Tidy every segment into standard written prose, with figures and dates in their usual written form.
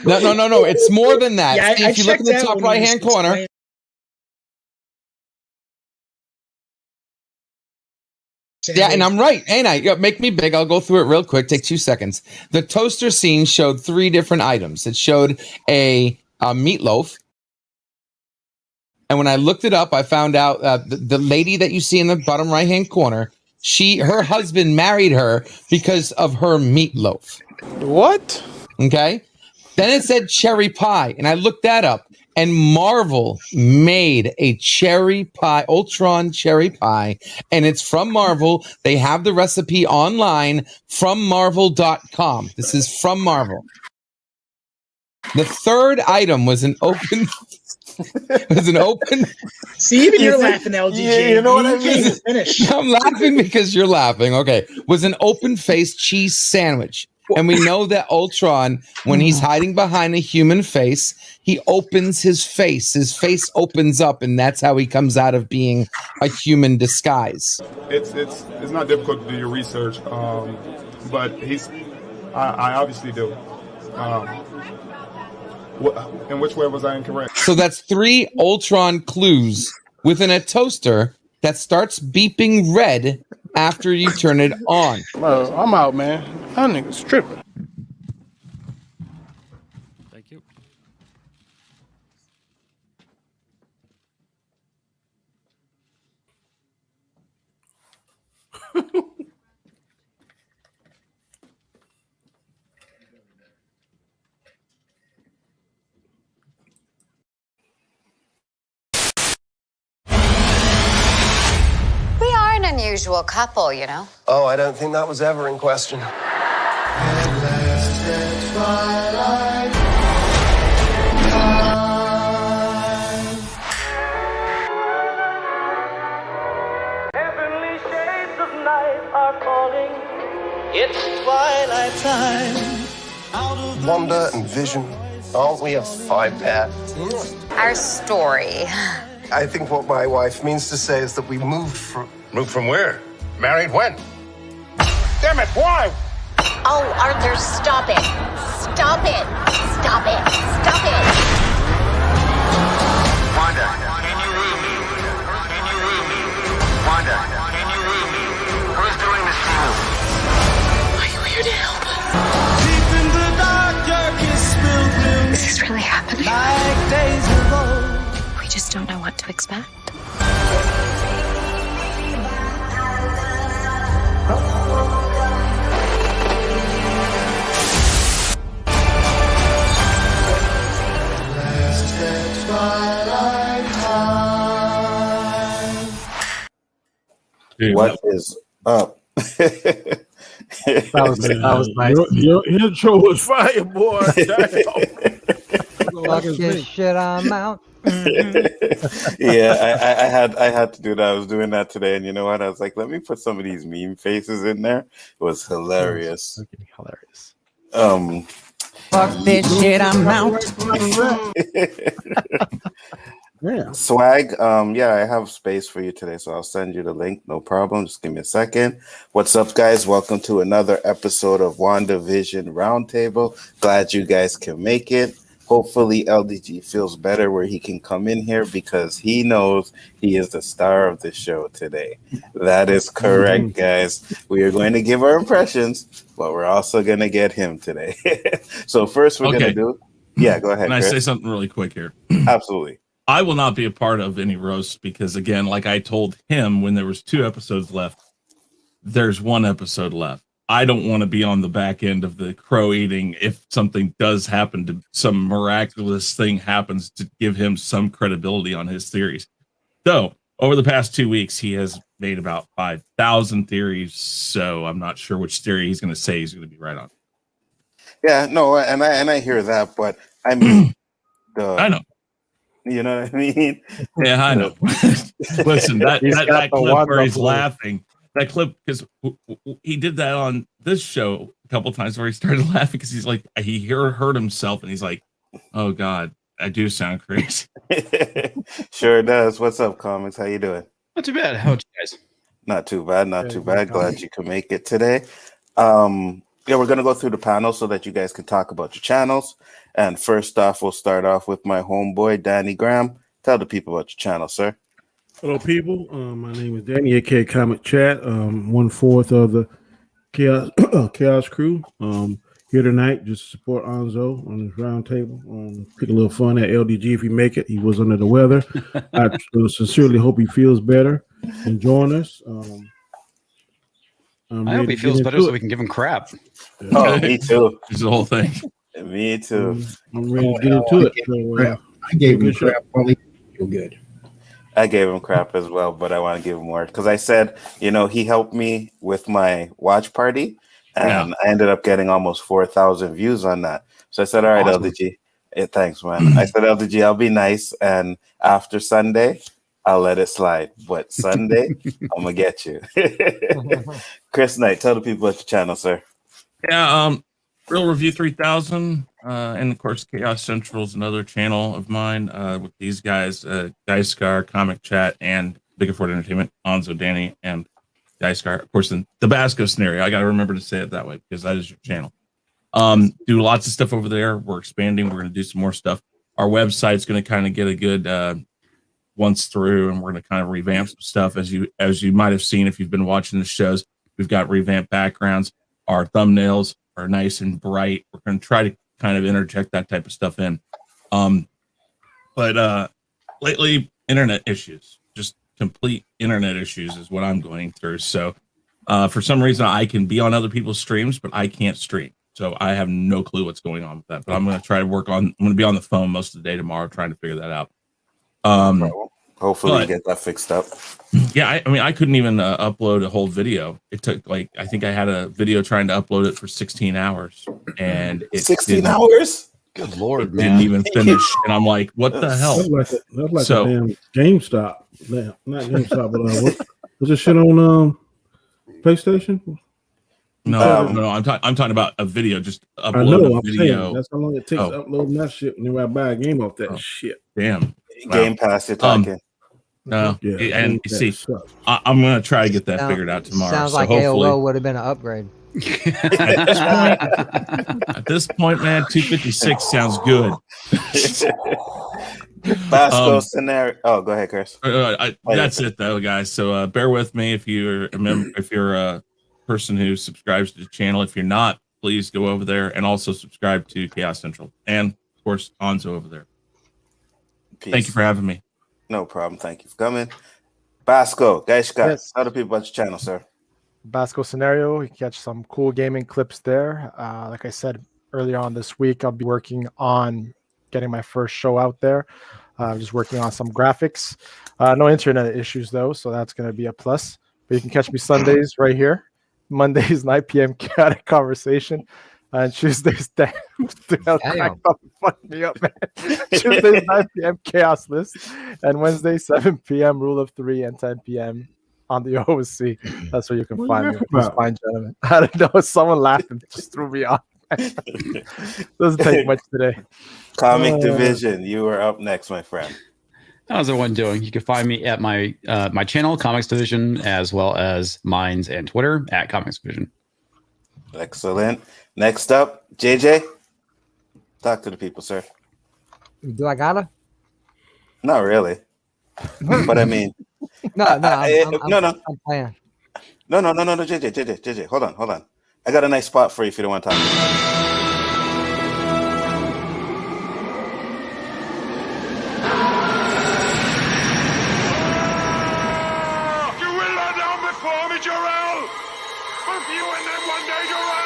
No. It's more than that. Yeah, See, if you look in the top right-hand corner. Yeah, and I'm right, ain't I? Yeah, make me big. I'll go through it real quick. Take 2 seconds. The toaster scene showed 3 different items. It showed a meatloaf. And when I looked it up, I found out the lady that you see in the bottom right-hand corner, her husband married her because of her meatloaf. What? Okay. Then it said cherry pie, and I looked that up. And Marvel made a cherry pie, Ultron cherry pie, and it's from Marvel. They have the recipe online from Marvel.com. This is from Marvel. The third item was an open. See, even you're laughing, LGG. Yeah, you know what I mean? Finish. I'm laughing because you're laughing. Okay, was an open-faced cheese sandwich. And we know that Ultron, when he's hiding behind a human face, he opens his face. His face opens up, and that's how he comes out of being a human disguise. It's not difficult to do your research, but I obviously do. In which way was I incorrect? So that's 3 Ultron clues within a toaster that starts beeping red after you turn it on. Well, I'm out, man. That nigga's tripping. Thank you. We are an unusual couple, you know. Oh, I don't think that was ever in question. Heavenly shades of night are falling. It's twilight time. Wanda and Vision, aren't we a 5-pair? Our story. I think what my wife means to say is that we moved from... Moved from where? Married when? Damn it, why? Oh, Arthur, stop it. Stop it. Stop it. Stop it. Wanda, can you read me? Can you read me? Wanda, can you read me? Who's doing this to you? Are you here to help? Deep in the dark, your kiss will bloom. Is this really happening? Like days of old. We just don't know what to expect. What is up? That was nice. Your intro was fire, boy. Fuck this shit, I'm out. Yeah, I had to do that. I was doing that today, and you know what? I was like, let me put some of these meme faces in there. It was hilarious. Hilarious. Fuck this shit, I'm out. Yeah. Swag, yeah, I have space for you today, so I'll send you the link. No problem. Just give me a second. What's up, guys? Welcome to another episode of WandaVision Roundtable. Glad you guys can make it. Hopefully, LDG feels better where he can come in here because he knows he is the star of the show today. That is correct, guys. We are going to give our impressions, but we're also going to get him today. So first, we're going to do... Yeah, go ahead, Can I Chris. say something really quick here? Absolutely. I will not be a part of any roast because, again, like I told him when there was 2 episodes left, there's 1 episode left. I don't want to be on the back end of the crow eating if something does happen to some miraculous thing happens to give him some credibility on his theories. So over the past 2 weeks, he has made about 5,000 theories. So I'm not sure which theory he's going to say he's going to be right on. Yeah, no, and I hear that, but I mean, I know. You know what I mean? Yeah, I know. Listen, that clip where he's laughing, that clip, because he did that on this show a couple times where he started laughing because he's like, he heard himself and he's like, oh God, I do sound crazy. Sure does. What's up, Comics? How you doing? Not too bad. How are you guys? Not too bad. Not too bad. Glad you could make it today. Yeah, we're gonna go through the panel so that you guys can talk about your channels. And first off, we'll start off with my homeboy Danny Graham. Tell the people about your channel, sir. Hello, people. My name is Danny, aka Comic Chat. 1/4 of the Chaos Chaos crew. Here tonight, just to support Anzo on his roundtable. Pick a little fun at LDG if he make it. He was under the weather. I sincerely hope he feels better and join us. I hope he feels better so we can give him crap. Oh, me too. It's the whole thing. Me too. I'm ready to get into it. So, I gave him crap. Probably feel good. I gave him crap as well, but I want to give him more because I said, he helped me with my watch party, and I ended up getting almost 4,000 views on that. So I said, all right, awesome. LDG. Thanks, man. I said, LDG, I'll be nice, and after Sunday, I'll let it slide. But Sunday, I'm going to get you. Chris Knight, tell the people about your channel, sir. Yeah, Real Review 3000, and of course, Chaos Central is another channel of mine with these guys, Guy Scar, Comic Chat, and Big Ford Entertainment, Anzo, Danny, and Guy Scar. Of course, in the Basco scenario, I got to remember to say it that way because that is your channel. Do lots of stuff over there. We're expanding. We're going to do some more stuff. Our website's going to kind of get a good once through, and we're going to kind of revamp some stuff as you might have seen if you've been watching the shows. We've got revamped backgrounds. Our thumbnails are nice and bright. We're going to try to kind of interject that type of stuff in. But lately, internet issues, just complete internet issues is what I'm going through. So for some reason, I can be on other people's streams, but I can't stream. So I have no clue what's going on with that. But I'm going to try to I'm going to be on the phone most of the day tomorrow trying to figure that out. Hopefully you get that fixed up. Yeah, I mean, I couldn't even upload a whole video. It took I think I had a video trying to upload it for 16 hours, and it 16 hours. Good Lord, man. Didn't even finish, and I'm like, what the hell? That's like a damn GameStop. Not GameStop, but was this shit on PlayStation? No. I'm talking about a video. Just upload I know. a video. Saying, that's how long it takes to upload that shit whenever I buy a game off that shit. Damn. Game Pass, you're talking. No, and you see, I'm gonna try to get that figured out tomorrow. Sounds like AOL would have been an upgrade. At this point, man, 256 sounds good. Basco scenario. Oh, go ahead, Chris. That's it, though, guys. So bear with me if you're a member, if you're a person who subscribes to the channel. If you're not, please go over there and also subscribe to Chaos Central and, of course, Anzo over there. Peace. Thank you for having me. No problem. Thank you for coming. Basco, guys, tell the people about your channel, sir. Basco Scenario, you can catch some cool gaming clips there. Like I said earlier on this week, I'll be working on getting my first show out there. Just working on some graphics. No internet issues, though, so that's going to be a plus. But you can catch me Sundays right here. Mondays, 9 p.m. Chaotic Conversation. And Tuesdays, fuck me up, man. Tuesdays, 9 p.m. Chaos List. And Wednesday, 7 p.m. Rule of 3 and 10 p.m. on the OC. That's where you can find me. Fine, gentlemen. I don't know. Someone laughing just threw me off. Doesn't take much today. Comic Division, you are up next, my friend. How's everyone doing? You can find me at my my channel, Comics Division, as well as mine's and Twitter at Comics Division. Excellent. Next up, JJ. Talk to the people, sir. Do I gotta? Not really. But I mean, no. I'm playing. No, JJ. Hold on. I got a nice spot for you if you don't want to talk. You will not down before me, Jarrell. Both you and them one day, Jarrell.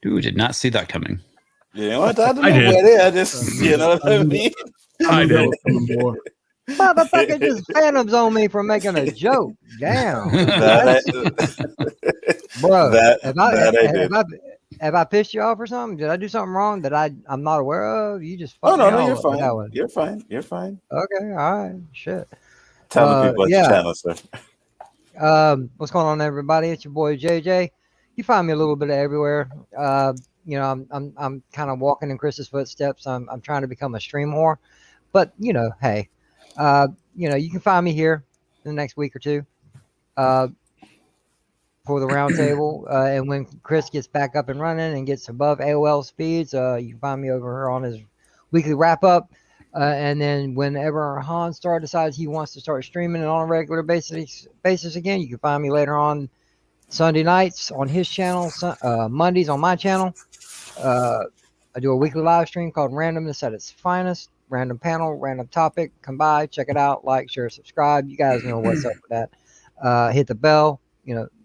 Dude, did not see that coming. You know what? I did. I just, you know what I mean? I did. Motherfucker just phantoms on me for making a joke. Damn. Bro, have I pissed you off or something? Did I do something wrong that I'm not aware of? You just fucked me no, off you're fine. that way. You're fine. Okay, all right. Shit. Tell the people about your channel, sir. What's going on, everybody? It's your boy JJ. You find me a little bit of everywhere. You know, I'm kind of walking in Chris's footsteps. I'm trying to become a stream whore, but you know, hey, you know, you can find me here in the next week or two. for the roundtable. And when Chris gets back up and running and gets above AOL speeds, you can find me over here on his weekly wrap up. And then whenever Hans Star decides he wants to start streaming on a regular basis again, you can find me later on Sunday nights on his channel, Mondays on my channel. I do a weekly live stream called Randomness at its Finest. Random panel, random topic. Come by, check it out, like, share, subscribe. You guys know what's up with that. Hit the bell.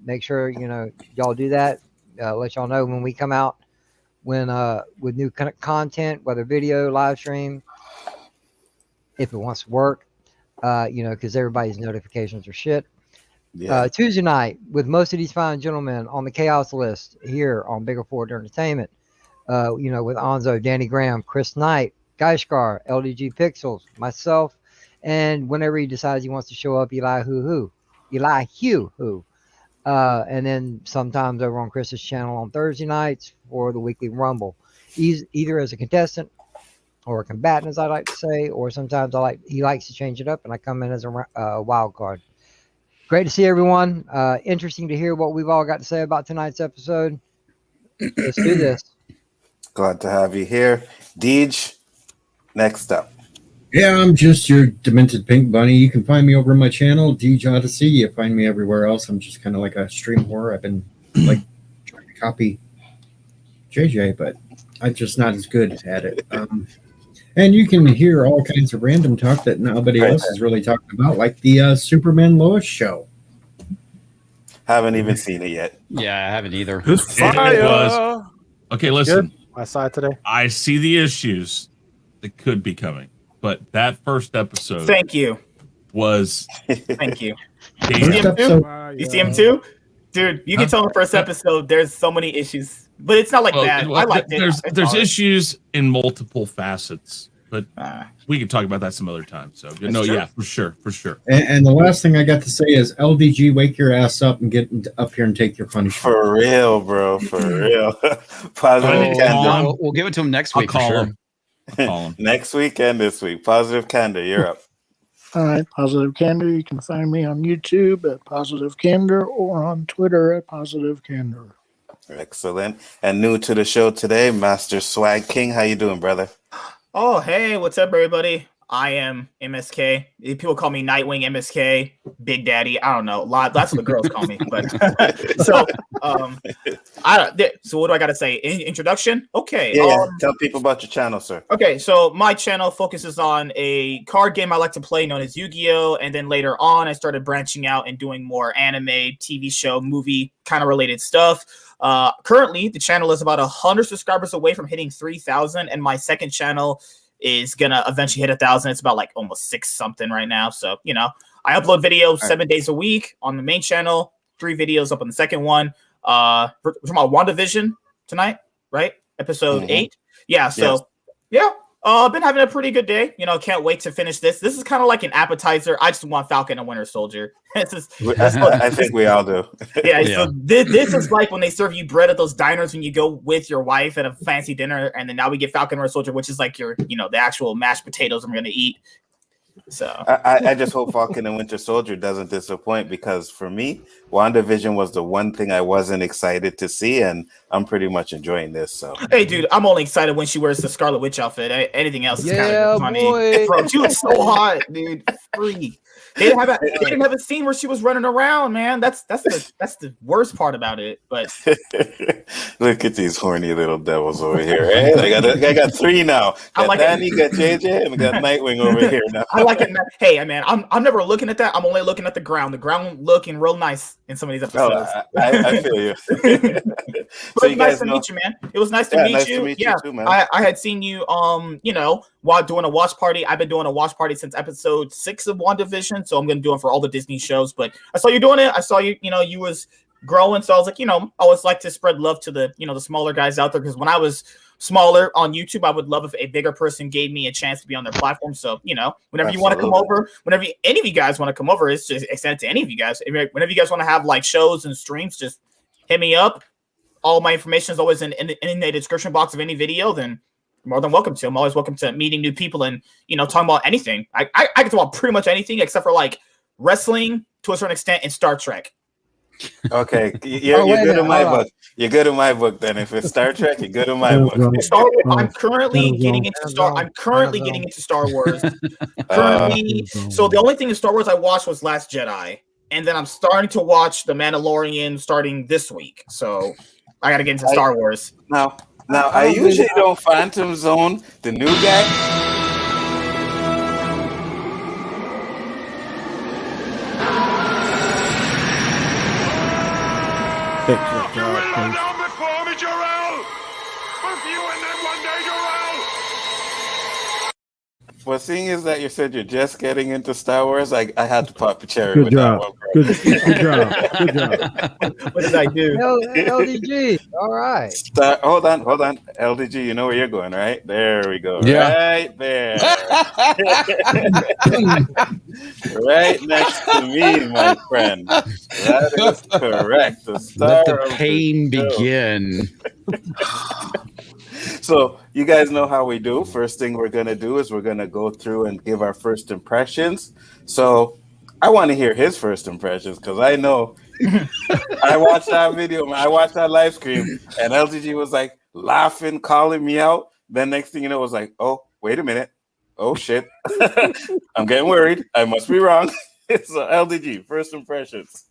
Make sure y'all do that. Let y'all know when we come out with new content, whether video, live stream, if it wants to work. Because everybody's notifications are shit. Yeah. Tuesday night with most of these fine gentlemen on the Chaos List here on Bigger Forward Entertainment. With Anzo, Danny Graham, Chris Knight, Geishkar, LDG Pixels, myself, and whenever he decides he wants to show up, Eli Hugh. And then sometimes over on Chris's channel on Thursday nights for the weekly Rumble. He's either as a contestant or a combatant, as I like to say, or sometimes he likes to change it up, and I come in as a wild card. Great to see everyone. Interesting to hear what we've all got to say about tonight's episode. Let's do this. Glad to have you here. Deej, next up. Yeah, I'm just your demented pink bunny. You can find me over on my channel, Deej Odyssey. You find me everywhere else. I'm just kind of like a stream whore. I've been trying to copy JJ, but I'm just not as good at it. And you can hear all kinds of random talk that nobody else is really talking about, like the Superman Lois show. Haven't even seen it yet. Yeah, I haven't either. It was. Okay, listen. Good. I saw it today. I see the issues that could be coming, but that first episode. Thank you. Was. Thank you. Damn. You see him too? You see him too? Dude, you can tell in the first episode there's so many issues, but it's not like that. I liked it. There's issues in multiple facets, but we can talk about that some other time. So yeah, for sure. And the last thing I got to say is LDG, wake your ass up and get up here and take your punishment. For real, bro. For real. Positive candor. We'll give it to him next week. I'll call him. Next week and this week. Positive candor. You're up. All right, Positive Candor. You can find me on YouTube at Positive Candor or on Twitter at Positive Candor. Excellent. And new to the show today, Master Swag King. How you doing, brother? Oh, hey, what's up, everybody? I am MSK. People call me Nightwing, MSK, Big Daddy. I don't know. That's what the girls call me. But so what do I got to say? Introduction? Okay. Yeah. Tell people about your channel, sir. Okay, so my channel focuses on a card game I like to play known as Yu-Gi-Oh! And then later on, I started branching out and doing more anime, TV show, movie kind of related stuff. Currently, the channel is about 100 subscribers away from hitting 3,000, and my second channel is gonna eventually hit 1,000. It's about like almost 6 something right now. So I upload videos 7 days a week on the main channel, 3 videos up on the second one. We're talking about WandaVision tonight, right? Episode 8. Yeah. So I've been having a pretty good day. Can't wait to finish this. This is kind of like an appetizer. I just want Falcon and Winter Soldier. I think we all do. Yeah. So this is like when they serve you bread at those diners when you go with your wife at a fancy dinner, and then now we get Falcon and Winter Soldier, which is like your, the actual mashed potatoes I'm going to eat. So I just hope Falcon and Winter Soldier doesn't disappoint, because for me, WandaVision was the one thing I wasn't excited to see, and I'm pretty much enjoying this. So hey, dude, I'm only excited when she wears the Scarlet Witch outfit. Anything else is kind of funny. Bro, she was so hot, dude. Free. They didn't have a scene where she was running around, man. That's the worst part about it. But look at these horny little devils over here. Hey, I got 3 now. Got Danny, got JJ, and got Nightwing over here now. I like it. Hey, man, I'm never looking at that. I'm only looking at the ground. The ground looking real nice in some of these episodes. I feel you. So you nice to meet you, man. It was nice to meet you. You too, man. I had seen you while doing a watch party. I've been doing a watch party since episode 6 of WandaVision, so I'm gonna do it for all the Disney shows. But I saw you doing it. I saw you, you was growing, so I was like, I always like to spread love to the, the smaller guys out there, because when I was smaller on YouTube, I would love if a bigger person gave me a chance to be on their platform. So, whenever you want to come over, whenever any of you guys want to come over, it's just extended to any of you guys. Whenever you guys want to have like shows and streams, just hit me up. All my information is always in the description box of any video. Then you're more than welcome to. I'm always welcome to meeting new people and, talking about anything. I can talk about pretty much anything except for like wrestling to a certain extent and Star Trek. Okay, you're good in my book. You're good in my book. Then, if it's Star Trek, you're good in my book. I'm currently getting into Star Wars. Currently, so the only thing in Star Wars I watched was Last Jedi, and then I'm starting to watch The Mandalorian starting this week. So I got to get into Star Wars now. I usually don't Phantom Zone the new guy. You will lay down before me, Jarrell! Both you and them one day, Jarrell! Well, seeing is that you said you're just getting into Star Wars, I had to pop a cherry Good with job. that one, bro. Good job. What did I do? LDG. All right. Hold on. LDG, you know where you're going, right? There we go. Yeah. Right there. Right next to me, my friend. That is correct. The star Let the of pain the show. begin. So you guys know how we do. First thing we're going to do is we're going to go through and give our first impressions. So I want to hear his first impressions because I know I watched that video, I watched that live stream, and LGG was like laughing, calling me out. Then next thing you know, it was like, oh, wait a minute. Oh, shit. I'm getting worried. I must be wrong. So LDG, first impressions.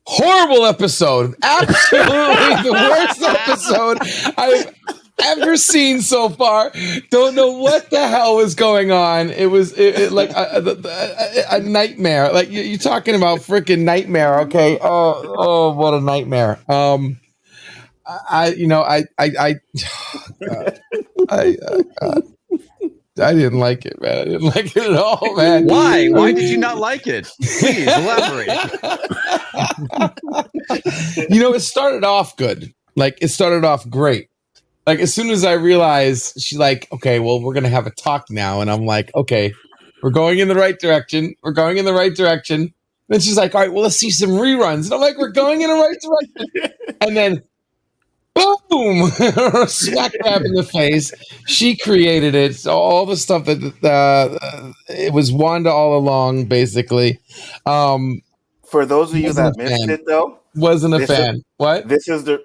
Horrible episode. Absolutely the worst episode I've ever seen so far. Don't know what the hell was going on. It was like a nightmare. Like you're talking about freaking nightmare. Okay. Oh, what a nightmare. I didn't like it, man. I didn't like it at all, man. Why? Why did you not like it? Please elaborate. It started off good. Like, it started off great. Like, as soon as I realized, she's like, okay, well, we're going to have a talk now. And I'm like, okay, we're going in the right direction. Then she's like, all right, well, let's see some reruns. And I'm like, we're going in the right direction. And then, boom, smack dab in the face. She created it. So all the stuff that it was Wanda all along, basically. For those of you that missed it, though, wasn't a fan. What?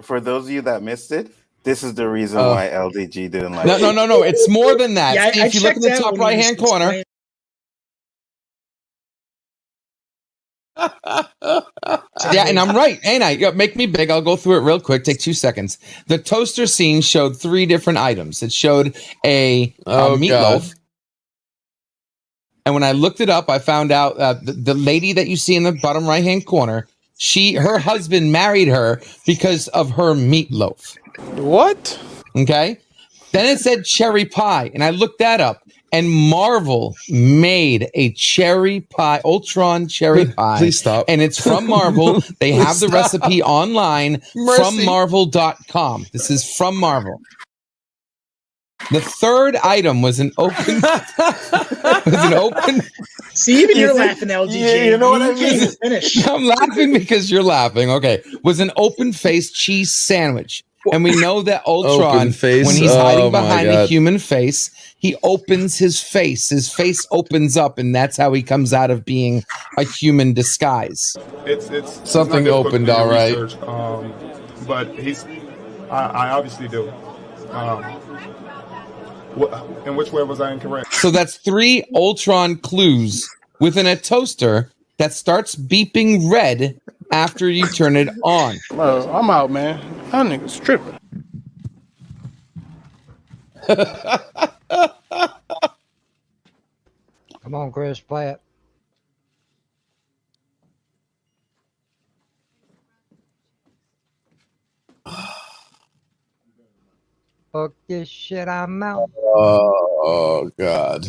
For those of you that missed it, this is the reason why LDG didn't like it. No. It's more than that. Yeah, See, if you look in the top right hand corner. Yeah, and I'm right, ain't I? Make me big. I'll go through it real quick. Take 2 seconds. The toaster scene showed 3 different items. It showed a meatloaf. And when I looked it up, I found out the lady that you see in the bottom right hand corner, her husband married her because of her meatloaf. What? Okay. Then it said cherry pie, and I looked that up. And Marvel made a cherry pie, Ultron cherry pie. Please stop. And it's from Marvel. They have the recipe online from Marvel.com. This is from Marvel. The third item was an open. See, even you're laughing, LGG. Yeah, you know what I mean? Finish. I'm laughing because you're laughing. Okay. Was an open-faced cheese sandwich. And we know that Ultron, when he's hiding behind a human face, he opens his face. His face opens up, and that's how he comes out of being a human disguise. It's Something not difficult opened, to do all right. research, but I obviously do. In which way was I incorrect? So that's 3 Ultron clues within a toaster that starts beeping red after you turn it on. I'm out, man. That nigga's tripping. Come on, Chris, play it. Fuck this shit, I'm out. Oh, God.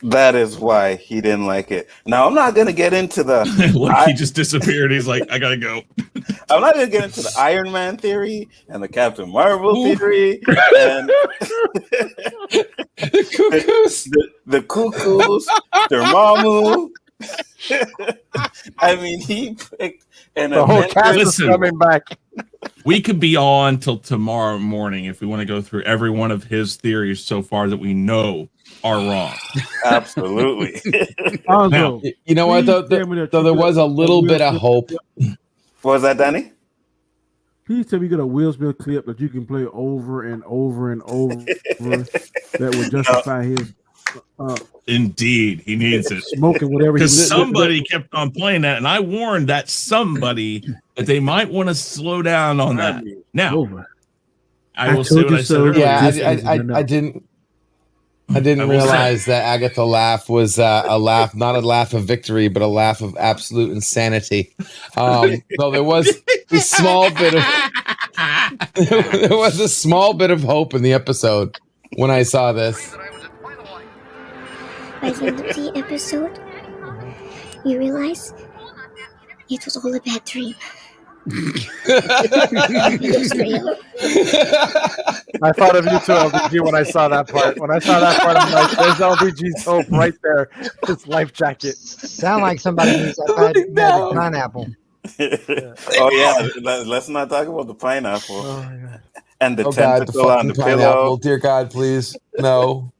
That is why he didn't like it. Now, I'm not going to get into the... He just disappeared. He's like, I got to go. I'm not going to get into the Iron Man theory and the Captain Marvel theory. And the cuckoos. The cuckoos. Dormammu. I mean, he picked an The whole cast is coming back. We could be on till tomorrow morning if we want to go through every one of his theories so far that we know are wrong. Absolutely. Now, you know what though? Though there was a little bit of hope. What was that, Danny? Please tell me you got a Will Smith clip that you can play over and over and over that would justify his. Indeed, he needs it. Smoking whatever. Because somebody kept on playing that, and I warned that somebody that they might want to slow down on that. Now, I will say what I said earlier. Yeah, I didn't realize that Agatha laugh was a laugh, not a laugh of victory, but a laugh of absolute insanity. Though there was a small bit of hope in the episode when I saw this. By the end of the episode, you realize it was all a bad dream. It was real. I thought of you too, LBG, when I saw that part. When I saw that part, I'm like, there's LBG's hope right there. His life jacket. Sound like somebody needs a magic pineapple. Oh yeah, let's not talk about the pineapple and the tentacle God, on the pineapple. pillow. Dear God, please, no,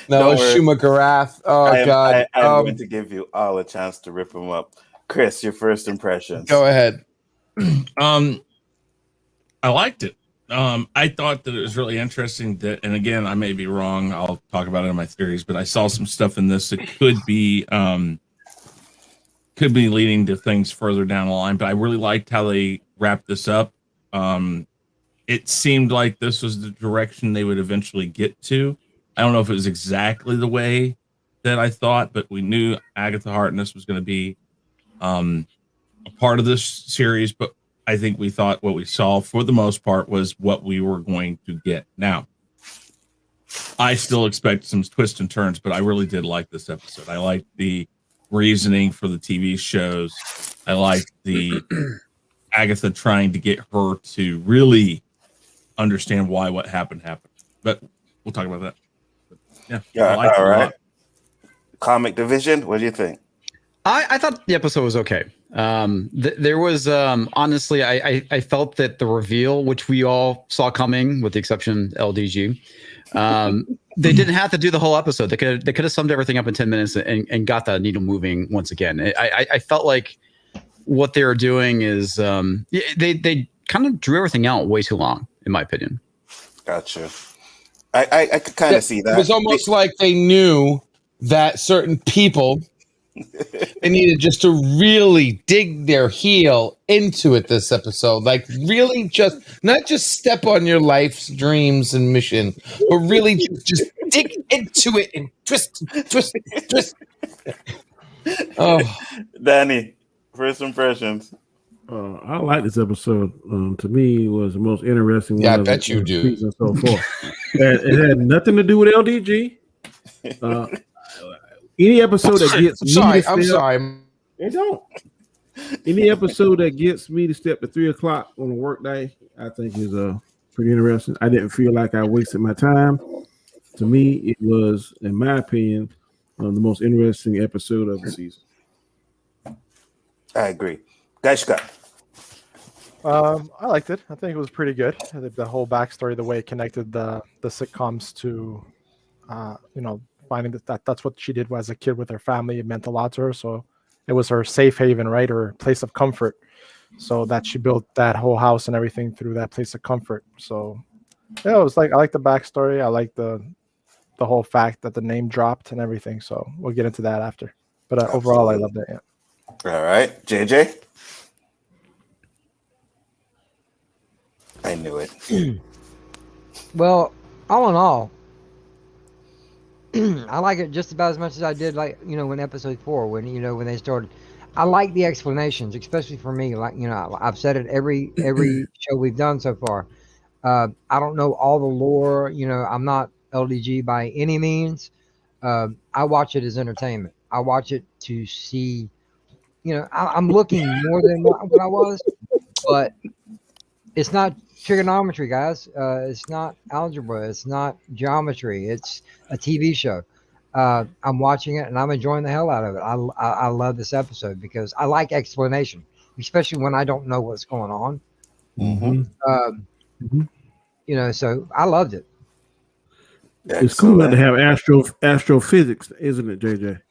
Schumacher Wrath. Oh God, I'm going to give you all a chance to rip them up. Chris, your first impressions. Go ahead. I liked it. I thought that it was really interesting that, and again, I may be wrong. I'll talk about it in my theories, but I saw some stuff in this that could be leading to things further down the line. But I really liked how they wrapped this up. It seemed like this was the direction they would eventually get to. I don't know if it was exactly the way that I thought, but we knew Agatha Harkness was going to be a part of this series, but I think we thought what we saw for the most part was what we were going to get. Now, I still expect some twists and turns, but I really did like this episode. I liked the reasoning for the TV shows. I liked the Agatha trying to get her to really understand why what happened. But we'll talk about that. But yeah, all right. Comic Division, what do you think? I thought the episode was okay. There was honestly, I felt that the reveal, which we all saw coming, with the exception of LDG, they didn't have to do the whole episode. They could have summed everything up in 10 minutes and got the needle moving once again. I felt like what they were doing is they kind of drew everything out way too long, in my opinion. Gotcha. I could kind of see that. It was almost like they knew that certain people. They needed just to really dig their heel into it this episode. Like really just not just step on your life's dreams and mission, but really just dig into it and twist. Oh, Danny, first impressions. I like this episode. To me, it was the most interesting one. Yeah, I bet you do. So far. It had nothing to do with LDG. Any episode that gets I'm sorry. It don't. Any episode that gets me to step to 3:00 on a work day, I think is pretty interesting. I didn't feel like I wasted my time. To me, it was, in my opinion, the most interesting episode of the season. I agree. Guys, Scott. I liked it. I think it was pretty good. I think the whole backstory, the way it connected the sitcoms to, finding that's what she did as a kid with her family. It meant a lot to her. So it was her safe haven, right? Her place of comfort. So that she built that whole house and everything through that place of comfort. So yeah, it was like, I like the backstory. I like the whole fact that the name dropped and everything. So we'll get into that after. But overall, I loved it. Yeah. All right. JJ? I knew it. Well, all in all, I like it just about as much as I did, when episode 4, when they started. I like the explanations, especially for me. I've said it every show we've done so far. I don't know all the lore. I'm not LDG by any means. I watch it as entertainment. I watch it to see. I'm looking more than what I was, but it's not trigonometry, guys. It's not algebra. It's not geometry. It's a TV show. I'm watching it and I'm enjoying the hell out of it. I love this episode because I like explanation, especially when I don't know what's going on. You know, so I loved it. It's cool not to have astrophysics, isn't it, JJ?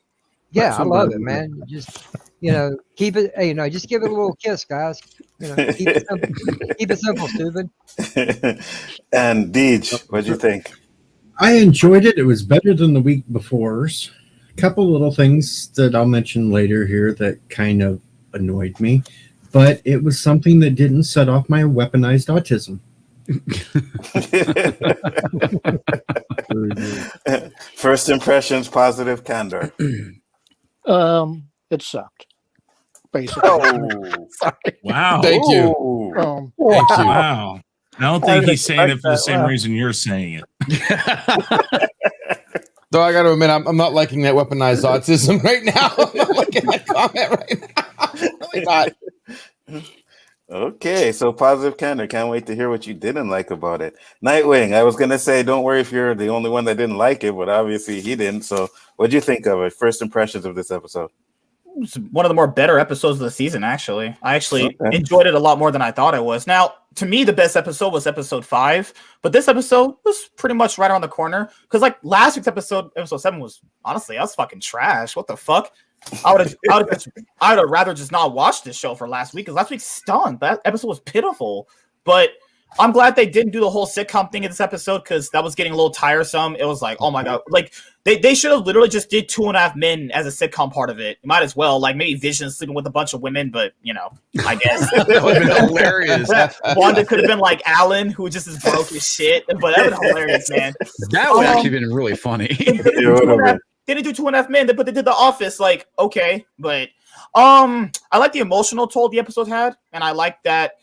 Yeah, I love it, man. Just, you know, keep it, you know, just give it a little kiss, guys. You know, keep it simple, keep it simple, stupid. And Deej, what'd you think? I enjoyed it. It was better than the week before's. A couple little things that I'll mention later here that kind of annoyed me, but it was something that didn't set off my weaponized autism. First impressions, positive candor. It sucked. Basically. Oh, sorry. Wow. Thank you. Thank you. Wow. I don't think he's saying it for the same reason you're saying it. Though I got to admit, I'm not liking that weaponized autism right now. I'm not liking that comment right now. Really not. Okay, so positive candor. Can't wait to hear what you didn't like about it. Nightwing, I was gonna say, don't worry if you're the only one that didn't like it, but obviously he didn't. So, what'd you think of it? First impressions of this episode? It's one of the more better episodes of the season. Actually, I enjoyed it a lot more than I thought it was. Now, to me, the best episode was episode 5, but this episode was pretty much right around the corner. Because like last week's episode 7 was honestly, that was fucking trash. What the fuck? I would have rather just not watched this show for last week because last week stunk. That episode was pitiful. But I'm glad they didn't do the whole sitcom thing in this episode because that was getting a little tiresome. It was like, oh my god, like they should have literally just did 2.5 Men as a sitcom part of it. You might as well, like maybe Vision sleeping with a bunch of women, but you know, I guess that would have been hilarious. Wanda could have been like Alan, who just is broke as shit, but that would have been hilarious, man. That would actually been really funny. They didn't do 2.5 Men, but they did The Office. Like, okay, but I like the emotional toll the episode had, and I like that.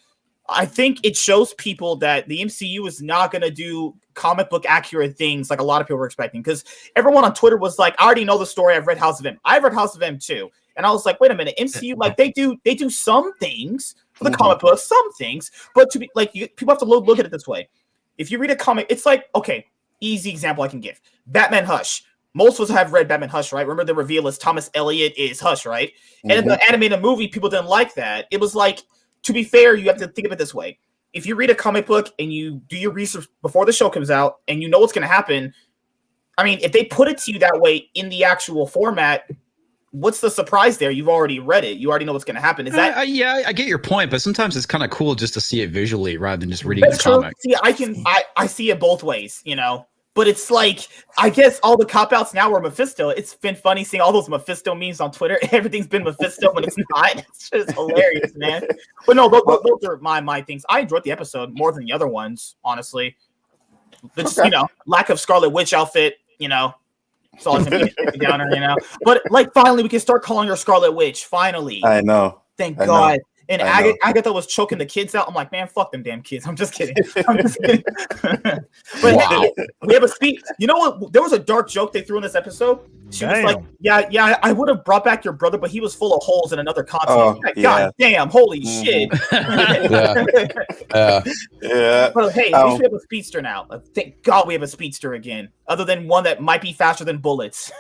I think it shows people that the MCU is not going to do comic book accurate things like a lot of people were expecting. Because everyone on Twitter was like, I already know the story. I've read House of M. I've read House of M too. And I was like, wait a minute, MCU, like they do some things for the comic book, some things, but to be like, people have to look at it this way. If you read a comic, it's like, okay, easy example I can give. Batman Hush. Most of us have read Batman Hush, right? Remember the reveal is Thomas Elliot is Hush, right? And in the animated movie, people didn't like that. It was like, to be fair, you have to think of it this way. If you read a comic book and you do your research before the show comes out and you know what's going to happen, I mean, if they put it to you that way in the actual format, what's the surprise there? You've already read it. You already know what's going to happen. Is that? Yeah, I get your point, but sometimes it's kind of cool just to see it visually rather than just reading the true. comic. See, I see it both ways, you know. But it's like, I guess all the cop-outs now are Mephisto. It's been funny seeing all those Mephisto memes on Twitter. Everything's been Mephisto when it's not. It's just hilarious, man. But no, those are my things. I enjoyed the episode more than the other ones, honestly. But just, you know, lack of Scarlet Witch outfit, you know. It's always going to be a downer, you know. But, like, finally, we can start calling her Scarlet Witch. Finally. I know. Thank God. And Agatha was choking the kids out. I'm like, man, fuck them damn kids. I'm just kidding. But hey, we have a speech. You know what? There was a dark joke they threw in this episode. She was like, yeah, I would have brought back your brother, but he was full of holes in another continent. Oh, God damn, holy shit. Yeah. But hey, at least we have a speedster now. Thank God we have a speedster again, other than one that might be faster than bullets.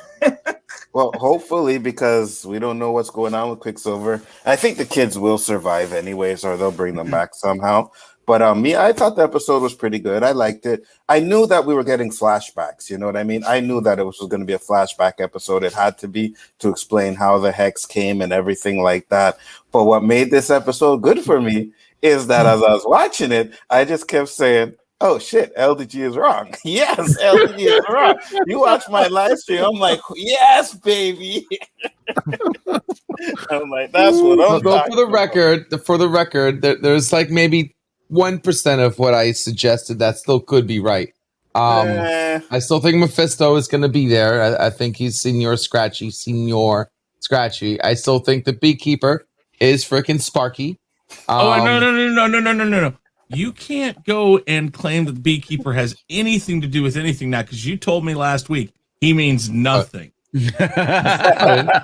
Well, hopefully, because we don't know what's going on with Quicksilver. I think the kids will survive anyways, or they'll bring them back somehow. But I thought the episode was pretty good. I liked it. I knew that we were getting flashbacks. You know what I mean? I knew that it was going to be a flashback episode. It had to be to explain how the hex came and everything like that. But what made this episode good for me is that as I was watching it, I just kept saying, oh shit, LDG is wrong. Yes, LDG is wrong. You watch my live stream, I'm like, yes, baby. I'm like, that's what I'm talking For the record, there's like maybe 1% of what I suggested that still could be right. I still think Mephisto is going to be there. I think he's Senior Scratchy. I still think the Beekeeper is freaking Sparky. No. You can't go and claim that the Beekeeper has anything to do with anything now, because you told me last week he means nothing. I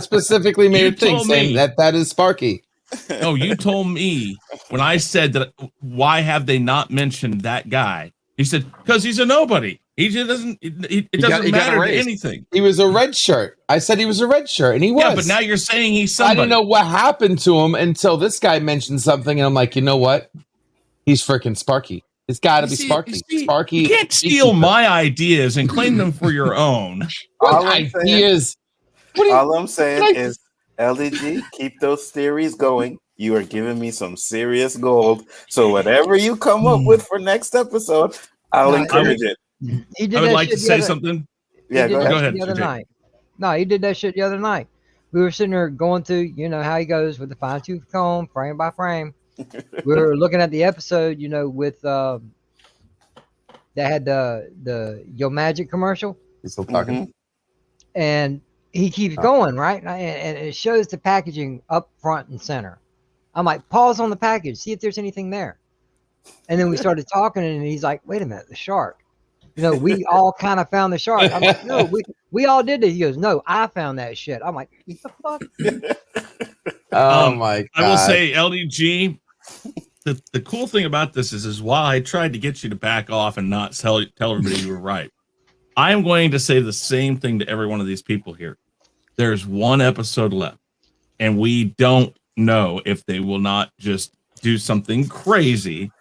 specifically made a thing saying that is Sparky. No, you told me when I said that, why have they not mentioned that guy? He said, because he's a nobody. He just doesn't. It doesn't matter to anything. He was a red shirt. I said he was a red shirt, and he was. Yeah, but now you're saying he's somebody. I didn't know what happened to him until this guy mentioned something, and I'm like, you know what? He's freaking Sparky. It's got to be Sparky. Sparky. You can't steal my ideas and claim them for your own. All ideas? All I'm saying is, LDG, keep those theories going. You are giving me some serious gold. So whatever you come up with for next episode, I'll encourage it. I would like to say something. Yeah, go ahead. The other night. No, he did that shit the other night. We were sitting there going through, you know how he goes with the fine-tooth comb, frame by frame. We were looking at the episode, you know, with that had the Yo Magic commercial. He's still talking. And he keeps going, right? And it shows the packaging up front and center. I'm like, pause on the package, see if there's anything there. And then we started talking, and he's like, wait a minute, the shark. You know, we all kind of found the shark. I'm like, no, we all did it. He goes, no, I found that shit. I'm like, what the fuck? Oh my God. I will say, LDG, the cool thing about this is while I tried to get you to back off and not tell everybody you were right, I am going to say the same thing to every one of these people here. There's one episode left, and we don't know if they will not just do something crazy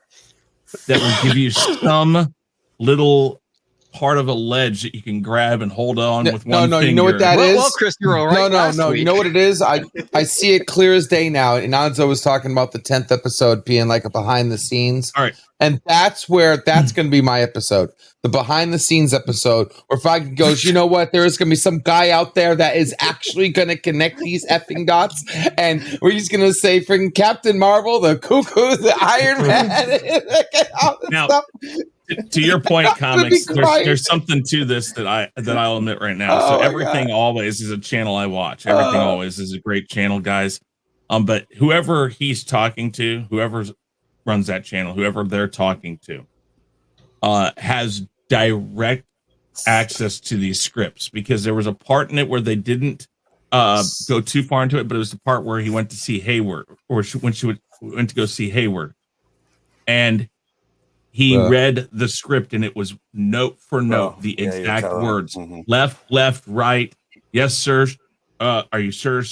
that will give you some little part of a ledge that you can grab and hold on with one finger. You know what that is? Well, Chris, you're all right. No. You know what it is? I see it clear as day now. And Anzo was talking about the 10th episode being like a behind the scenes. All right. And that's going to be my episode. The behind the scenes episode where Feige goes, you know what? There is going to be some guy out there that is actually going to connect these effing dots. And we're just going to say freaking Captain Marvel, the Cuckoo, the Iron Man. all this Now, stuff. To your point, comics, there's something to this that I'll admit right now. So Everything Always is a channel I watch. Everything Always is a great channel, guys. But whoever he's talking to, whoever runs that channel, whoever they're talking to, has direct access to these scripts, because there was a part in it where they didn't go too far into it, but it was the part where he went to see Hayward, or when she went to go see Hayward, and he read the script, and it was note for note the exact words. Left, right. Yes, sir. Are you sir?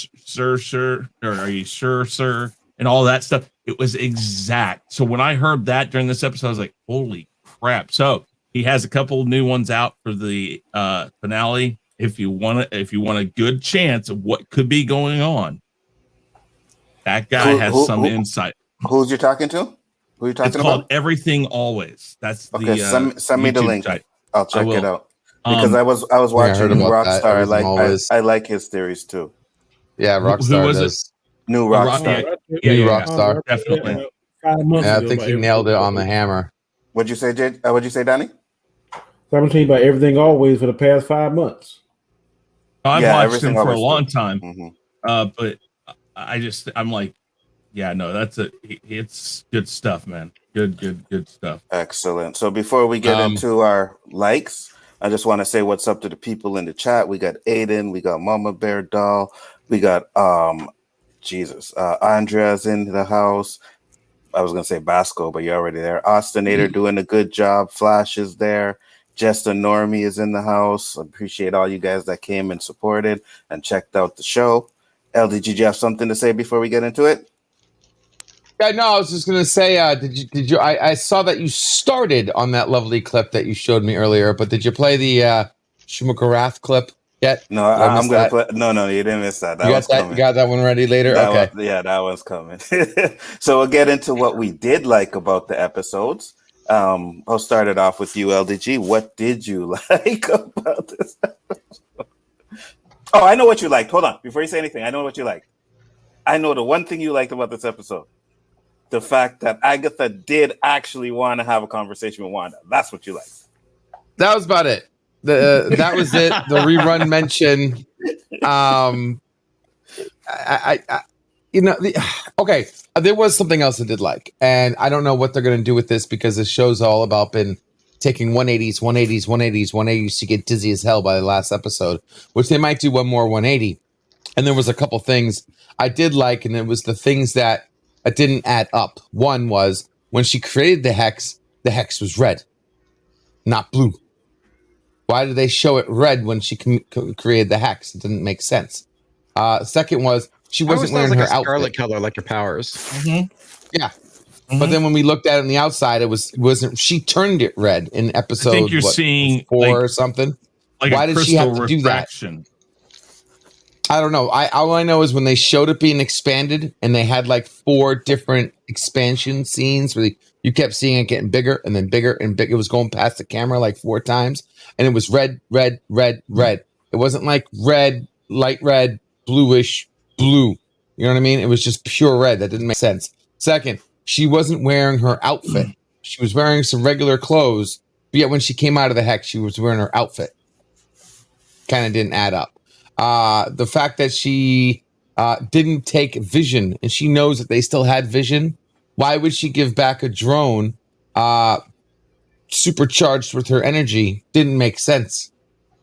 Or are you sure, sir? And all that stuff. It was exact. So when I heard that during this episode, I was like, holy crap. So he has a couple new ones out for the finale. If you want a good chance of what could be going on, that guy has some insight. Who's you talking to? Who are you talking it's about? Called Everything Always. That's okay. The send me the link. Site. I'll check it out, because I was watching Rockstar. I like his theories too. Yeah, Rockstar. Who was it? New Rockstar. New Rockstar. Definitely. Yeah, I think he nailed it on the hammer. What'd you say, Jay? What'd you say, Danny? I'm telling you about Everything Always for the past 5 months. I've watched him for a long time, but I'm like, yeah, no, it's good stuff, man. Good stuff. Excellent. So before we get into our likes, I just want to say what's up to the people in the chat. We got Aiden, we got Mama Bear Doll, we got Andrea's in the house. I was gonna say Basco, but you're already there. Austinator doing a good job. Flash is there. Jester Normie is in the house. Appreciate all you guys that came and supported and checked out the show. LD, did you have something to say before we get into it? Yeah, no, I was just gonna say, did you? I saw that you started on that lovely clip that you showed me earlier, but did you play the Shumakarath clip yet? No, I'm gonna play. No, you didn't miss that. You got that one ready later. Okay, that one's coming. So we'll get into what we did like about the episodes. I'll start it off with you, LDG. What did you like about this episode? Oh, I know what you liked. Hold on, before you say anything, I know what you liked. I know the one thing you liked about this episode. The fact that Agatha did actually want to have a conversation with Wanda. That's what you like. That was about it. That was it. The rerun mention. Okay. There was something else I did like, and I don't know what they're going to do with this, because the show's all about been taking 180s to get dizzy as hell by the last episode, which they might do one more 180. And there was a couple things I did like, and it was the things that didn't add up. One was when she created the hex was red, not blue. Why did they show it red when she created the hex? It didn't make sense. Second was she wasn't wearing her outfit. Scarlet color, like your powers. Yeah. But then when we looked at it on the outside, it wasn't. She turned it red in episode. I think you're seeing 4 like, or something. Like why did she have to do that? I don't know. All I know is when they showed it being expanded, and they had like 4 different expansion scenes where you kept seeing it getting bigger and then bigger and bigger. It was going past the camera like 4 times, and it was red, red, red, red. It wasn't like red, light red, bluish blue. You know what I mean? It was just pure red. That didn't make sense. Second, she wasn't wearing her outfit. She was wearing some regular clothes, but yet when she came out of the hex, she was wearing her outfit. Kind of didn't add up. The fact that she didn't take Vision, and she knows that they still had Vision. Why would she give back a drone supercharged with her energy? Didn't make sense.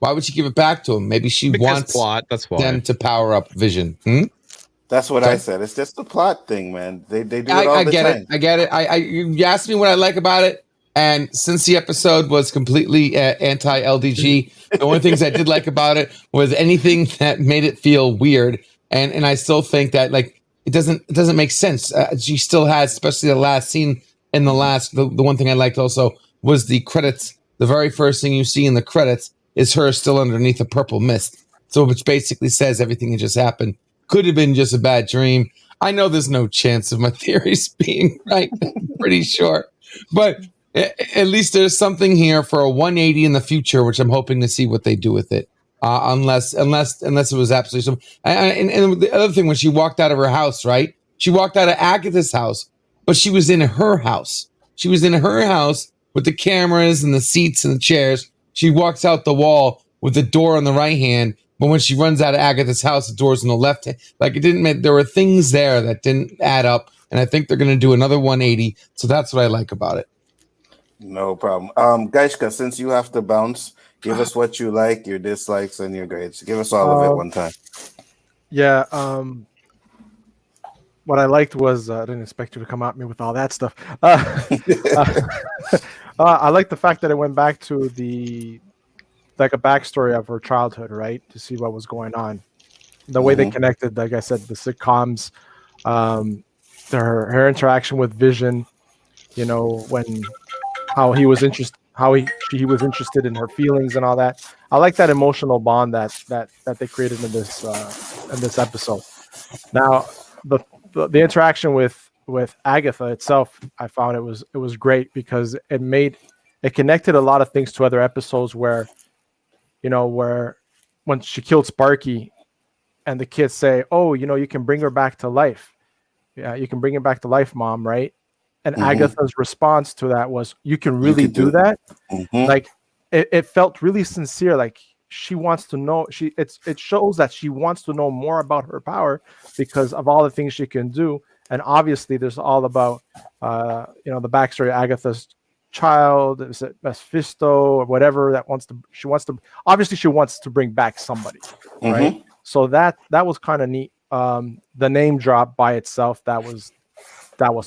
Why would she give it back to him? Maybe she wants plot. That's why. them to power up Vision. That's what I said. It's just a plot thing, man. They do it all the time. I get it. You asked me what I like about it, and since the episode was completely anti-LDG, the only things I did like about it was anything that made it feel weird, and I still think that like it doesn't make sense. She still has, especially the last scene in the one thing I liked also was the credits. The very first thing you see in the credits is her still underneath a purple mist, so which basically says everything that just happened could have been just a bad dream. I know there's no chance of my theories being right. I'm pretty sure, but at least there's something here for a 180 in the future, which I'm hoping to see what they do with it. Unless it was absolutely something. And the other thing, when she walked out of her house, right? She walked out of Agatha's house, but she was in her house. She was in her house with the cameras and the seats and the chairs. She walks out the wall with the door on the right hand. But when she runs out of Agatha's house, the door's on the left hand. Like it didn't make, there were things there that didn't add up. And I think they're going to do another 180. So that's what I like about it. No problem. Gaishka, since you have to bounce, give us what you like, your dislikes, and your grades. Give us all of it one time. Yeah. What I liked was I didn't expect you to come at me with all that stuff. I like the fact that it went back to like a backstory of her childhood, right? To see what was going on. The way they connected, like I said, the sitcoms, her interaction with Vision, you know, how he was interested in her feelings and all that. I like that emotional bond that they created in this episode. Now, the interaction with Agatha itself, I found it was great because it connected a lot of things to other episodes where when she killed Sparky and the kids say, oh, you can bring her back to life. Yeah, you can bring her back to life, Mom, right? And Agatha's response to that was, you can really do that? Like, it felt really sincere. Like, she wants to know. It shows that she wants to know more about her power because of all the things she can do. And obviously, there's all about, the backstory of Agatha's child, is it Mephisto or whatever she wants to bring back somebody, right? So that was kind of neat. The name drop by itself, that was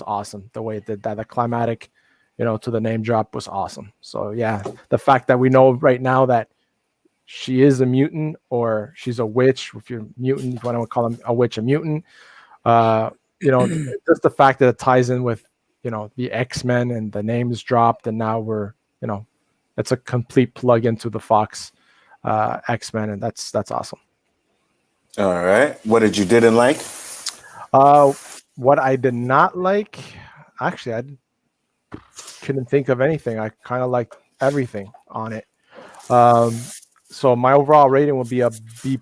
awesome. The way it did that, the climatic, to the name drop was awesome. So yeah, the fact that we know right now that she is a mutant or she's a witch, if you're a mutant, if you want to call them a witch, a mutant, just the fact that it ties in with the X-Men and the name is dropped, and now we're, it's a complete plug into the Fox X-Men, and that's awesome. All right. What did you didn't like? What I did not like, actually, I couldn't think of anything. I kind of liked everything on it. So my overall rating will be a B+.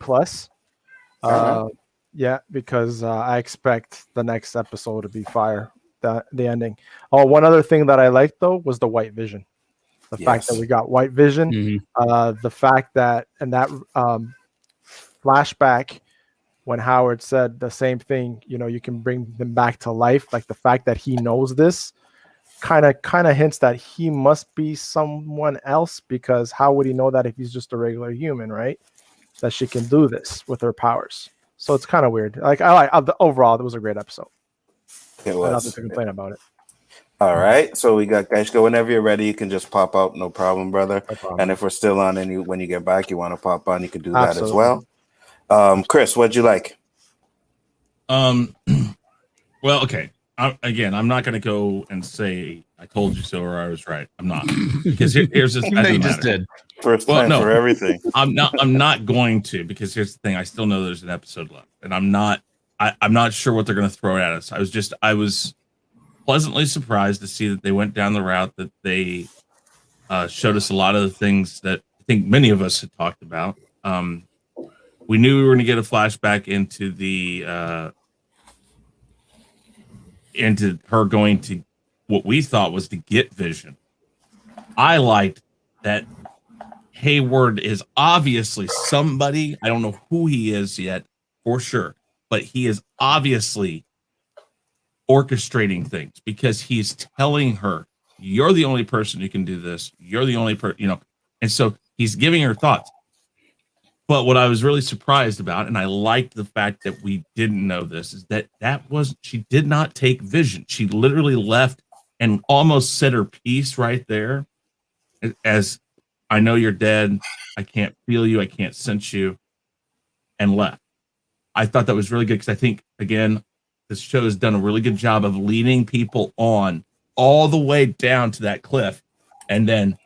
Yeah, because I expect the next episode to be fire. The ending. Oh, one other thing that I liked though was the White Vision. The fact that we got White Vision. The fact that that flashback when Howard said the same thing, you can bring them back to life. Like the fact that he knows this kind of hints that he must be someone else, because how would he know that if he's just a regular human, right? That she can do this with her powers. So it's kind of weird. Like overall, it was a great episode. It was. Nothing to complain about it. All right, so we got Geshko. Whenever you're ready, you can just pop out, no problem, brother. No problem. And if we're still on, and when you get back, you want to pop on, you can do that as Absolutely. well. Chris, what'd you like? Well, okay. I'm not going to go and say I told you so or I was right. I'm not, because here's this. Even though you just did. First time for everything. I'm not going to, because here's the thing. I still know there's an episode left, and I'm not sure what they're going to throw at us. I was pleasantly surprised to see that they went down the route that they showed us a lot of the things that I think many of us had talked about. We knew we were going to get a flashback into into her going to what we thought was to get Vision. I liked that Hayward is obviously somebody. I don't know who he is yet for sure, but he is obviously orchestrating things, because he's telling her, you're the only person who can do this. You're the only person, and so he's giving her thoughts. But what I was really surprised about, and I liked the fact that we didn't know this, is that she did not take Vision. She literally left and almost said her piece right there, as I know you're dead. I can't feel you. I can't sense you, and left. I thought that was really good, because I think, again, this show has done a really good job of leading people on all the way down to that cliff, and then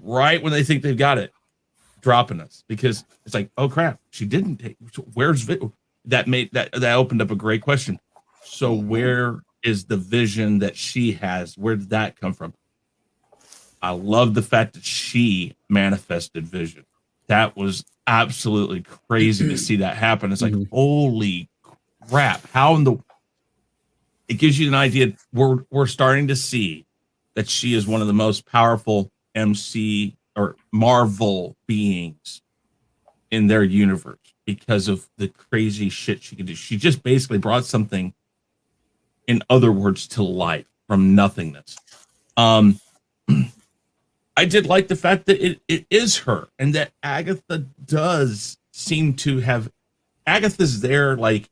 right when they think they've got it, dropping us, because it's like, oh crap, she didn't take. Where's that opened up a great question. So where is the Vision that she has? Where did that come from? I love the fact that she manifested Vision. That was absolutely crazy to see that happen. It's like, holy crap! How in the? It gives you an idea. We're starting to see that she is one of the most powerful MC or Marvel beings in their universe, because of the crazy shit she can do. She just basically brought something, in other words, to life from nothingness. I did like the fact that it is her, and that Agatha does seem to have. Agatha's there, like,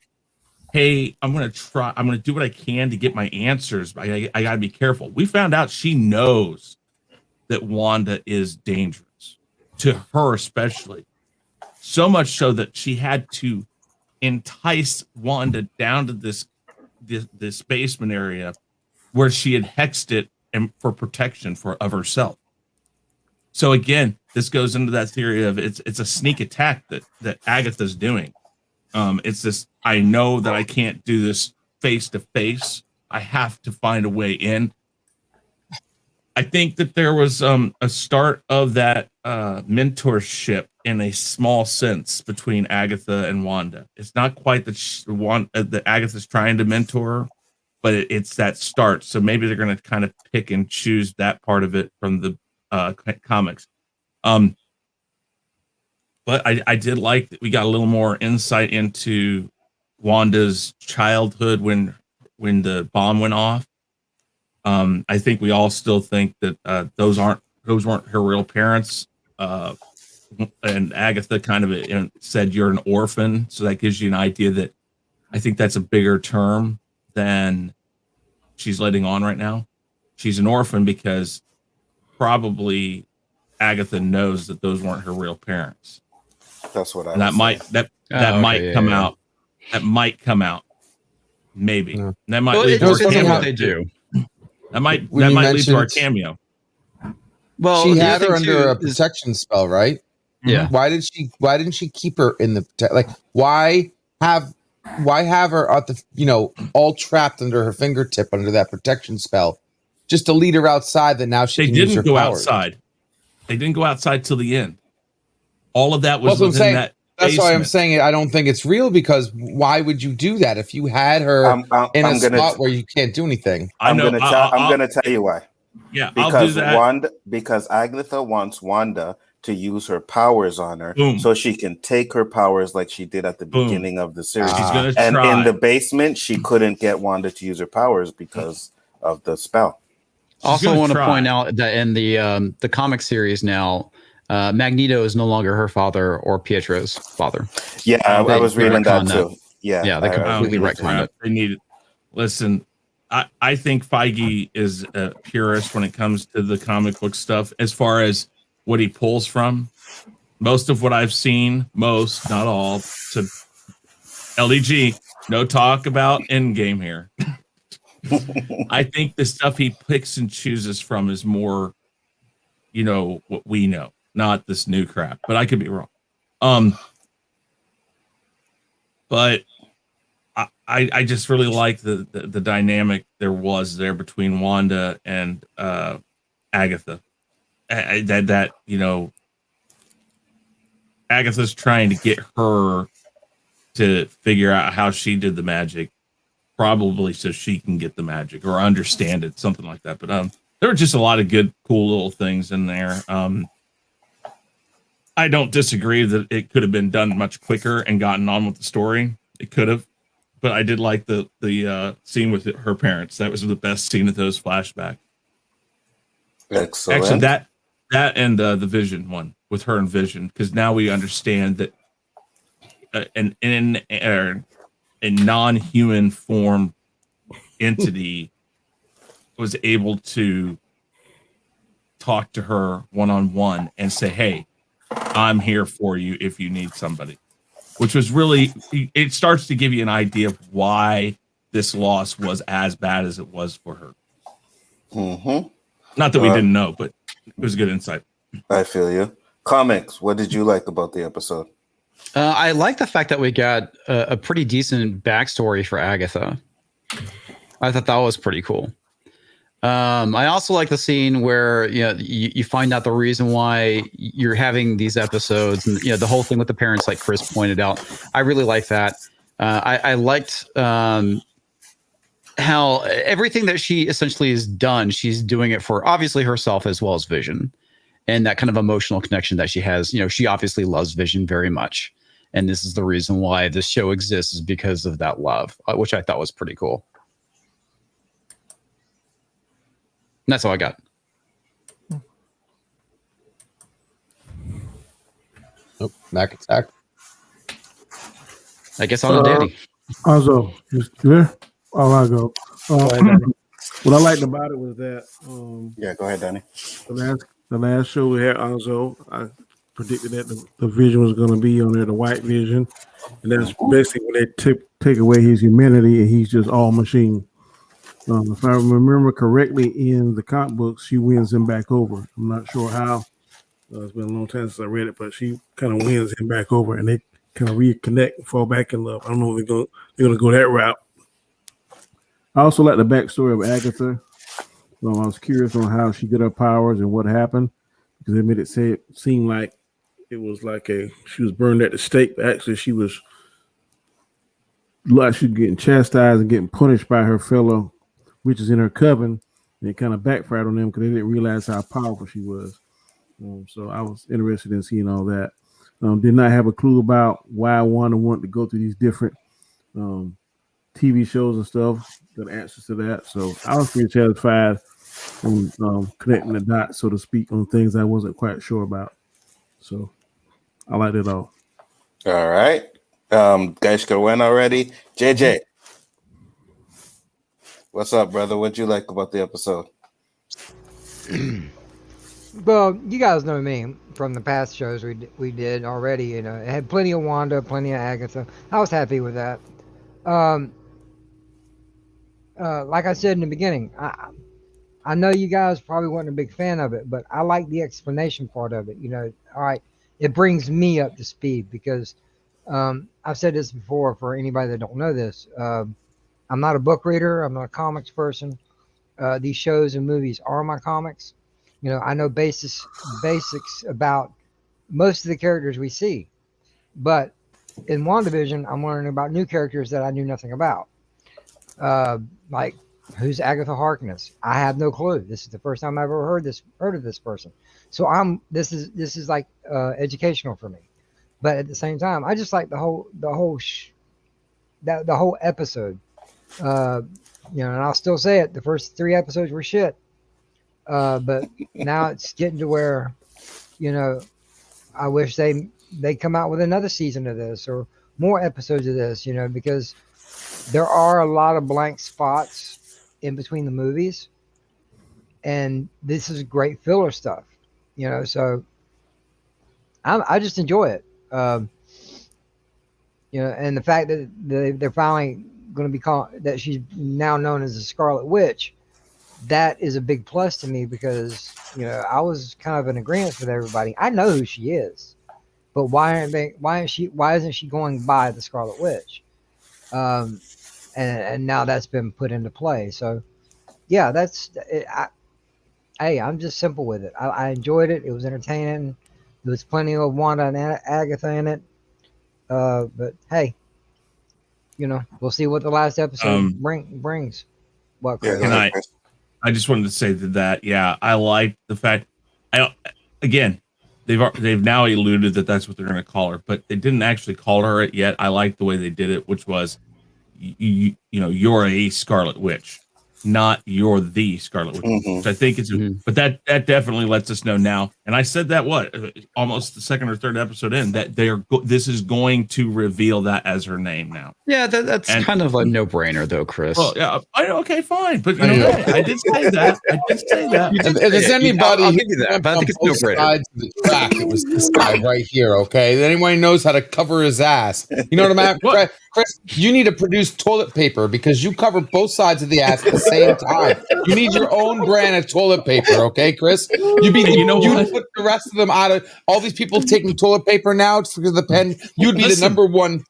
hey, I'm going to do what I can to get my answers. I got to be careful. We found out she knows that Wanda is dangerous, to her especially. So much so that she had to entice Wanda down to this basement area where she had hexed it and for protection of herself. So again, this goes into that theory of it's a sneak attack that Agatha's doing. It's this, I know that I can't do this face to face. I have to find a way in. I think that there was a start of that mentorship in a small sense between Agatha and Wanda. It's not quite that Agatha's trying to mentor her, but it's that start. So maybe they're going to kind of pick and choose that part of it from the comics. But I did like that we got a little more insight into Wanda's childhood when the bomb went off. I think we all still think that those weren't her real parents. And Agatha kind of said you're an orphan, so that gives you an idea that I think that's a bigger term than she's letting on right now. She's an orphan because probably Agatha knows that those weren't her real parents. That's what I. And that might come out. That might come out. Maybe that might lead to our cameo. They do. That might lead to our cameo. Well, she had her under a protection spell, right? Yeah. Why didn't she keep her in the why have her at the all trapped under her fingertip under that protection spell, just to lead her outside that now she can use her powers. Outside. They didn't go outside till the end. All of that was within that. That's why I'm saying it. I don't think it's real, because why would you do that if you had her in a spot where you can't do anything? I'm going to tell you why. Yeah, because I'll do that. Because Agatha wants Wanda to use her powers on her, so she can take her powers like she did at the beginning of the series. She's gonna and try. In the basement, she couldn't get Wanda to use her powers because of the spell. Also, want to point out that in the comic series now, Magneto is no longer her father or Pietro's father. Yeah, I was reading that too. Yeah, they completely retconned it. They needed. Listen, I think Feige is a purist when it comes to the comic book stuff. As far as what he pulls from, most of what I've seen, most, not all, to LDG, no talk about Endgame here. I think the stuff he picks and chooses from is more, what we know, not this new crap. But I could be wrong. But I just really like the dynamic there was there between Wanda and Agatha. Agatha's trying to get her to figure out how she did the magic, probably so she can get the magic or understand it, something like that. But there were just a lot of good, cool little things in there. I don't disagree that it could have been done much quicker and gotten on with the story. It could have, but I did like the scene with her parents. That was the best scene of those flashbacks. Excellent. Actually, that and the Vision one with her and Vision, because now we understand that a non-human form entity was able to talk to her one-on-one and say, "Hey, I'm here for you if you need somebody," which was really, it starts to give you an idea of why this loss was as bad as it was for her. Mm-hmm. Not that we didn't know, but it was a good insight. I feel you. Comics, what did you like about the episode? I like the fact that we got a pretty decent backstory for Agatha. I thought that was pretty cool. I also like the scene where you find out the reason why you're having these episodes, and the whole thing with the parents, like Chris pointed out. I really like that. I liked how everything that she essentially has done, she's doing it for obviously herself as well as Vision, and that kind of emotional connection that she has. She obviously loves Vision very much, and this is the reason why this show exists, is because of that love, which I thought was pretty cool. And that's all I got. Oh, Mac attack. I guess on the Danny. Also, you there? Oh, I go. What I liked about it was that. Go ahead, Danny. The last show we had, also, I predicted that the Vision was going to be on there, the White Vision, and that's basically when they take away his humanity and he's just all machine. If I remember correctly, in the comic books, she wins him back over. I'm not sure how. It's been a long time since I read it, but she kind of wins him back over, and they kind of reconnect and fall back in love. I don't know if they're going to go that route. I also like the backstory of Agatha. I was curious on how she got her powers and what happened, because they made it seem like it was like she was burned at the stake, but actually she was getting chastised and getting punished by her fellow witches in her coven, and it kind of backfired on them because they didn't realize how powerful she was. So I was interested in seeing all that. Did not have a clue about why Wanda wanted to go through these different TV shows and stuff, got answers to that. So I was pretty satisfied on connecting the dots, so to speak, on things I wasn't quite sure about. So I liked it all. All right. Guys go in already. JJ. What's up, brother? What'd you like about the episode? Well, you guys know me from the past shows we did already. It had plenty of Wanda, plenty of Agatha. I was happy with that. Like I said in the beginning, I know you guys probably weren't a big fan of it, but I like the explanation part of it. All right, it brings me up to speed because I've said this before for anybody that don't know this. I'm not a book reader. I'm not a comics person. These shows and movies are my comics. I know basics about most of the characters we see, but in WandaVision, I'm learning about new characters that I knew nothing about. Like, who's Agatha Harkness? I have no clue. This is the first time I've ever heard of this person. So this is like educational for me. But at the same time, I just like the whole episode. And I'll still say it. The first 3 episodes were shit. But now it's getting to where, I wish they come out with another season of this or more episodes of this, because there are a lot of blank spots in between the movies, and this is great filler stuff, you know. So I just enjoy it, you know. And the fact that they're finally going to be called, that she's now known as the Scarlet Witch, that is a big plus to me, because, you know, I was kind of in agreement with everybody. I know who she is, but why isn't she going by the Scarlet Witch? And now that's been put into play. So yeah, that's it. I'm just simple with it. I enjoyed it. It was entertaining. There was plenty of Wanda and Agatha in it. But hey, you know, we'll see what the last episode brings. What, Chris? I just wanted to say that yeah, I like the fact. Again, they've now alluded that that's what they're going to call her, but they didn't actually call her it yet. I like the way they did it, which was, you know, you're a Scarlet Witch, not you're the Scarlet Witch. Which I think is, but that definitely lets us know now. And I said that almost the second or third episode in, that this is going to reveal that as her name now. Yeah, that's kind of a no-brainer, though, Chris. Well, yeah, okay, fine, but you know, I did say that. If there's anybody, I'll give you that, but I think it's no-brainer. Sides of the track, it was this guy right here. Okay, anyone knows how to cover his ass. You know what I mean? Chris, you need to produce toilet paper, because you cover both sides of the ass at the same time. You need your own brand of toilet paper, okay, Chris? You put the rest of them out of all these people taking toilet paper now because of the pen. You'd be the number one.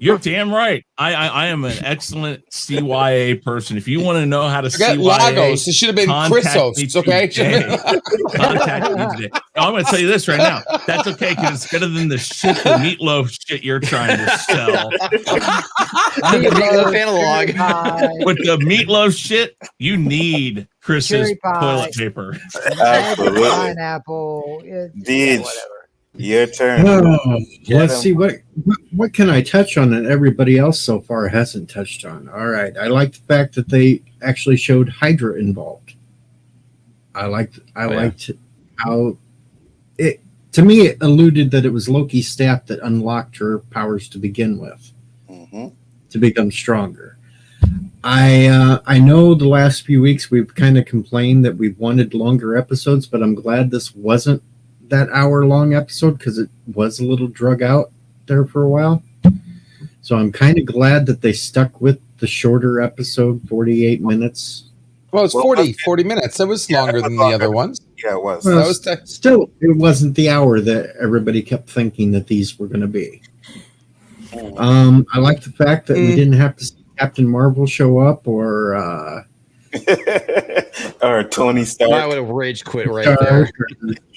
You're damn right. I am an excellent CYA person. If you want to know how to Forget CYA, Lagos. It should have been Chrysos, okay? Contact me today. I'm going to tell you this right now. That's okay, because it's better than the meatloaf shit you're trying to sell. Meatloaf analog. With the meatloaf shit, you need Chris's toilet paper. Absolutely. Pineapple. Deej, your turn. Let's see what can I touch on that everybody else so far hasn't touched on. All right, I like the fact that they actually showed Hydra involved. I liked how it, to me, it alluded that it was Loki's staff that unlocked her powers to begin with, to become stronger. I know the last few weeks we've kind of complained that we've wanted longer episodes, but I'm glad this wasn't that hour-long episode, because it was a little drug out there for a while. So I'm kind of glad that they stuck with the shorter episode, 48 minutes. Well, it's 40 minutes. It was longer than the other ones. Yeah, it was. Well, still, it wasn't the hour that everybody kept thinking that these were going to be. I like the fact that we didn't have to see Captain Marvel show up, or Tony Stark. I would have rage quit right there.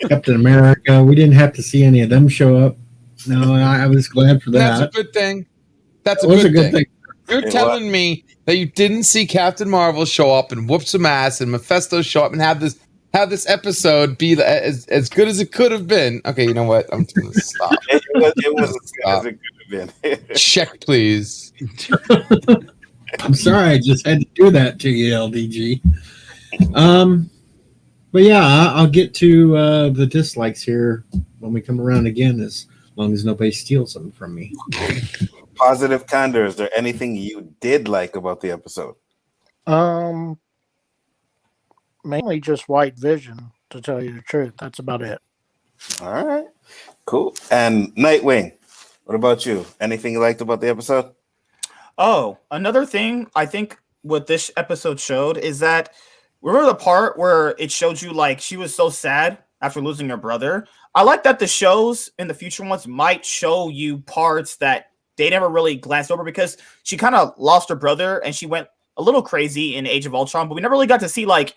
Captain America. We didn't have to see any of them show up. No, I was glad for that. That's a good thing. That's a good thing. You're telling me that you didn't see Captain Marvel show up and whoop some ass, and Mephisto show up and have this episode be as good as it could have been. Okay, you know what? I'm going to stop. It was as good as it could have been. Check, please. I'm sorry, I just had to do that to you, LDG. But yeah, I'll get to the dislikes here when we come around again, as long as nobody steals them from me. Positive Candor, is there anything you did like about the episode? Mainly just White Vision, to tell you the truth. That's about it. All right, cool. And Nightwing, what about you? Anything you liked about the episode? Oh, another thing I think what this episode showed is that, remember the part where it showed you like she was so sad after losing her brother? I like that the shows in the future ones might show you parts that they never really glanced over, because she kind of lost her brother and she went a little crazy in Age of Ultron, but we never really got to see like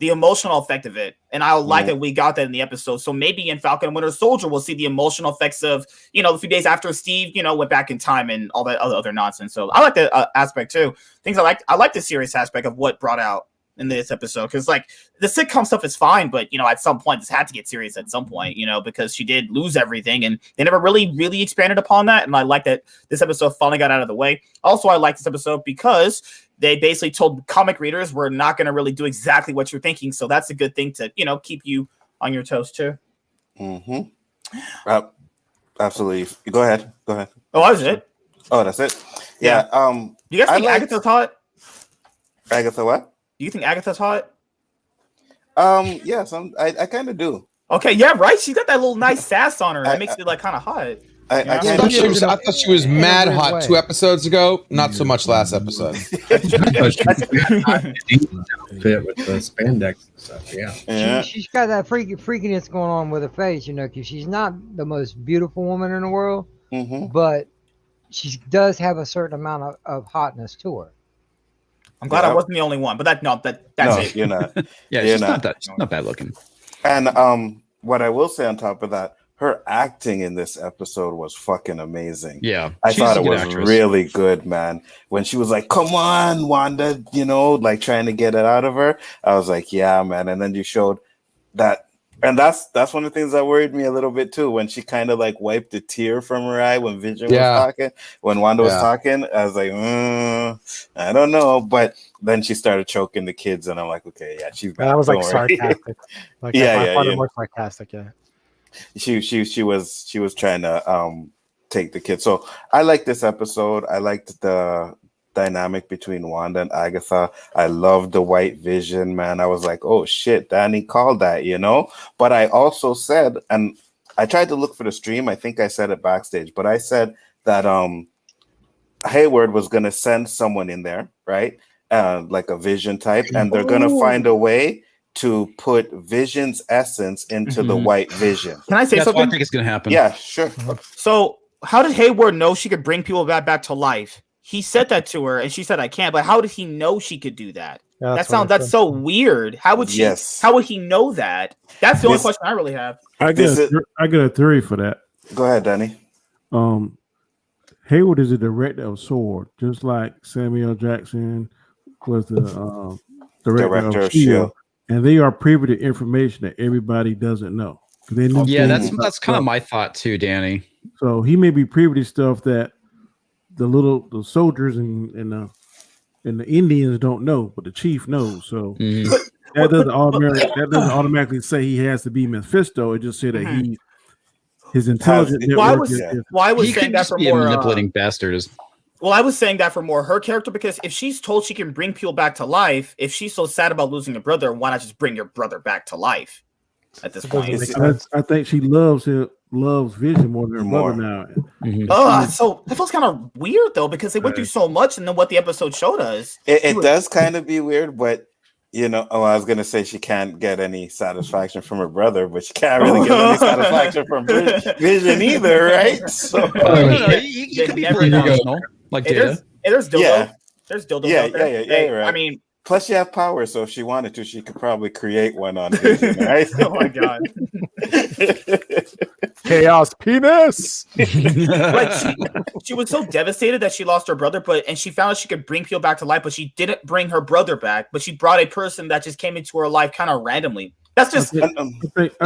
the emotional effect of it. And I like that we got that in the episode. So maybe in Falcon and Winter Soldier, we'll see the emotional effects of, you know, a few days after Steve, you know, went back in time and all that other nonsense. So I like that aspect too. I like the serious aspect of what brought out in this episode, because like the sitcom stuff is fine, but you know, at some point this had to get serious at some point, you know, because she did lose everything and they never really expanded upon that. And I like that this episode finally got out of the way. Also, I like this episode because they basically told comic readers we're not going to really do exactly what you're thinking. So that's a good thing to, you know, keep you on your toes too. Absolutely. Go ahead. Oh, that was it. Oh, that's it. Yeah. You guys think Agatha taught? Agatha what? Do you think Agatha's hot? Yes, I kind of do. Okay, yeah, right. She got that little nice sass on her. That makes it like kind of hot. I thought she was mad hot 2 episodes ago. Not so much last episode. Fit with the spandex and stuff. Yeah. She's got that freakiness going on with her face, because she's not the most beautiful woman in the world, but she does have a certain amount of hotness to her. I'm glad I wasn't the only one, but that's it. You're not. Yeah, you're she's not bad looking. And what I will say on top of that, her acting in this episode was fucking amazing. Yeah, I thought it was really good, man. When she was like, "Come on, Wanda," like trying to get it out of her, I was like, "Yeah, man." And then you showed that, and that's one of the things that worried me a little bit too. When she kind of like wiped a tear from her eye when Vision was talking, when Wanda was talking, I was like, I don't know, but then she started choking the kids, and I'm like, okay, yeah, she's bad. That was like sarcastic. Like, I thought it more sarcastic. Yeah. She was trying to take the kids. So I like this episode. I liked the dynamic between Wanda and Agatha. I loved the white vision, man. I was like, oh shit, Danny called that, But I also said, and I tried to look for the stream. I think I said it backstage, but I said that Hayward was gonna send someone in there, right? Like a vision type, and they're gonna find a way to put Vision's essence into the white vision. Can I say something? I think it's going to happen. Yeah, sure. So how did Hayward know she could bring people back to life? He said that to her, and she said, "I can't." But how did he know she could do that? Yeah, that's so weird. How would she? Yes. How would he know that? That's the only question I really have. I get a theory for that. Go ahead, Danny. Hayward is a director of S.W.O.R.D., just like Samuel Jackson was the director of S.H.I.E.L.D. And they are privy to information that everybody doesn't know. That's kind of my thought too, Danny. So he may be privy to stuff that the soldiers and the Indians don't know, but the chief knows. So that doesn't automatically say he has to be Mephisto. It just said that his intelligence. Why was saying that for more manipulating bastards? Well, I was saying that for more her character, because if she's told she can bring people back to life, if she's so sad about losing a brother, why not just bring your brother back to life at this point? I think she loves Vision more than her brother now. So that feels kind of weird though, because they went through so much, and then what the episode showed us. It does kind of be weird, but I was gonna say she can't get any satisfaction from her brother, but she can't really get any satisfaction from Vision either, right? So you could be pretty emotional. Like Data. There's dildo. Yeah. There's dildo. Yeah, right. I mean, plus you have power, so if she wanted to, she could probably create one on Vision, right? Oh my god. Chaos penis. She was so devastated that she lost her brother, and she found out she could bring people back to life, but she didn't bring her brother back, but she brought a person that just came into her life kind of randomly. That's just I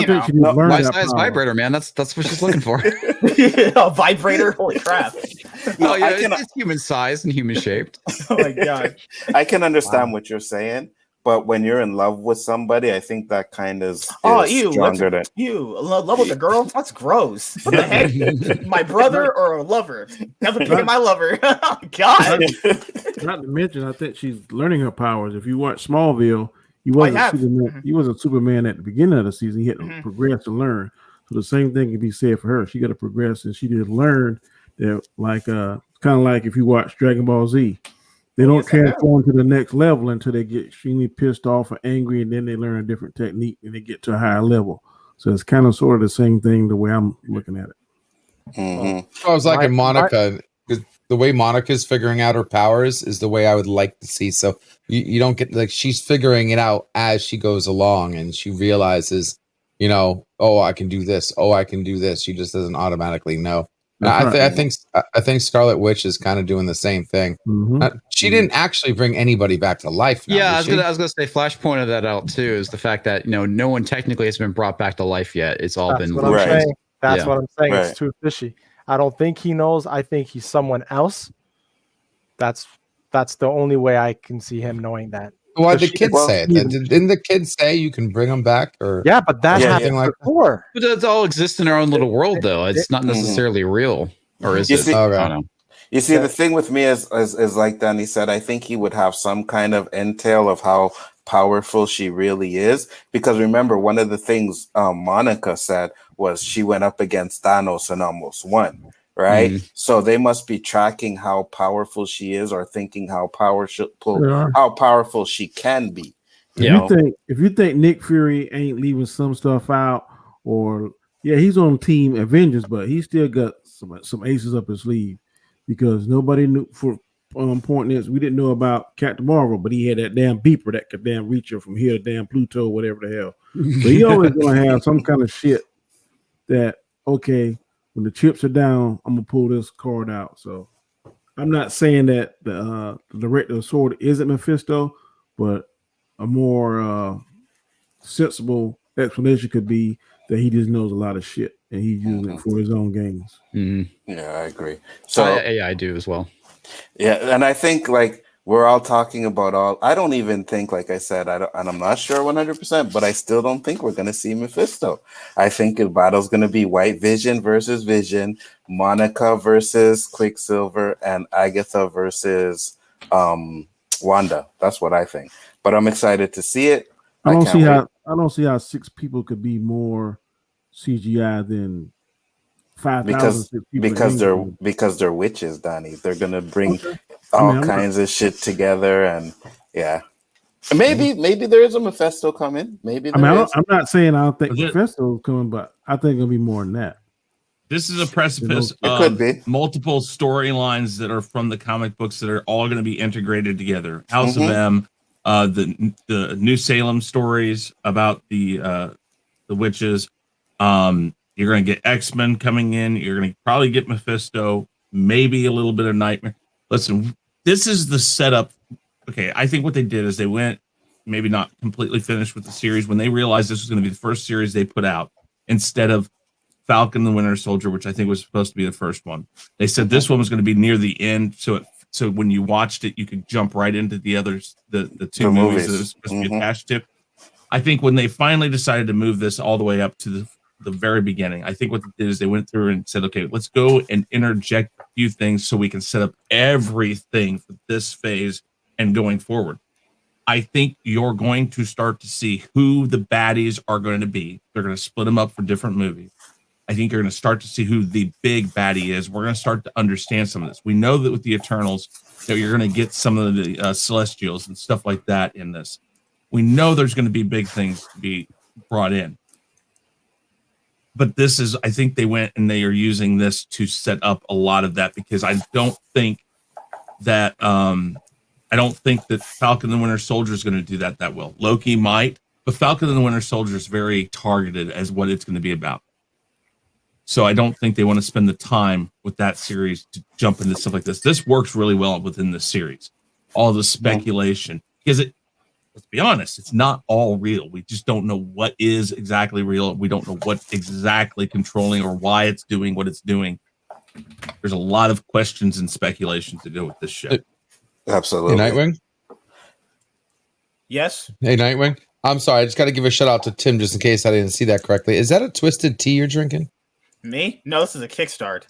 think she learned life that size power. vibrator, man. That's what she's looking for. A vibrator. Holy crap. It's human sized and human shaped. Oh my god. I can understand what you're saying, but when you're in love with somebody, I think that kind of is stronger than love with a girl. That's gross. What the heck? My brother or a lover? Never picking my lover. Oh, god. Not to mention, I think she's learning her powers. If you watch Smallville, he wasn't Superman. He wasn't Superman at the beginning of the season. He had to progress and learn. So the same thing can be said for her. She got to progress, and she did learn that, like kind of like if you watch Dragon Ball Z, they don't transform to the next level until they get extremely pissed off or angry, and then they learn a different technique and they get to a higher level. So it's kind of sort of the same thing the way I'm looking at it. I was like in Monica. The way Monica's figuring out her powers is the way I would like to see. So you don't get like she's figuring it out as she goes along, and she realizes, I can do this. Oh, I can do this. She just doesn't automatically know. I think Scarlet Witch is kind of doing the same thing. She didn't actually bring anybody back to life. Now, I was gonna say Flash pointed that out too. Is the fact that no one technically has been brought back to life yet. It's all been what I'm saying. That's what I'm saying. It's too fishy. I don't think he knows. I think he's someone else. That's the only way I can see him knowing that. Why the kids say it? Didn't the kids say you can bring them back? Or but that happened before. But it all exists in our own little world, though. It's not necessarily real, or is it? See, I don't know. You see, the thing with me is like Danny said, I think he would have some kind of entail of how powerful she really is. Because remember, one of the things Monica said was she went up against Thanos and almost won, right? Mhm. So they must be tracking how powerful she is, or thinking how Yeah. powerful she can be. If you think Nick Fury ain't leaving some stuff out, or he's on Team Avengers, but he still got some aces up his sleeve, because nobody knew for point is we didn't know about Captain Marvel, but he had that damn beeper that could damn reach her from here to damn Pluto, whatever the hell. So he always gonna have some kind of shit that, okay, when the chips are down, I'm gonna pull this card out. So I'm not saying that the director of Sword isn't Mephisto, but a more sensible explanation could be that he just knows a lot of shit and he's using it for his own gains. Yeah, I agree. So I do as well. Yeah, and I think like we're all talking about I don't even think, like I said, and I'm not sure 100%, but I still don't think we're gonna see Mephisto. I think the battle's gonna be White Vision versus Vision, Monica versus Quicksilver, and Agatha versus Wanda. That's what I think. But I'm excited to see it. I don't see how 6 people could be more CGI than 5,000 people. because they're witches, Donnie. They're gonna bring all kinds of shit together, and maybe there is a Mephisto coming. Maybe I'm not saying I don't think Mephisto is coming, but I think it'll be more than that. This is a precipice It could be. multiple storylines that are from the comic books that are all going to be integrated together. House of M, the New Salem stories about the witches. You're going to get X-Men coming in. You're going to probably get Mephisto, maybe a little bit of Nightmare. Listen, this is the setup. Okay, I think what they did is they went, maybe not completely finished with the series, when they realized this was going to be the first series they put out instead of Falcon the Winter Soldier, which I think was supposed to be the first one. They said this one was going to be near the end, so when you watched it, you could jump right into the others, the two movies that it was supposed to be attached to. I think when they finally decided to move this all the way up to the very beginning, I think what they did is they went through and said, okay, let's go and interject a few things so we can set up everything for this phase and going forward. I think you're going to start to see who the baddies are going to be. They're going to split them up for different movies. I think you're going to start to see who the big baddie is. We're going to start to understand some of this. We know that with the Eternals that you're going to get some of the Celestials and stuff like that in this. We know there's going to be big things to be brought in. But this is, I think they went and they are using this to set up a lot of that, because I don't think that Falcon and the Winter Soldier is going to do that well. Loki might, but Falcon and the Winter Soldier is very targeted as what it's going to be about. So I don't think they want to spend the time with that series to jump into stuff like this. This works really well within the series. All the speculation, because let's be honest, it's not all real. We just don't know what is exactly real. We don't know what's exactly controlling or why it's doing what it's doing. There's a lot of questions and speculation to go with this show. Absolutely. Hey, Nightwing? Yes? Hey, Nightwing? I'm sorry. I just got to give a shout out to Tim just in case I didn't see that correctly. Is that a twisted tea you're drinking? Me? No, this is a kickstart.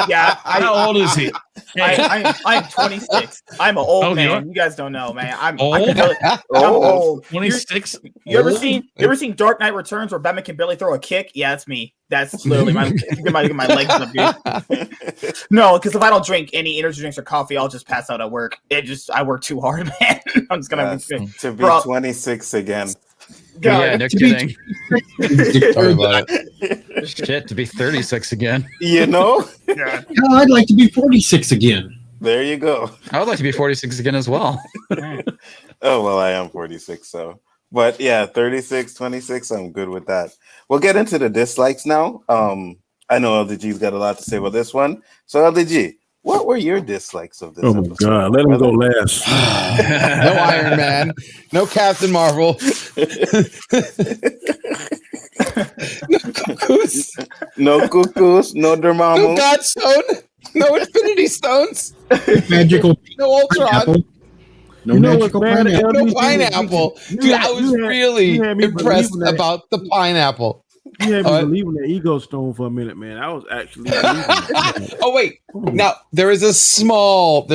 Yeah. How old is he? I'm 26. I'm an old man. You guys don't know, man. I'm old. 26. You ever seen Dark Knight Returns where Batman can barely throw a kick? Yeah, that's me. That's literally my legs up, dude. No, because if I don't drink any energy drinks or coffee, I'll just pass out at work. I work too hard, man. I'm just gonna to be 26 again. God, yeah, no kidding. Sorry about it. Shit, to be 36 again. You know? Yeah. I'd like to be 46 again. There you go. I would like to be 46 again as well. Oh, well, I am 46, so. But yeah, 36, 26, I'm good with that. We'll get into the dislikes now. I know LDG's got a lot to say about this one. So, LDG, what were your dislikes of this episode? Oh, God. Let him go last. No Iron Man. No Captain Marvel. No cuckoos. No Dormammu. No Godstone. No Infinity Stones. Magical. No Ultron. Pineapple. No magical pineapple. No pineapple. Dude, I was really impressed about the pineapple. You had me believing the ego stone for a minute, man. I was actually believing it. Oh wait, now there is a small,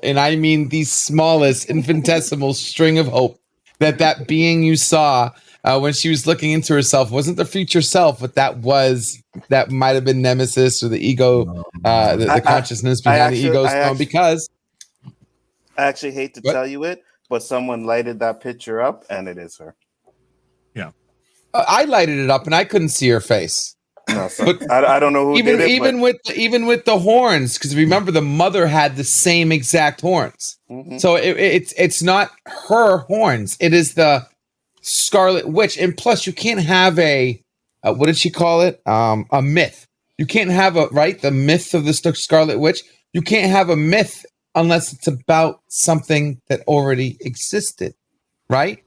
and I mean the smallest infinitesimal string of hope that being you saw when she was looking into herself wasn't the future self, but that might have been Nemesis or the ego, the consciousness behind the ego stone. Because I actually hate to tell you it, but someone lighted that picture up, and it is her. Yeah, I lighted it up, and I couldn't see her face. No, so I don't know who did it. Even with the horns, because remember the mother had the same exact horns. Mm-hmm. So it's not her horns; it is the Scarlet Witch. And plus, you can't have a what did she call it? A myth. You can't have the myth of the Scarlet Witch. You can't have a myth unless it's about something that already existed, right?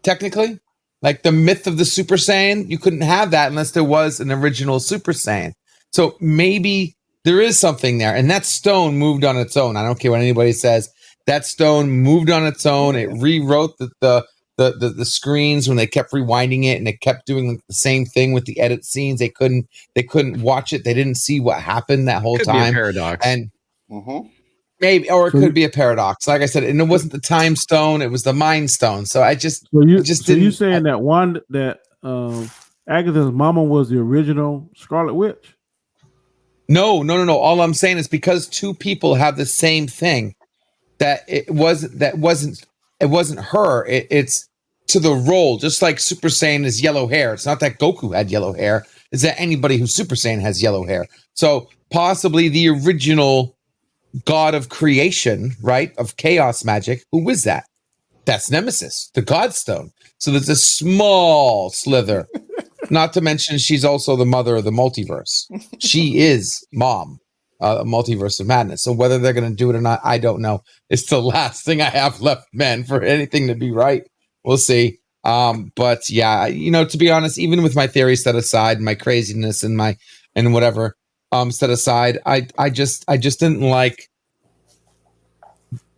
Technically. Like the myth of the Super Saiyan, you couldn't have that unless there was an original Super Saiyan. So maybe there is something there. And that stone moved on its own. I don't care what anybody says. That stone moved on its own. It rewrote the screens when they kept rewinding it, and it kept doing the same thing with the edit scenes. They couldn't watch it. They didn't see what happened that whole time. Be a paradox. And maybe, or it could be a paradox. Like I said, and it wasn't the time stone; it was the mind stone. So I just, So you saying that Agatha's mama was the original Scarlet Witch? No. All I'm saying is because two people have the same thing, that it wasn't her. It's to the role, just like Super Saiyan is yellow hair. It's not that Goku had yellow hair. It's that anybody who's Super Saiyan has yellow hair. So possibly the original god of creation, right, of chaos magic. Who is that? That's Nemesis, the Godstone. So there's a small slither. Not to mention she's also the mother of the multiverse. She is mom, multiverse of madness. So whether they're going to do it or not, I don't know. It's the last thing I have left, man, for anything to be right. We'll see. But yeah, to be honest, even with my theory set aside, my craziness and whatever set aside, I just didn't like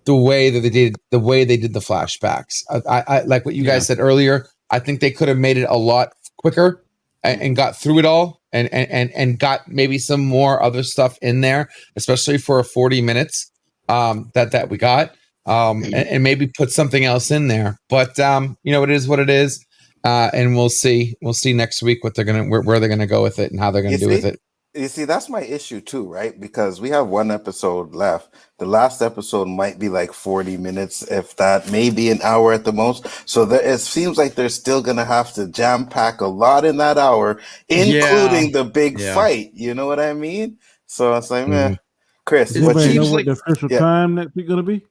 the way that they did the flashbacks. I like what you guys said earlier. I think they could have made it a lot quicker and got through it all and got maybe some more other stuff in there, especially for 40 minutes that we got, and maybe put something else in there. But it is what it is, and we'll see next week what they're where they're gonna go with it and how they're gonna do with it. You see, that's my issue too, right? Because we have one episode left. The last episode might be like 40 minutes, if that, maybe an hour at the most. So it seems like they're still going to have to jam pack a lot in that hour, including the big fight. You know what I mean? So it's like, man, Chris, what the official time that we're going to be?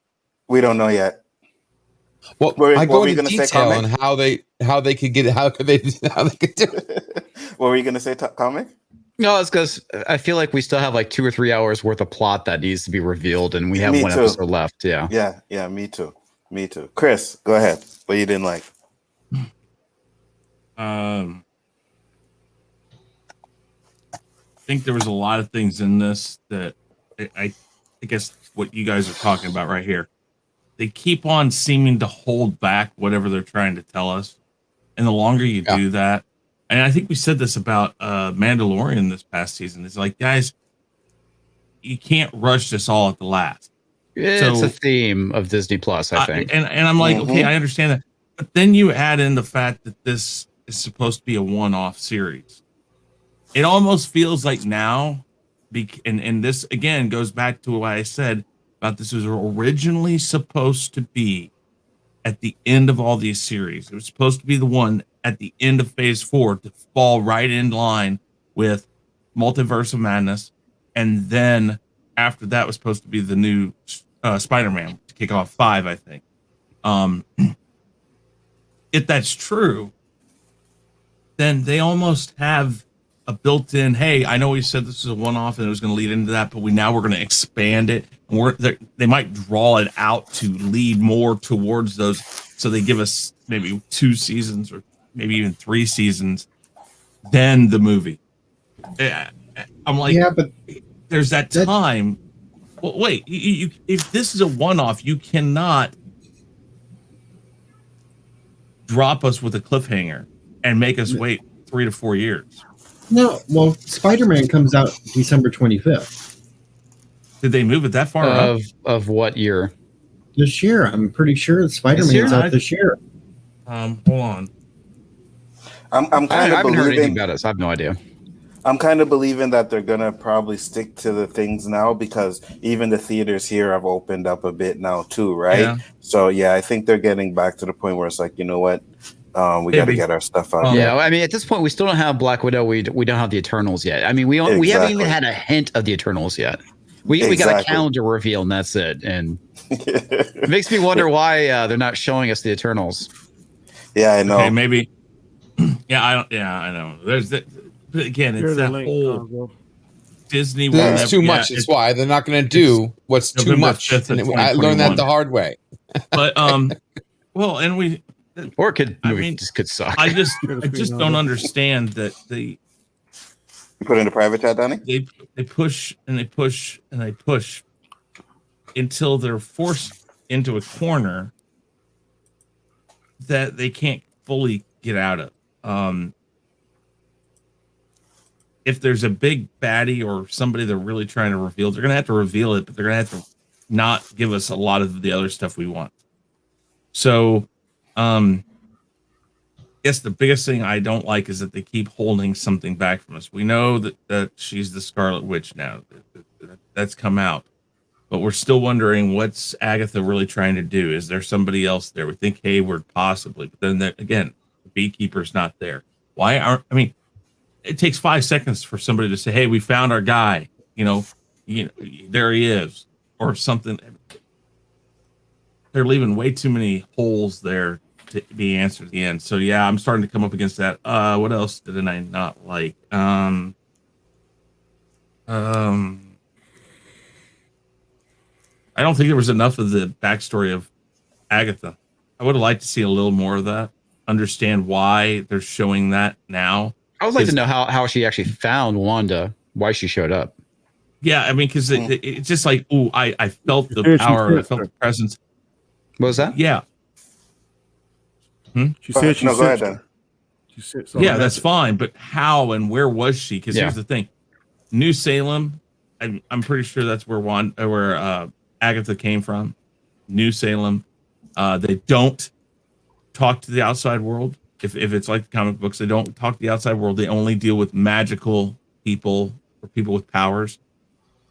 We don't know yet. Well, I go into detail on how they could get it. How could they do it? What were you going to say, comic? No, it's because I feel like we still have like 2 or 3 hours worth of plot that needs to be revealed, and we have one episode left. Yeah. Yeah. Me too. Chris, go ahead. What you didn't like? I think there was a lot of things in this that I guess what you guys are talking about right here. They keep on seeming to hold back whatever they're trying to tell us, and the longer you do that. And I think we said this about Mandalorian this past season. It's like, guys, you can't rush this all at the last. It's a theme of Disney Plus, I think. And I'm like, okay, I understand that. But then you add in the fact that this is supposed to be a one-off series. It almost feels like now, and this, again, goes back to what I said about this was originally supposed to be at the end of all these series. It was supposed to be the one at the end of phase 4 to fall right in line with Multiverse of Madness. And then after that was supposed to be the new Spider-Man to kick off 5, I think. If that's true, then they almost have a built-in, hey, I know we said this was a one-off and it was going to lead into that, but we're going to expand it. And they might draw it out to lead more towards those. So they give us maybe 2 seasons or maybe even 3 seasons, then the movie. I'm like, but there's that time. Well, wait, you if this is a one-off, you cannot drop us with a cliffhanger and make us wait 3 to 4 years. No, well, Spider-Man comes out December 25th. Did they move it that far up? Of what year? This year. I'm pretty sure Spider-Man's out this year. Hold on. I'm kind I of haven't heard anything believing. about it, so I have no idea. I'm kind of believing that they're gonna probably stick to the things now because even the theaters here have opened up a bit now too, right? Yeah. So yeah, I think they're getting back to the point where it's like, you know what, we got to get our stuff out. Yeah, I mean, at this point, we still don't have Black Widow. We don't have the Eternals yet. I mean, we haven't even had a hint of the Eternals yet. We got a calendar reveal, and that's it. And it makes me wonder why they're not showing us the Eternals. Yeah, I know. Okay, maybe. I know. There's that. But again, it's that whole Disney. It's too much. It's why they're not going to do what's too much. I learned that the hard way. But well, and we or could just could suck. I just don't understand that You put in the private chat, Danny. They push and they push and they push until they're forced into a corner that they can't fully get out of. If there's a big baddie or somebody they're really trying to reveal, they're going to have to reveal it, but they're going to have to not give us a lot of the other stuff we want. So, I guess the biggest thing I don't like is that they keep holding something back from us. We know that she's the Scarlet Witch now. That's come out. But we're still wondering, what's Agatha really trying to do? Is there somebody else there? We think Hayward possibly. But then, again, the Beekeeper's not there. Why aren't... I mean, it takes 5 seconds for somebody to say, hey, we found our guy. You know, there he is. Or something. They're leaving way too many holes there to be answered at the end. So, yeah, I'm starting to come up against that. What else did I not like? I don't think there was enough of the backstory of Agatha. I would have liked to see a little more of that. Understand why they're showing that now. I would like to know how she actually found Wanda, why she showed up. Yeah, I mean, because it's just like, ooh, I felt the power, I felt the presence. What was that? Yeah. She said she no, go ahead, Dan. She said Yeah, that's fine, but how and where was she? Because here's the thing: New Salem. I'm pretty sure that's where Agatha came from. New Salem. They don't talk to the outside world. If it's like the comic books, they don't talk to the outside world. They only deal with magical people or people with powers.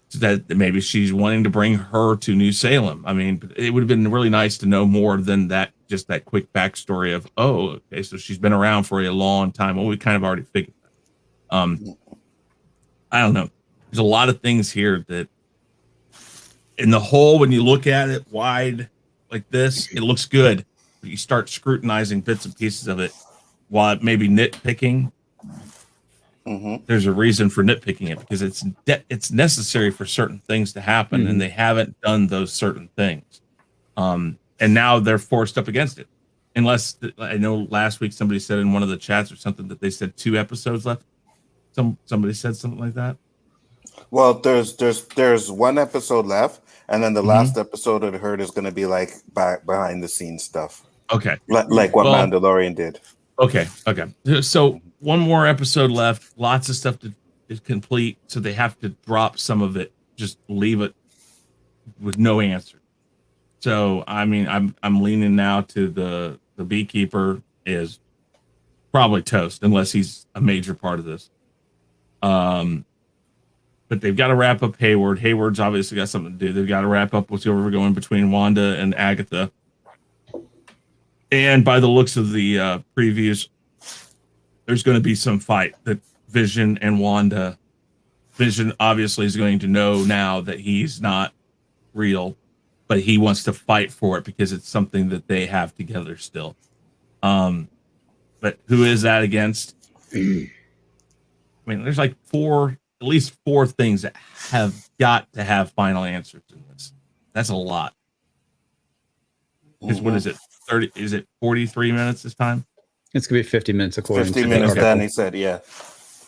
So that maybe she's wanting to bring her to New Salem. I mean, it would have been really nice to know more than that. Just that quick backstory of, oh, okay, so she's been around for a long time. Well, we kind of already figured that. I don't know. There's a lot of things here that, in the whole, when you look at it wide like this, it looks good. But you start scrutinizing bits and pieces of it, while it may be nitpicking. There's a reason for nitpicking it, because it's necessary for certain things to happen, and they haven't done those certain things. And now they're forced up against it. Unless, I know last week somebody said in one of the chats or something that they said 2 episodes left. Somebody said something like that. Well, there's 1 episode left, and then the last episode I heard is going to be like behind the scenes stuff. Okay, like what Mandalorian did. Okay. So 1 more episode left. Lots of stuff to complete. So they have to drop some of it. Just leave it with no answer. So I mean, I'm leaning now to the Beekeeper is probably toast unless he's a major part of this. But they've got to wrap up Hayward. Hayward's obviously got something to do. They've got to wrap up what's going between Wanda and Agatha. And by the looks of the previews, there's going to be some fight that Vision and Wanda. Vision obviously is going to know now that he's not real, but he wants to fight for it because it's something that they have together still. But who is that against? I mean, there's like at least four things that have got to have final answers in this. That's a lot. Because what is it? 30? Is it 43 minutes this time? It's gonna be 50 minutes according 50 to minutes. Danny said, yeah.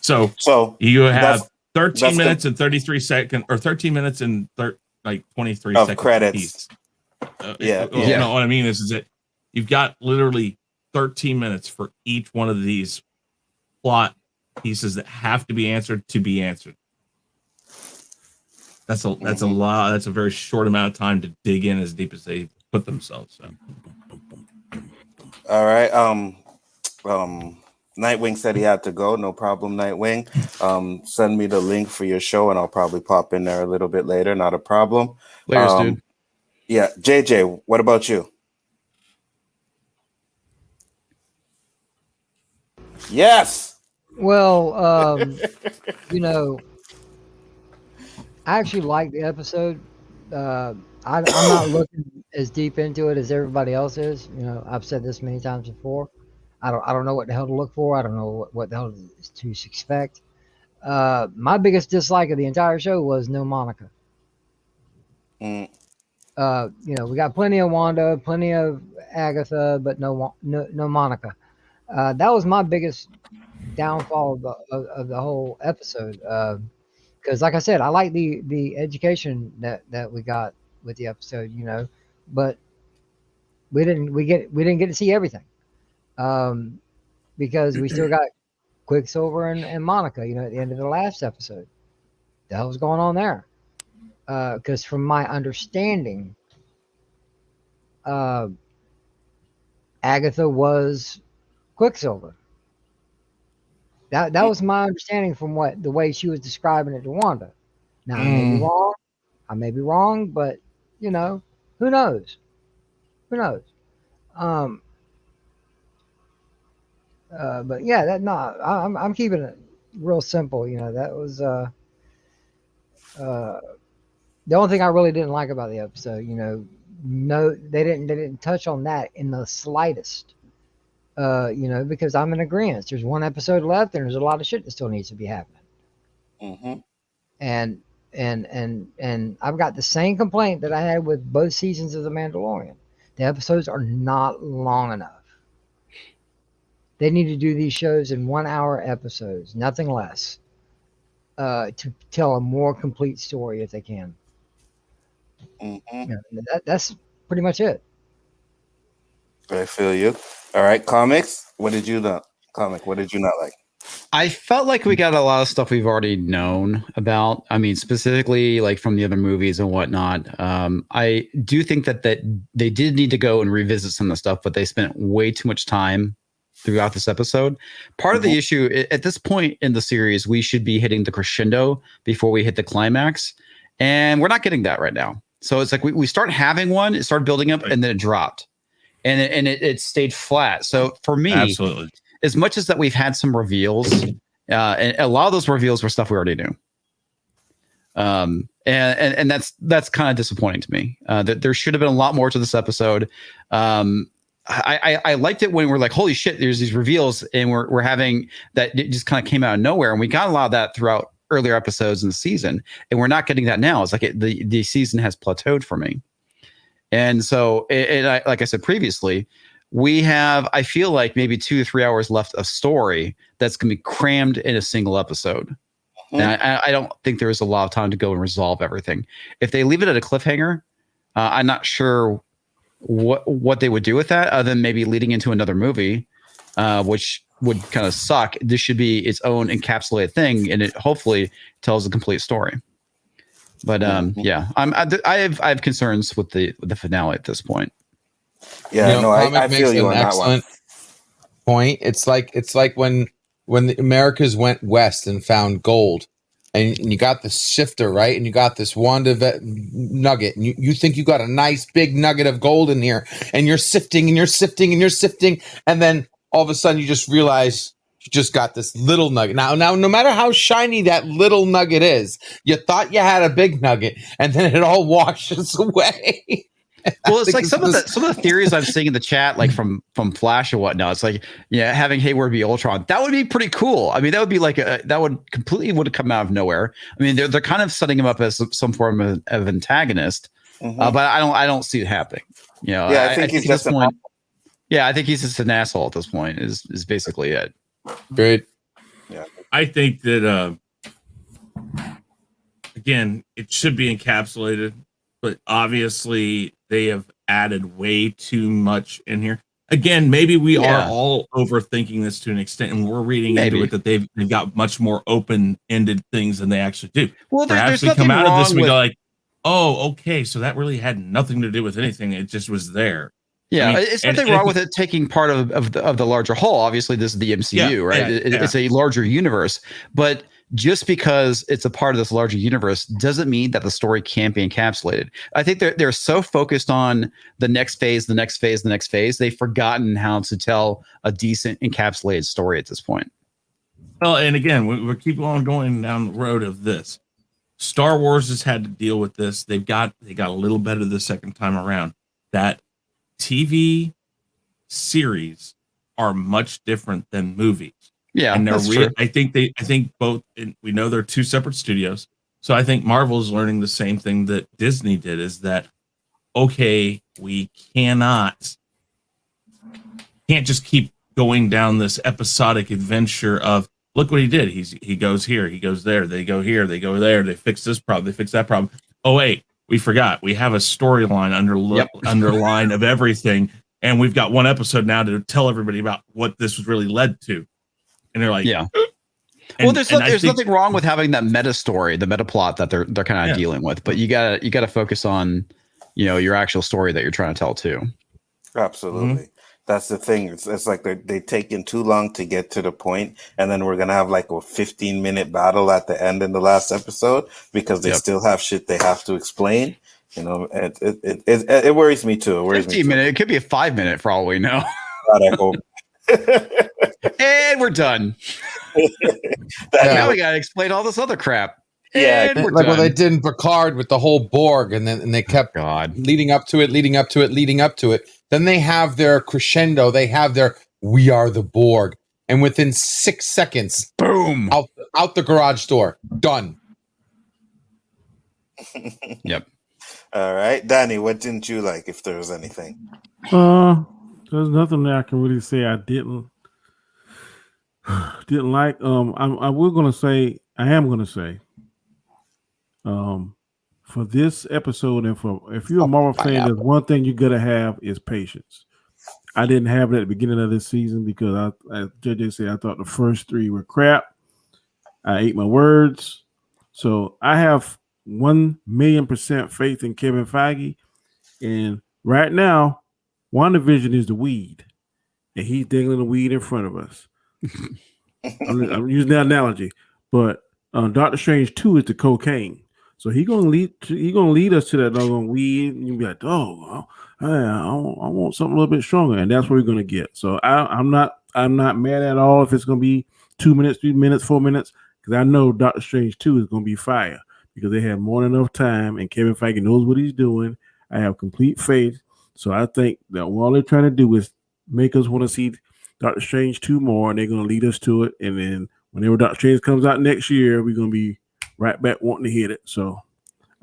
So you have 13 minutes and 33 seconds, or 13 minutes and 23 of seconds credits. No, what I mean is that you've got literally 13 minutes for each one of these plot pieces that have to be answered. That's a lot. That's a very short amount of time to dig in as deep as they put themselves. So. All right. Nightwing said he had to go. No problem, Nightwing. Send me the link for your show, and I'll probably pop in there a little bit later. Not a problem. Laters, dude. Yeah, JJ, what about you? Yes. Well, you know, I actually liked the episode. I'm not looking as deep into it as everybody else is. You know, I've said this many times before. I don't know what the hell to look for. I don't know what the hell to expect. My biggest dislike of the entire show was no Monica. You know, we got plenty of Wanda, plenty of Agatha, but no Monica. That was my biggest downfall of the whole episode. Because, like I said, I like the education that we got with the episode. You know, but we didn't get to see everything. Because we still got Quicksilver and Monica, you know, at the end of the last episode. The hell was going on there? Because from my understanding, Agatha was Quicksilver. That was my understanding from the way she was describing it to Wanda. Now I may be wrong, but you know, who knows? Who knows? But yeah, I'm keeping it real simple. You know, that was the only thing I really didn't like about the episode. You know, no, they didn't touch on that in the slightest. You know, because I'm in agreement. There's one episode left, and there's a lot of shit that still needs to be happening. And I've got the same complaint that I had with both seasons of The Mandalorian. The episodes are not long enough. They need to do these shows in 1 hour episodes, nothing less, to tell a more complete story if they can. You know, that's pretty much it. I feel you. All right, comics. What did you not like? I felt like we got a lot of stuff we've already known about. I mean, specifically like from the other movies and whatnot. I do think that they did need to go and revisit some of the stuff, but they spent way too much time throughout this episode. Part of the issue at this point in the series, we should be hitting the crescendo before we hit the climax, and we're not getting that right now. So it's like we start having one, it started building up, and then it dropped, and it stayed flat. So for me, absolutely, as much as that we've had some reveals, and a lot of those reveals were stuff we already knew. And that's kind of disappointing to me. That there should have been a lot more to this episode. I liked it when we're like, holy shit, there's these reveals, and we're having that. It just kind of came out of nowhere, and we got a lot of that throughout earlier episodes in the season, and we're not getting that now. It's like the season has plateaued for me. And so, like I said previously, we have, I feel like, maybe 2 to 3 hours left of story that's going to be crammed in a single episode. And I don't think there's a lot of time to go and resolve everything. If they leave it at a cliffhanger, I'm not sure what they would do with that, other than maybe leading into another movie, which would kind of suck. This should be its own encapsulated thing, and it hopefully tells a complete story. But yeah, I have concerns with the finale at this point. Yeah, no, I feel you on that one. Point. It's like when the Americas went west and found gold, and you got the shifter, right? And you got this Wanda nugget, and you think you got a nice big nugget of gold in here, and you're sifting and you're sifting and you're sifting, and then all of a sudden you just realize you just got this little nugget. Now, no matter how shiny that little nugget is, you thought you had a big nugget, and then it all washes away. Well, it's like some of the theories I'm seeing in the chat, like from Flash and whatnot. It's like, yeah, having Hayward be Ultron, that would be pretty cool. I mean, that would be like that would have come out of nowhere. I mean, they're kind of setting him up as some form of antagonist, but I don't see it happening. You know, yeah, I think he's just I think he's just an asshole at this point. Is basically it. Great. Yeah, I think that again, it should be encapsulated, but obviously they have added way too much in here. again, maybe we are all overthinking this to an extent, and we're reading into it that they've got much more open-ended things than they actually do. Well, perhaps there's we come nothing out of this and we wrong go with- like, oh, okay, so that really had nothing to do with anything. It just was there. Yeah, I mean, it's nothing wrong with it taking part of the larger whole. Obviously, this is the MCU, right? It's a larger universe, but just because it's a part of this larger universe doesn't mean that the story can't be encapsulated. I think they're so focused on the next phase, the next phase, the next phase, they've forgotten how to tell a decent encapsulated story at this point. Well, and again, we keep on going down the road of this. Star Wars has had to deal with this. They got a little better the second time around. That TV series are much different than movies. Yeah, and that's true. I think both. And we know they're two separate studios, so I think Marvel's learning the same thing that Disney did. Is that okay? We can't just keep going down this episodic adventure of look what he did. He goes here, he goes there, they go here, they go there, they fix this problem, they fix that problem. Oh wait, we forgot. We have a storyline underline of everything, and we've got one episode now to tell everybody about what this was really led to. And they're like, yeah. Well, there's nothing wrong with having that meta story, the meta plot that they're kind of dealing with, but you gotta focus on, your actual story that you're trying to tell too. Absolutely. Mm-hmm. That's the thing. It's like they're taking too long to get to the point, and then we're gonna have like a 15-minute battle at the end in the last episode because they still have shit they have to explain. It worries me too. It worries 15 minutes. It could be a 5-minute for all we know. God, I hope. And we're done. Now we gotta explain all this other crap. Yeah, like what they did in Picard with the whole Borg, and they kept leading up to it. Then they have their crescendo. They have their "We are the Borg," and within 6 seconds, boom, out the garage door, done. Yep. All right, Danny, what didn't you like? If there was anything, there's nothing that I can really say I didn't like. I am gonna say. For this episode, and if you're a Marvel fan, there's one thing you gotta have is patience. I didn't have it at the beginning of this season because as JJ said, I thought the first 3 were crap. I ate my words. So I have 1,000,000% faith in Kevin Feige. And right now, WandaVision is the weed. And he's dangling the weed in front of us. I'm using that analogy. But Doctor Strange 2 is the cocaine. So he gonna lead us to that doggone weed, and you'll be like, oh, I want something a little bit stronger, and that's what we're gonna get. So I'm not mad at all if it's gonna be 2 minutes, 3 minutes, 4 minutes, because I know Doctor Strange 2 is gonna be fire because they have more than enough time, and Kevin Feige knows what he's doing. I have complete faith. So I think that all they're trying to do is make us want to see Doctor Strange 2 more, and they're gonna lead us to it, and then whenever Doctor Strange comes out next year, we're gonna be right back wanting to hit it. So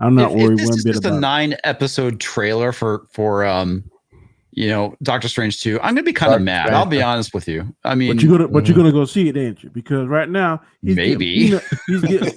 I'm not worried one bit about it. Just a 9-episode trailer for Doctor Strange 2. I'm gonna be kind of mad. I'll be honest with you. I mean, but you're gonna go see it, ain't you? Because right now he's getting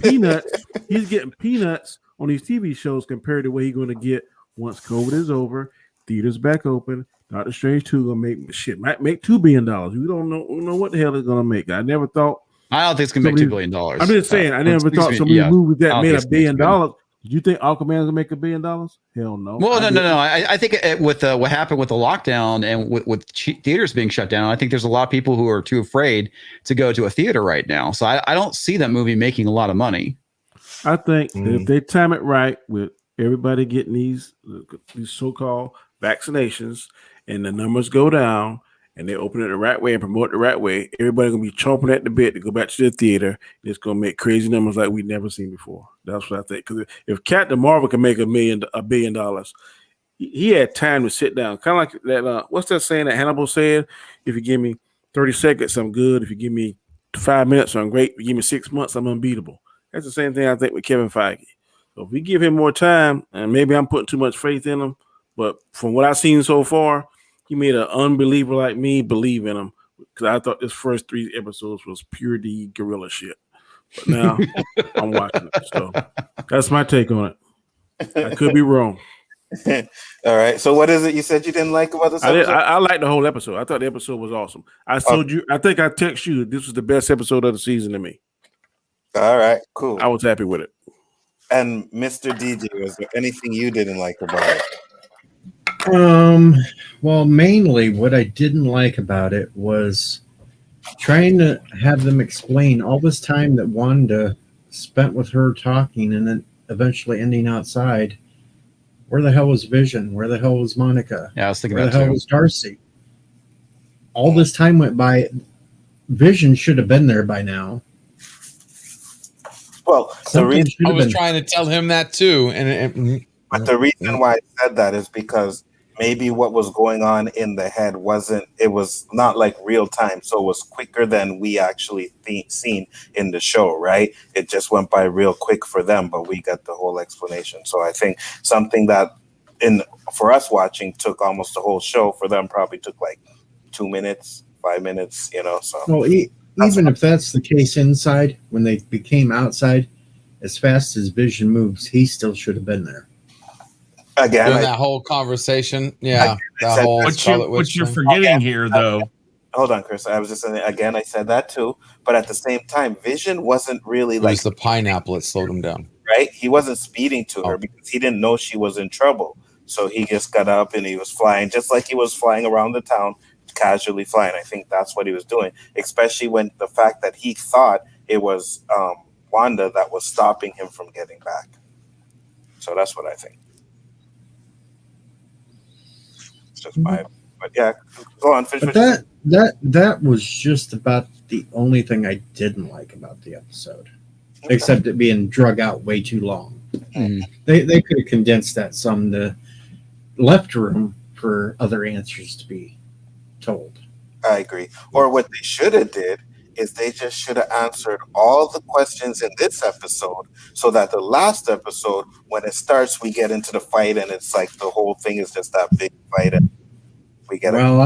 peanuts. He's getting peanuts on these TV shows compared to what he's gonna get once COVID is over, theaters back open. Doctor Strange 2 might make $2 billion. We don't know what the hell it's gonna make. I never thought. I don't think it's gonna make $2 billion. I'm just saying. I never thought some of these movies that made $1 billion. Did you think Aquaman's gonna make $1 billion? Hell no. Well, no. I think with what happened with the lockdown and with theaters being shut down, I think there's a lot of people who are too afraid to go to a theater right now. So I don't see that movie making a lot of money. I think that if they time it right with everybody getting these so-called vaccinations and the numbers go down, and they open it the right way and promote it the right way, everybody's gonna be chomping at the bit to go back to the theater. It's gonna make crazy numbers like we've never seen before. That's what I think. Because if Captain Marvel can make $1 billion, he had time to sit down. Kind of like that. What's that saying that Hannibal said? If you give me 30 seconds, I'm good. If you give me 5 minutes, I'm great. If you give me 6 months, I'm unbeatable. That's the same thing I think with Kevin Feige. So if we give him more time, and maybe I'm putting too much faith in him, but from what I've seen so far, he made an unbeliever like me believe in him, because I thought this first 3 episodes was pure D guerrilla shit. But now I'm watching it. So that's my take on it. I could be wrong. All right. So what is it you said you didn't like about this episode? I liked the whole episode. I thought the episode was awesome. I told you. I think I texted you that this was the best episode of the season to me. All right. Cool. I was happy with it. And Mr. DJ, was there anything you didn't like about it? Well, mainly what I didn't like about it was trying to have them explain all this time that Wanda spent with her talking and then eventually ending outside. Where the hell was Vision? Where the hell was Monica? Yeah, I was thinking Where that the hell too. was Darcy? All this time went by. Vision should have been there by now. Well, I was trying to tell him that too, but the reason why I said that is because maybe what was going on in the head it was not like real time, so it was quicker than we actually seen in the show, right? It just went by real quick for them, but we got the whole explanation. So I think something that for us watching took almost the whole show, for them probably took like 2 minutes, 5 minutes, so. Well, even if that's the case inside, when they became outside, as fast as Vision moves, he still should have been there. Again, that whole conversation, that whole Scarlet Witch what you're thing. forgetting here, though. Hold on, Chris. I was just saying, again, I said that too, but at the same time, Vision wasn't really It was the pineapple that slowed him down. Right? He wasn't speeding to her because he didn't know she was in trouble. So he just got up and he was flying, just like he was flying around the town, casually flying. I think that's what he was doing, especially when the fact that he thought it was Wanda that was stopping him from getting back. So that's what I think. It's just my, but yeah, go on. Finish. But that was just about the only thing I didn't like about the episode, except it being drug out way too long. Mm-hmm. They could have condensed that some, to left room for other answers to be told. I agree. Or what they should have did is they just should have answered all the questions in this episode, so that the last episode, when it starts, we get into the fight and it's like the whole thing is just that big fight and we get. Well,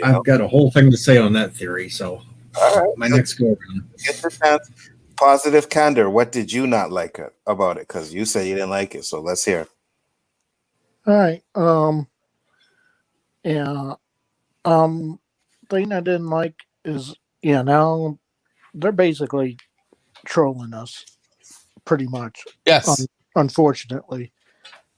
I've got a whole thing to say on that theory. So, all right, my next go around. Get the chance. Positive candor. What did you not like about it? Because you said you didn't like it. So let's hear. All right. Yeah. Thing I didn't like is, now they're basically trolling us, pretty much. Yes. Unfortunately.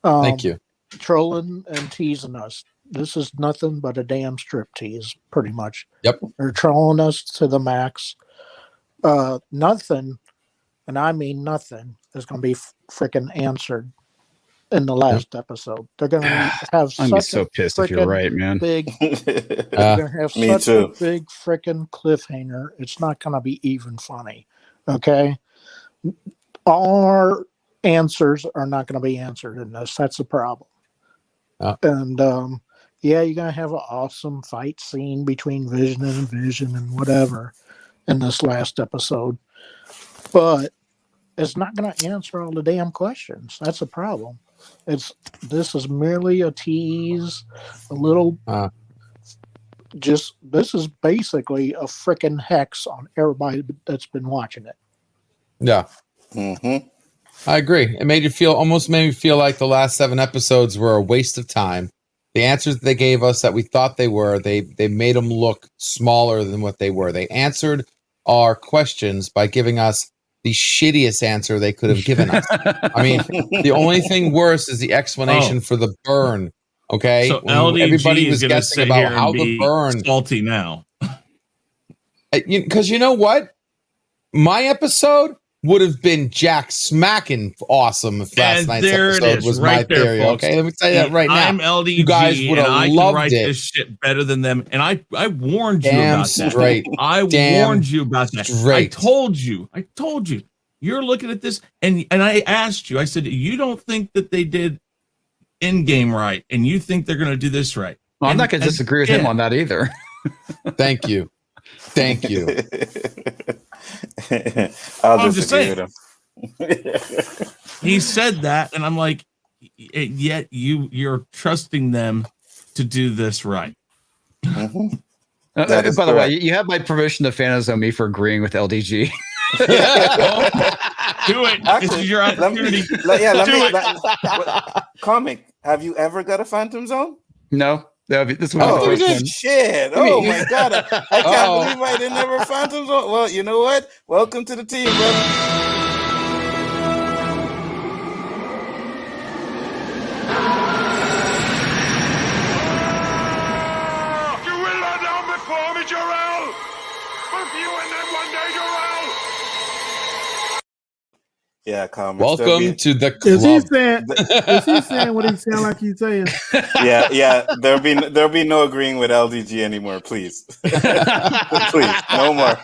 Thank you. Trolling and teasing us. This is nothing but a damn strip tease, pretty much. Yep. They're trolling us to the max. Nothing, and I mean nothing, is going to be freaking answered in the last episode. They're going to have I'm such so a pissed if you're right, man. big. They're going to have Me such too. a big freaking cliffhanger. It's not going to be even funny. Okay, our answers are not going to be answered in this. That's the problem. And you're going to have an awesome fight scene between Vision and whatever in this last episode, but it's not going to answer all the damn questions. That's a problem. This is merely a tease, a little. This is basically a freaking hex on everybody that's been watching it. Yeah. Mm-hmm. I agree. It made me feel like the last 7 episodes were a waste of time. The answers that they gave us that we thought they were, they made them look smaller than what they were. They answered our questions by giving us the shittiest answer they could have given us. I mean, the only thing worse is the explanation for the burn. Okay, So when LDG everybody was is gonna guessing sit about here how and the be burn salty now. Because you know what, my episode would have been Jack smacking awesome if last And night's there it episode is, was right my there, theory. folks. Okay, let me tell you that right now. I'm LDG, you guys would and have I can loved write it. this shit better than them. And I warned you Damn about that. straight. I Damn warned you about that. straight. I told you. You're looking at this, and I asked you. I said, you don't think that they did in-game right, and you think they're going to do this right. Well, I'm not going to disagree with him on that either. Thank you. Thank you. I'll just disagree saying. with him. He said that, and I'm like, yet you're trusting them to do this right. Mm-hmm. By the way, you have my permission to fanazone me for agreeing with LDG. Do it. This is your opportunity. Comic, Have you ever got a Phantom Zone? No. This was Oh, the first one. shit. Oh, my God. I can't believe I didn't ever Phantom Zone. Well, you know what? Welcome to the team, brother. You will lie down before me, Jarrell. Both you and them one day, Jarrell. Yeah, comments. Welcome to the club. Is he saying what he sound like he's saying? Yeah. There'll be no agreeing with LDG anymore, please. Please, no more.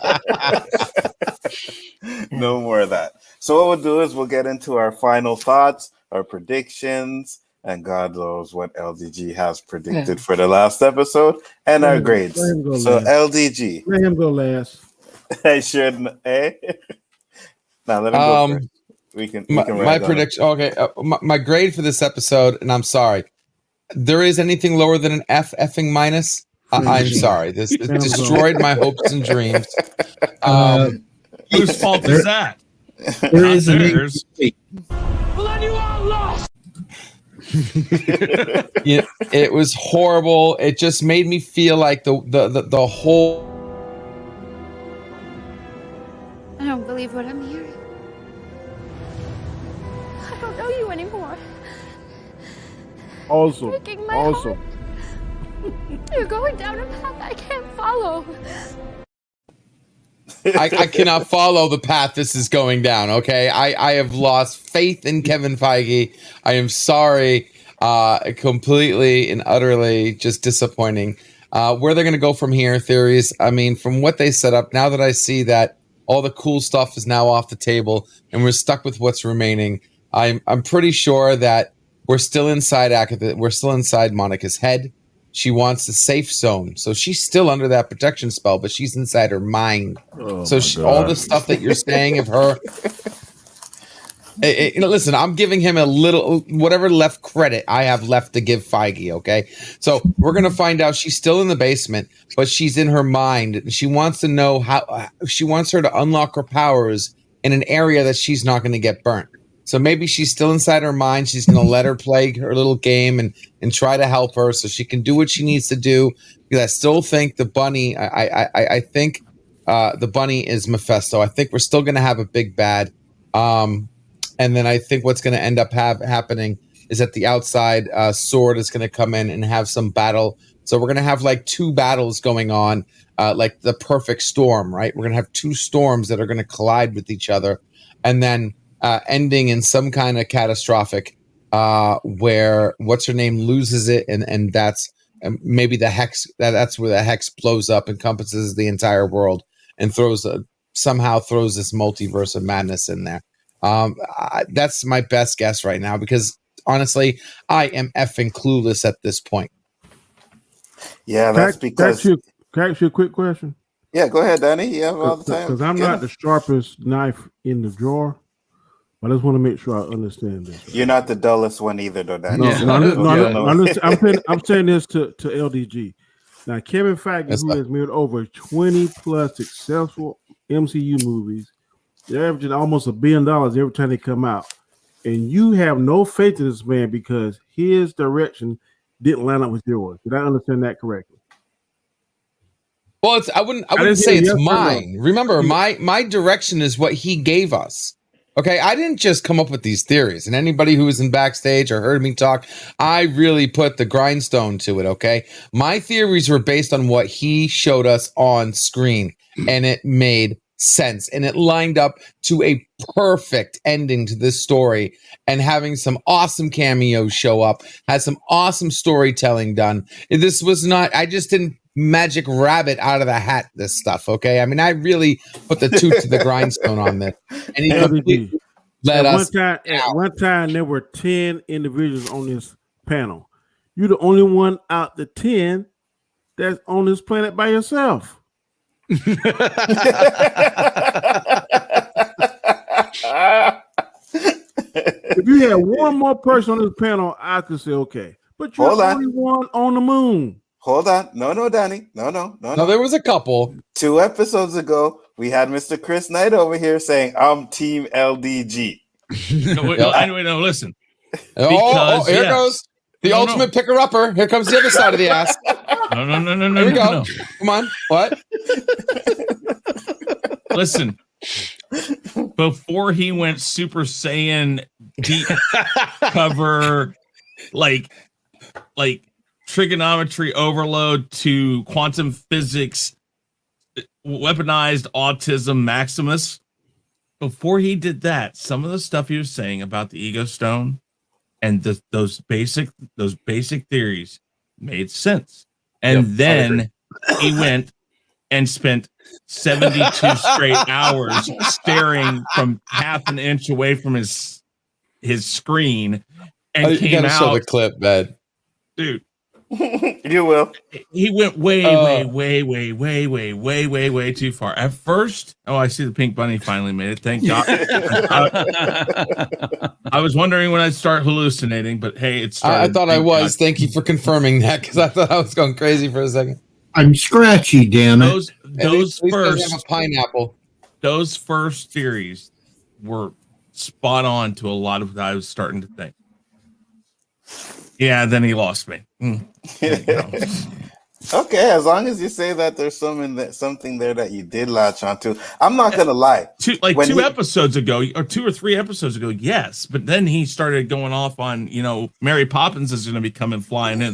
No more of that. So what we'll do is we'll get into our final thoughts, our predictions, and God knows what LDG has predicted for the last episode, and our grades. So last. LDG. Let him go last. I shouldn't, eh? Now let him go first. We can my prediction. Okay, my grade for this episode, and I'm sorry, there is anything lower than an effing minus. I'm sorry. This destroyed my hopes and dreams. Whose fault is that? There is theirs. Well, then you are lost. It was horrible. It just made me feel like the whole. I don't believe what I'm hearing. I don't know you anymore. Awesome. Breaking my Awesome. heart. You're going down a path I can't follow. I cannot follow the path this is going down. Okay, I have lost faith in Kevin Feige. I am sorry, completely and utterly just disappointing. Where they're going to go from here? Theories. I mean, from what they set up, now that I see that all the cool stuff is now off the table and we're stuck with what's remaining, I'm pretty sure that we're still inside Agatha. We're still inside Monica's head. She wants the safe zone. So she's still under that protection spell, but she's inside her mind. Oh, so all the stuff that you're saying of her. Listen, I'm giving him a little, whatever left credit I have left to give Feige, okay? So we're going to find out she's still in the basement, but she's in her mind. She wants to know how, she wants her to unlock her powers in an area that she's not going to get burnt. So maybe she's still inside her mind. She's going to let her play her little game and try to help her so she can do what she needs to do. Because I still think the bunny, I think the bunny is Mephisto. I think we're still going to have a big bad. And then I think what's going to end up happening is that the outside sword is going to come in and have some battle. So we're going to have like two battles going on, like the perfect storm, right? We're going to have two storms that are going to collide with each other. And then ending in some kind of catastrophic where what's her name loses it, and that's maybe the hex. That's where the hex blows up, encompasses the entire world, and somehow throws this multiverse of madness in there. That's my best guess right now because honestly, I am effing clueless at this point. Yeah, that's because. Can I ask you a quick question? Yeah, go ahead, Danny. You have all the time. Because I'm not the sharpest knife in the drawer. I just want to make sure I understand this. You're not the dullest one either, though, Danny. I'm saying this to LDG. Now, Kevin Feige, who has made over 20 plus successful MCU movies, they're averaging almost $1 billion every time they come out. And you have no faith in this man because his direction didn't line up with yours. Did I understand that correctly? Well, I wouldn't say it's mine. Remember, my direction is what he gave us. Okay, I didn't just come up with these theories, and anybody who was in backstage or heard me talk, I really put the grindstone to it, okay? My theories were based on what he showed us on screen, and it made sense, and it lined up to a perfect ending to this story, and having some awesome cameos show up, had some awesome storytelling done. This was not, I just didn't magic rabbit out of the hat this stuff, okay? I mean, I really put the tooth to the grindstone on this, and he completely let us at one time there were 10 individuals on this panel. You're the only one out the 10 that's on this planet by yourself. If you had one more person on this panel, I could say okay, but you're the only one on the moon. Hold on. No, Danny. No. There was a couple. 2 episodes ago, we had Mr. Chris Knight over here saying, I'm Team LDG. No, listen. Here it goes. The ultimate picker-upper. Here comes the other side of the ass. No. Here we go. Come on. What? Listen, before he went Super Saiyan deep cover, like trigonometry overload to quantum physics, weaponized autism Maximus, before he did that, some of the stuff he was saying about the ego stone and those basic theories made sense. And then he went and spent 72 straight hours staring from half an inch away from his screen and came out. Show the clip, man. Dude. You will. He went way too far. At first, I see the pink bunny finally made it. Thank God. I was wondering when I'd start hallucinating, but hey, it started. I thought I was. Thank you for confirming that, because I thought I was going crazy for a second. I'm scratchy, damn it. Those first have a pineapple. Those first theories were spot on to a lot of what I was starting to think. Yeah, then he lost me. Okay, as long as you say that there's something there that you did latch onto. I'm not gonna lie. Two episodes ago, or 2 or 3 episodes ago, yes. But then he started going off on, Mary Poppins is going to be coming flying in.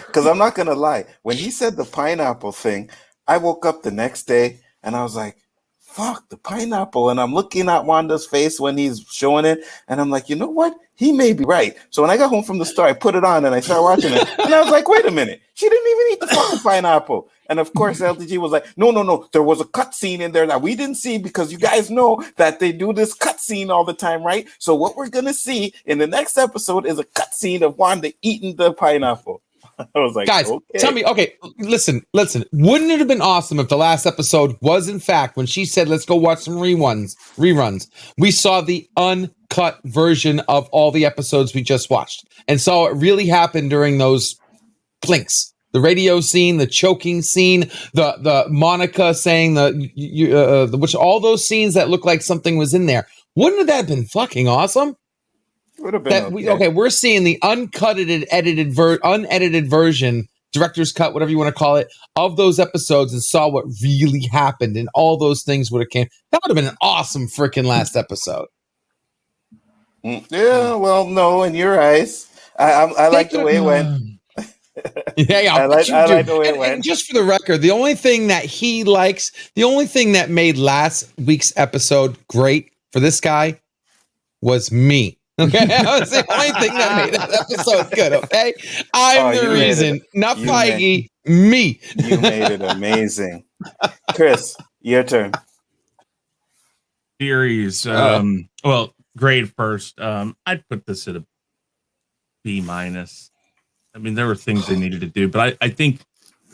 Because I'm not gonna lie, when he said the pineapple thing, I woke up the next day and I was like, fuck, the pineapple. And I'm looking at Wanda's face when he's showing it, and I'm like, you know what? He may be right. So when I got home from the store, I put it on and I started watching it. And I was like, wait a minute. She didn't even eat the fucking pineapple. And of course, LTG was like, no. There was a cut scene in there that we didn't see, because you guys know that they do this cut scene all the time, right? So what we're going to see in the next episode is a cut scene of Wanda eating the pineapple. I was like, guys, okay. Tell me, listen. Wouldn't it have been awesome if the last episode was, in fact, when she said, let's go watch some reruns, we saw the uncut version of all the episodes we just watched and saw it really happen during those blinks. The radio scene, the choking scene, the Monica saying which all those scenes that look like something was in there. Wouldn't that have been fucking awesome? Would have been we're seeing the unedited version, director's cut, whatever you want to call it, of those episodes, and saw what really happened, and all those things would have came. That would have been an awesome freaking last episode. Yeah, well, no, in your eyes, I like the way it went. Yeah, I like the way it went. And just for the record, the only thing that he likes, the only thing that made last week's episode great for this guy was me. Okay, that was the only thing that made that episode good. Okay, I'm the reason, not Feige. Me. You made it amazing, Chris. Your turn. Series. Grade first. I'd put this at a B-. I mean, there were things they needed to do, but I think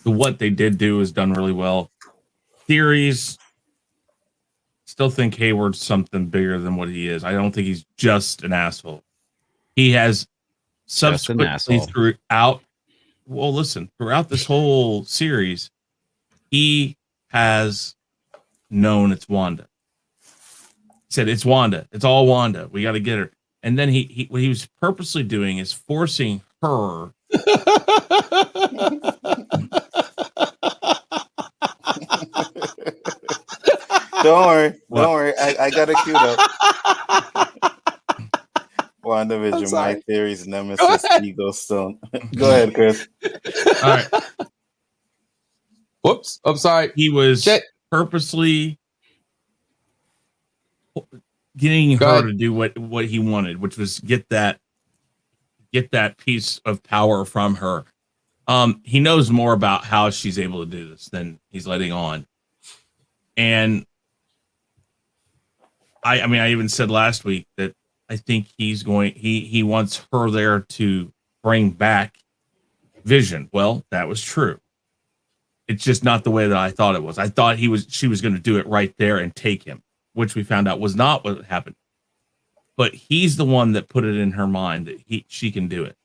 what they did do is done really well. Theories. Still think Hayward's something bigger than what he is. I don't think he's just an asshole. He has subsequently throughout this whole series, he has known it's Wanda. He said, it's Wanda. It's all Wanda. We got to get her. And then he what he was purposely doing is forcing her Don't worry. I got it queued up. WandaVision, my theories, nemesis, ego stone. Go ahead, Chris. All right. Whoops. I'm sorry. He was purposely getting her to do what he wanted, which was get that piece of power from her. He knows more about how she's able to do this than he's letting on. And I mean, I even said last week that I think he wants her there to bring back Vision. Well, that was true. It's just not the way that I thought it was. I thought she was going to do it right there and take him, which we found out was not what happened. But he's the one that put it in her mind that she can do it.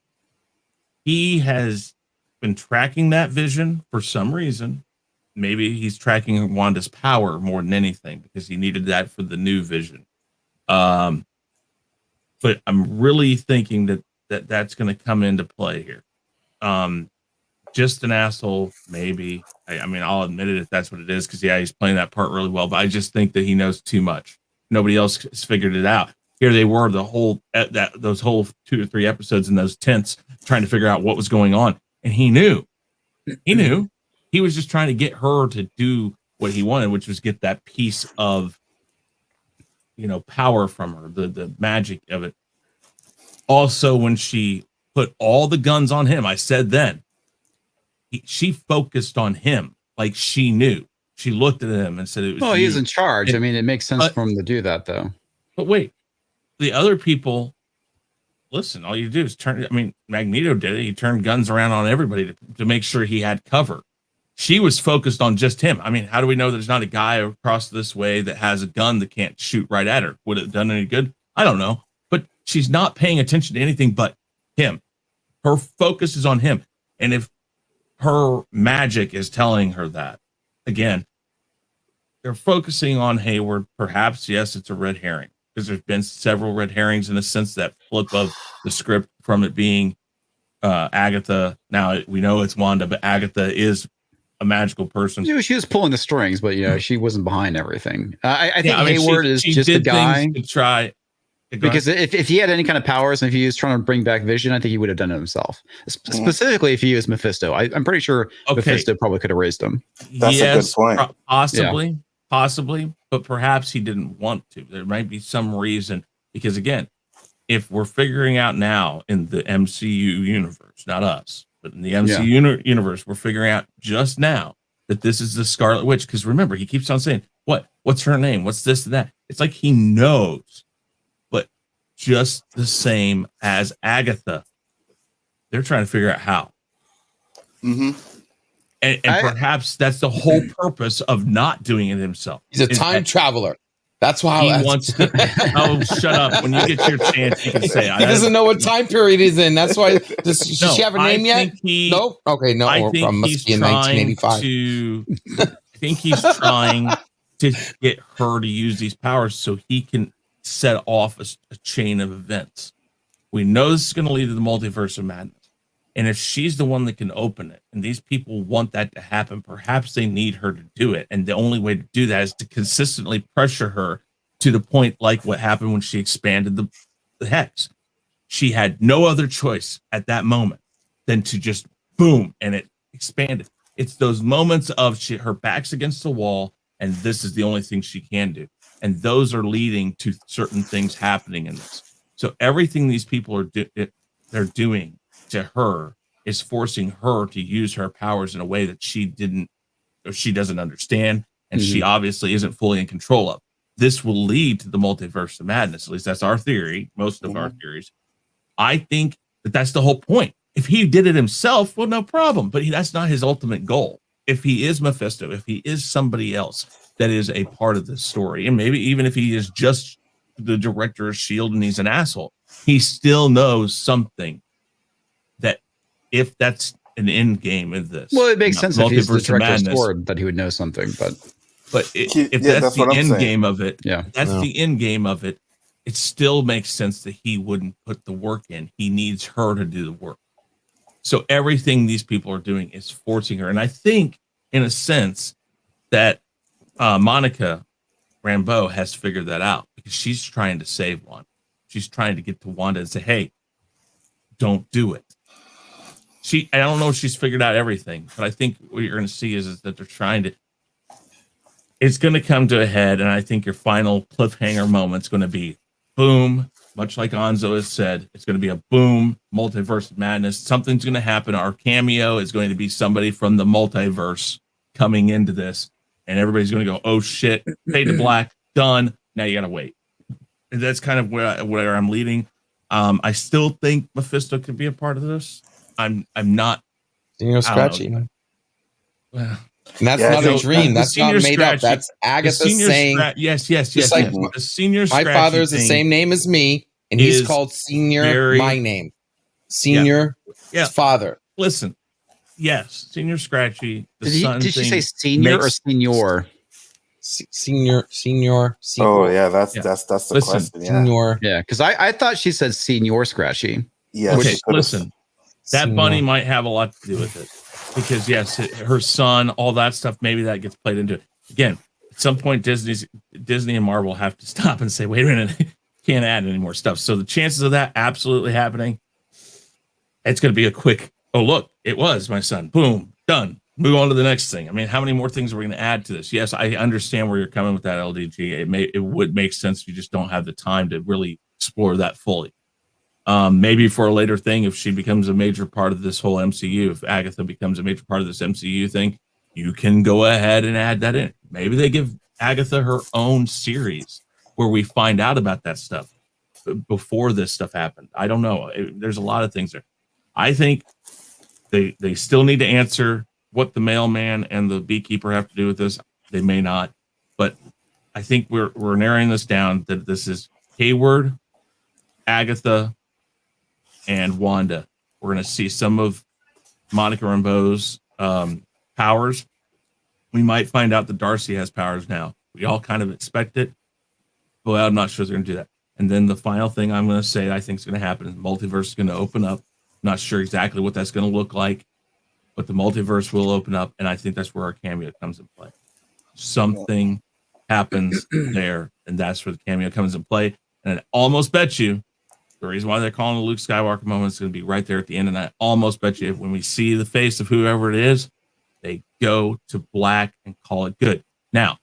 He has been tracking that Vision for some reason. Maybe he's tracking Wanda's power more than anything because he needed that for the new Vision. but I'm really thinking that's going to come into play here. Just an asshole, maybe. I mean, I'll admit it if that's what it is, because he's playing that part really well. But I just think that he knows too much. Nobody else has figured it out. Here they were, those whole 2 or 3 episodes in those tents, trying to figure out what was going on, and he knew. He knew. He was just trying to get her to do what he wanted, which was get that piece of, power from her, the magic of it. Also, when she put all the guns on him, I said then, she focused on him like she knew. She looked at him and said, "It was." Well, he's in charge. I mean, it makes sense for him to do that, though. But wait, the other people, listen. All you do is turn. I mean, Magneto did it. He turned guns around on everybody to make sure he had cover. She was focused on just him. I mean, how do we know there's not a guy across this way that has a gun that can't shoot right at her? Would it have done any good? I don't know. But she's not paying attention to anything but him. Her focus is on him. And if her magic is telling her that, again, they're focusing on Hayward. Perhaps, yes, it's a red herring, because there's been several red herrings in a sense, that flip of the script from it being Agatha. Now we know it's Wanda, but Agatha is a magical person. She was pulling the strings, but she wasn't behind everything. I think Hayward is just a guy to try. Because if he had any kind of powers, and if he was trying to bring back Vision, I think he would have done it himself. Specifically, if he was Mephisto, I'm pretty sure Mephisto probably could have raised him. That's a good point. Possibly, but perhaps he didn't want to. There might be some reason, because again, if we're figuring out now in the MCU universe, not us, but in the MCU universe, we're figuring out just now that this is the Scarlet Witch. Because remember, he keeps on saying, what's her name? What's this and that? It's like he knows, but just the same as Agatha, they're trying to figure out how. Mm-hmm. And perhaps that's the whole purpose of not doing it himself. He's a time traveler. That's why he wants to. Oh, shut up! When you get your chance, you can say. He doesn't know what time period he's in. That's why. Does she have a name yet? No. Okay. No. I think must be in 1985. I think he's trying to get her to use these powers so he can set off a chain of events. We know this is going to lead to the multiverse of madness. And if she's the one that can open it, and these people want that to happen, perhaps they need her to do it. And the only way to do that is to consistently pressure her to the point like what happened when she expanded the hex. She had no other choice at that moment than to just boom, and it expanded. It's those moments of her back's against the wall, and this is the only thing she can do. And those are leading to certain things happening in this. So everything these people are they're doing to her is forcing her to use her powers in a way that she doesn't understand, and she obviously isn't fully in control of. This will lead to the multiverse of madness. At least that's our theory, most of our theories. I think that's the whole point. If he did it himself, well, no problem, but that's not his ultimate goal. If he is Mephisto, if he is somebody else that is a part of this story, and maybe even if he is just the director of S.H.I.E.L.D. and he's an asshole, he still knows something. That if that's an end game of this, well, it makes sense if he's the director's sword that he would know something. But if that's the end game of it, the end game of it. It still makes sense that he wouldn't put the work in. He needs her to do the work. So everything these people are doing is forcing her, and I think, in a sense, that Monica Rambeau has figured that out, because she's trying to save Wanda. She's trying to get to Wanda and say, "Hey, don't do it." I don't know if she's figured out everything, but I think what you're going to see is that they're trying to. It's going to come to a head, and I think your final cliffhanger moment's going to be boom, much like Anzo has said. It's going to be a boom, multiverse of madness. Something's going to happen. Our cameo is going to be somebody from the multiverse coming into this, and everybody's going to go, "Oh shit, fade to black, done." Now you got to wait. And that's kind of where I'm leading. I still think Mephisto could be a part of this. I'm not. Scratchy. Well, and that's not a dream. That's not made up. That's Agatha saying, yes. Like, the senior. My father is the same name as me, and he's called Senior. My name, Senior. Father. Listen, yes, Senior Scratchy. Did she say Senior or Senior? Senior. Oh yeah, that's the question. Yeah. Senior. Yeah, because I thought she said Senior Scratchy. Yeah. Okay, listen, that Senior. bunny might have a lot to do with it because yes, her son, all that stuff, maybe that gets played into it. Again, at some point, Disney and Marvel have to stop and say, wait a minute, can't add any more stuff. So the chances of that absolutely happening, it's going to be a quick, oh, look, it was my son. Boom, done. Move on to the next thing. I mean, how many more things are we going to add to this? Yes, I understand where you're coming with that, LDG. It would make sense. You just don't have the time to really explore that fully. Maybe for a later thing, if she becomes a major part of this whole MCU, if Agatha becomes a major part of this MCU thing, you can go ahead and add that in. Maybe they give Agatha her own series where we find out about that stuff before this stuff happened. I don't know. There's a lot of things there. I think they still need to answer what the mailman and the beekeeper have to do with this. They may not, but I think we're narrowing this down that this is Hayward, Agatha, and Wanda. We're going to see some of Monica Rambeau's powers. We might find out that Darcy has powers now. We all kind of expect it, but I'm not sure they're going to do that. And then the final thing I'm going to say I think is going to happen is the multiverse is going to open up. Not sure exactly what that's going to look like, but the multiverse will open up, and I think that's where our cameo comes in play. Something happens there, and that's where the cameo comes in play. And I almost bet you the reason why they're calling the Luke Skywalker moment is going to be right there at the end. And I almost bet you when we see the face of whoever it is, they go to black and call it good. Now,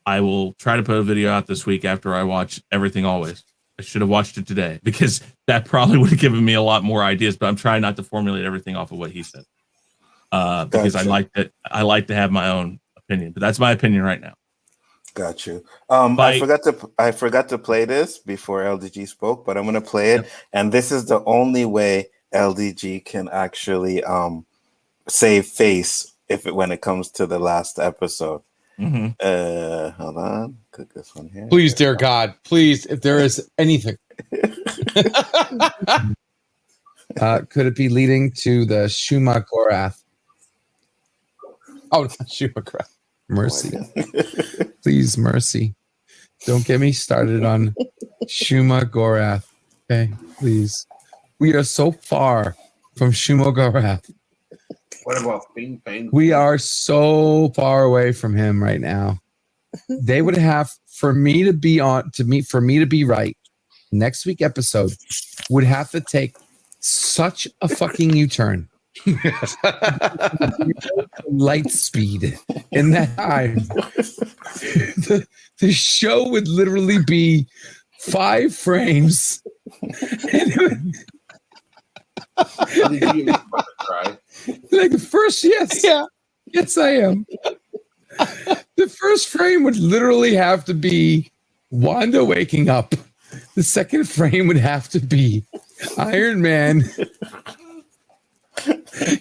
I will try to put a video out this week after I watch Everything Always. I should have watched it today because that probably would have given me a lot more ideas, but I'm trying not to formulate everything off of what he said. Because Gotcha. I like to have my own opinion, but that's my opinion right now. Got you. I forgot to play this before LDG spoke, but I'm gonna play it. Yep. And this is the only way LDG can actually save face when it comes to the last episode. Mm-hmm. Hold on, click this one here. Please, dear God, please, if there is anything. Could it be leading to the Shuma Gorath? Oh, not Shuma Gorath. Mercy. Please, mercy. Don't get me started on Shuma Gorath. Okay, please. We are so far from Shuma Gorath. What about Bing Bang? We are so far away from him right now. They would have for me to be right. Next week episode would have to take such a fucking U-turn. Light speed in that time. The show would literally be 5 frames. Like the first, yes, I am. The first frame would literally have to be Wanda waking up. The second frame would have to be Iron Man,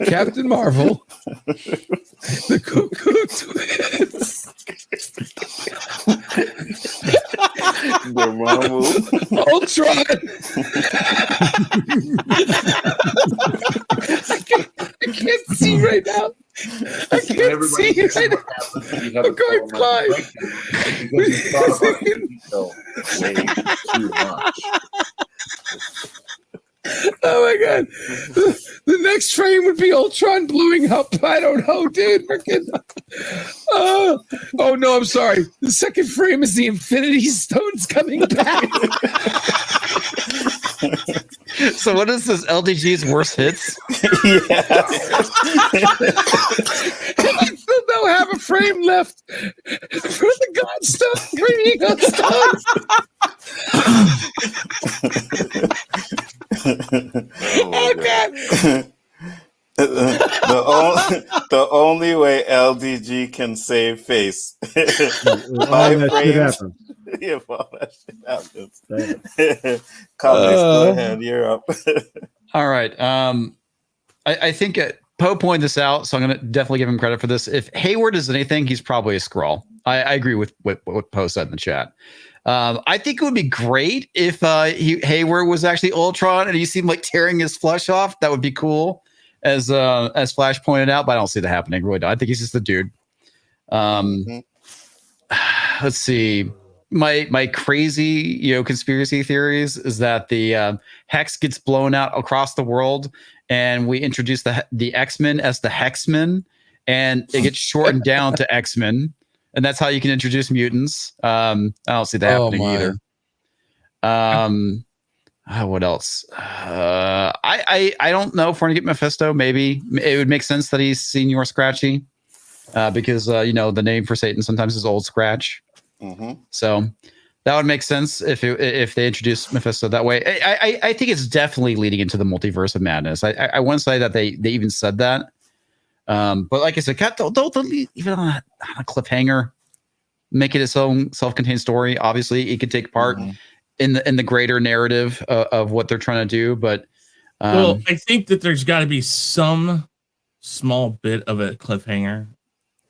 Captain Marvel, the Cuckoo Twins, Ultron. I can't see right now. I can't see right now. I'm going Clive. Oh my God. The next frame would be Ultron blowing up. I don't know, dude. Oh no, I'm sorry. The second frame is the Infinity Stones coming back. So what is this LDG's worst hits? Yeah. I still don't have a frame left for the God stuff. Bringing up stuff. Oh God. The only way LDG can save face. 5 frames. If all that shit happens. Comics, go ahead. You're up. All right. I think Poe pointed this out, so I'm going to definitely give him credit for this. If Hayward is anything, he's probably a Skrull. I agree with what Poe said in the chat. I think it would be great if Hayward was actually Ultron and he seemed like tearing his flesh off. That would be cool, as Flash pointed out. But I don't see that happening. Really, I think he's just a dude. let's see. My crazy conspiracy theories is that the hex gets blown out across the world, and we introduce the X-Men as the Hexmen, and it gets shortened down to X-Men, and that's how you can introduce mutants. I don't see that happening either. What else? I don't know if we're gonna get Mephisto. Maybe it would make sense that he's Senior Scratchy, because the name for Satan sometimes is Old Scratch. So that would make sense if they introduce Mephisto that way. I think it's definitely leading into the multiverse of madness. I want to say that they even said that. But like I said, don't leave even on a cliffhanger. Make it its own self-contained story. Obviously, it could take part in the greater narrative of what they're trying to do. But well, I think that there's got to be some small bit of a cliffhanger.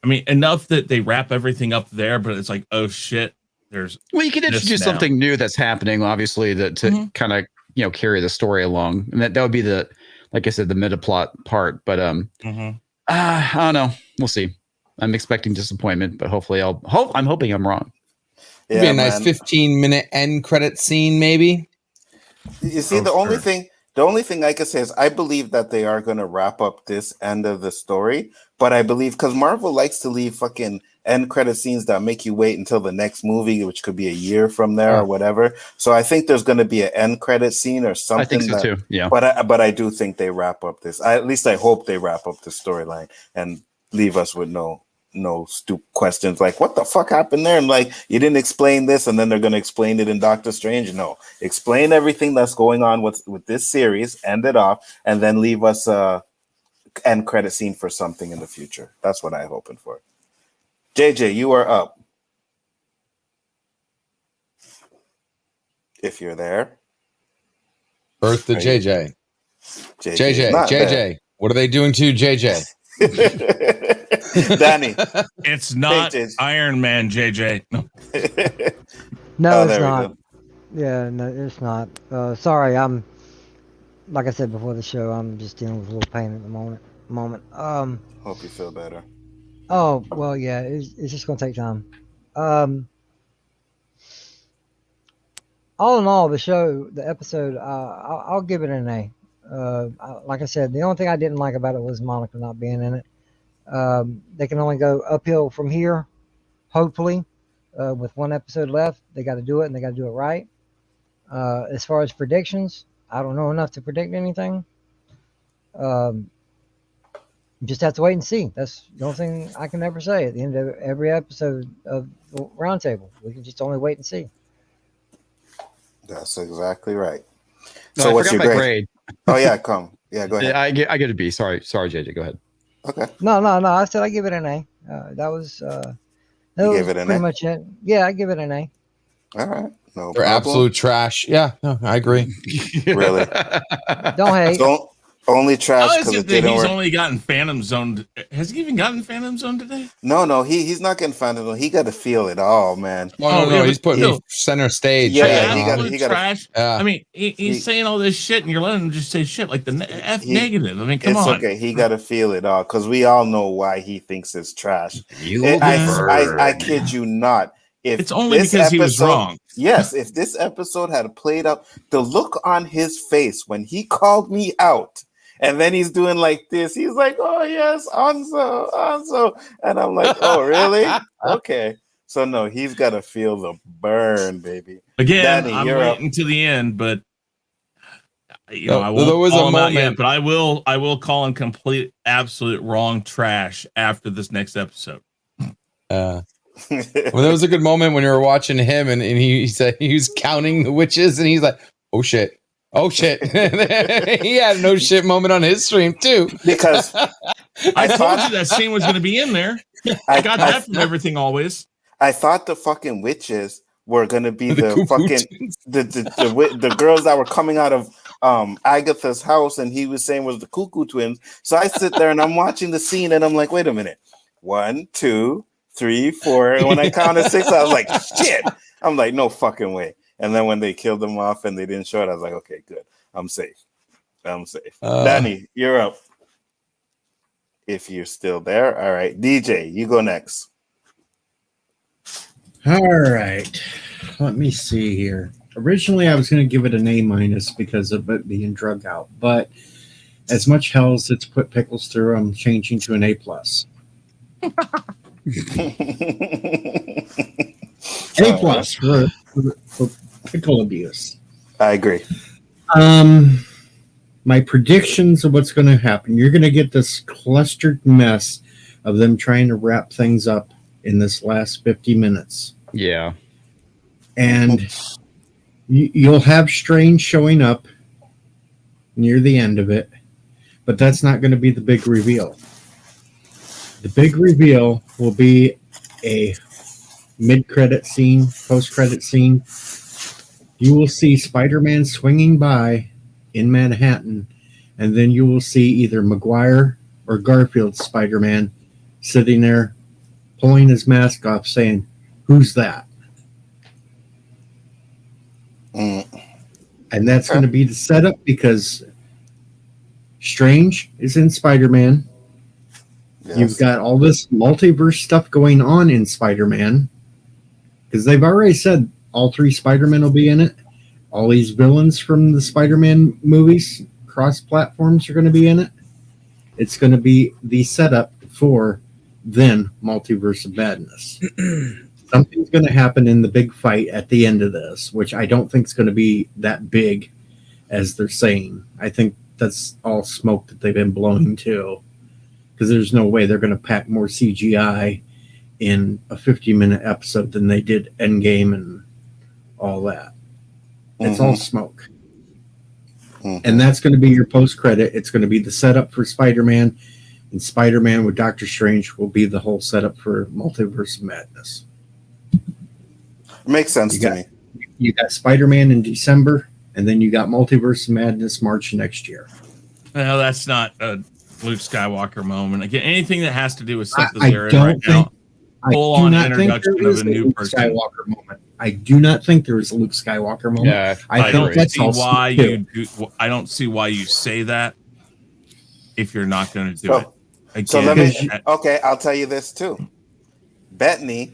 I mean, enough that they wrap everything up there, but it's like, oh shit, there's. Well, you can introduce something new that's happening, obviously, to kind of carry the story along, and that would be like I said, the meta plot part. But I don't know. We'll see. I'm expecting disappointment, but hopefully I'm hoping I'm wrong. It'd be a nice 15-minute end credit scene, maybe. You see, the only thing I can say is I believe that they are going to wrap up this end of the story, but I believe because Marvel likes to leave fucking end credit scenes that make you wait until the next movie, which could be a year from there or whatever. So I think there's going to be an end credit scene or something. I think so too. Yeah, but I do think they wrap up this. At least I hope they wrap up the storyline and leave us with no stupid questions like what the fuck happened there, and like you didn't explain this, and then they're going to explain it in Doctor Strange. No, explain everything that's going on with this series, end it off, and then leave us a end credit scene for something in the future. That's what I'm hoping for. JJ, you are up if you're there. Birth to JJ. JJ. What are they doing to JJ? Danny, it's not Iron Man, JJ. No, it's not. Yeah, no, it's not. Sorry, I'm like I said before the show. I'm just dealing with a little pain at the moment. Hope you feel better. Oh well, yeah. It's just gonna take time. All in all, the episode, I'll give it an A. Like I said, the only thing I didn't like about it was Monica not being in it. They can only go uphill from here, hopefully. With one episode left, they got to do it, and they got to do it right. As far as predictions, I don't know enough to predict anything. Just have to wait and see. That's the only thing I can ever say at the end of every episode of Roundtable. We can just only wait and see. That's exactly right. No, so what's your grade? Oh yeah, go ahead. Yeah, I get a B. Sorry, JJ. Go ahead. Okay. No. I said I give it an A. That was pretty much it. Yeah, I give it an A. All right. No, they're absolute trash. Yeah, no, I agree. Really? Don't hate. Only trash because it didn't work. He's only gotten Phantom Zone. Has he even gotten Phantom Zone today? No, he's not getting Phantom Zone. He got to feel it all, man. No, he's putting center stage. Yeah, he got trash. I mean, he's saying all this shit, and you're letting him just say shit like the negative. I mean, come on. It's okay. He got to feel it all because we all know why he thinks it's trash. I kid you not. If it's only because he was wrong. Yes, if this episode had played out, the look on his face when he called me out, and then he's doing like this, he's like, "Oh yes, Anzo," and I'm like, "Oh really? Okay." So no, he's got to feel the burn, baby. Again, Danny, I'm waiting to the end, but I won't there was call a him out moment, yet, but I will call him complete, absolute wrong trash after this next episode. Well, there was a good moment when you were watching him, and he said he was counting the witches, and he's like, "Oh shit." He had a no shit moment on his stream too. Because I told you that scene was going to be in there. I got that from Everything Always. I thought the fucking witches were going to be the fucking the girls that were coming out of Agatha's house, and he was saying was the Cuckoo Twins. So I sit there and I'm watching the scene, and I'm like, wait a minute, 1, 2, 3, 4. And when I counted 6, I was like, shit. I'm like, no fucking way. And then when they killed them off and they didn't show it, I was like, okay, good. I'm safe. Danny, you're up. If you're still there. All right. DJ, you go next. All right. Let me see here. Originally, I was going to give it an A- because of it being drug out, but as much hell as it's put pickles through, I'm changing to an A+. A+ for pickle abuse. I agree. My predictions of what's going to happen. You're going to get this clustered mess of them trying to wrap things up in this last 50 minutes. Yeah. And you'll have Strange showing up near the end of it, but that's not going to be the big reveal. The big reveal will be a mid-credit scene, post-credit scene. You will see Spider-Man swinging by in Manhattan, and then you will see either Maguire or Garfield's Spider-Man sitting there pulling his mask off saying, "Who's that?" And that's going to be the setup because Strange is in Spider-Man. Yes. You've got all this multiverse stuff going on in Spider-Man because they've already said all 3 Spider-Men will be in it. All these villains from the Spider-Man movies, cross-platforms, are going to be in it. It's going to be the setup for then Multiverse of Madness. Something's going to happen in the big fight at the end of this, which I don't think is going to be that big as they're saying. I think that's all smoke that they've been blowing too, because there's no way they're going to pack more CGI in a 50-minute episode than they did Endgame and all that. It's all smoke. And that's going to be your post-credit. It's going to be the setup for Spider-Man, and Spider-Man with Doctor Strange will be the whole setup for Multiverse of Madness. Makes sense to me. You got Spider-Man in December, and then you got Multiverse of Madness March next year. No, that's not a Luke Skywalker moment. Again, anything that has to do with stuff that they're in right now. Full-on introduction of a new person. Skywalker moment. I do not think there is a Luke Skywalker moment. Yeah, I don't see why you do. I don't see why you say that if you're not going to do it. Again, so let me. Okay, I'll tell you this too.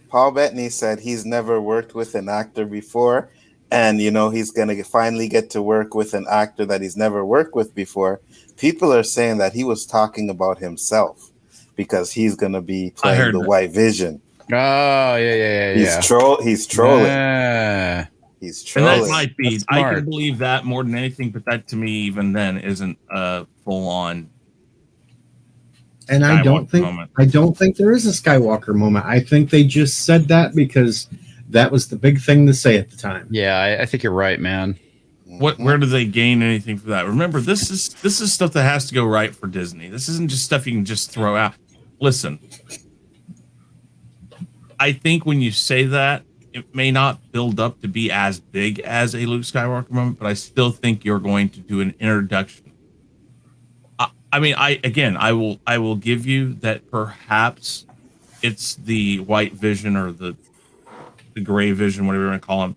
Paul Bettany said he's never worked with an actor before, and he's going to finally get to work with an actor that he's never worked with before. People are saying that he was talking about himself because he's going to be playing the White Vision. Oh, yeah. He's trolling. Yeah. He's trolling. And that might be. I can believe that more than anything, but that to me, even then, isn't a full-on. And I don't think there is a Skywalker moment. I think they just said that because that was the big thing to say at the time. Yeah, I think you're right, man. Where do they gain anything for that? Remember, this is stuff that has to go right for Disney. This isn't just stuff you can just throw out. Listen, I think when you say that, it may not build up to be as big as a Luke Skywalker moment, but I still think you're going to do an introduction. I will give you that perhaps it's the White Vision or the Gray Vision, whatever you want to call him.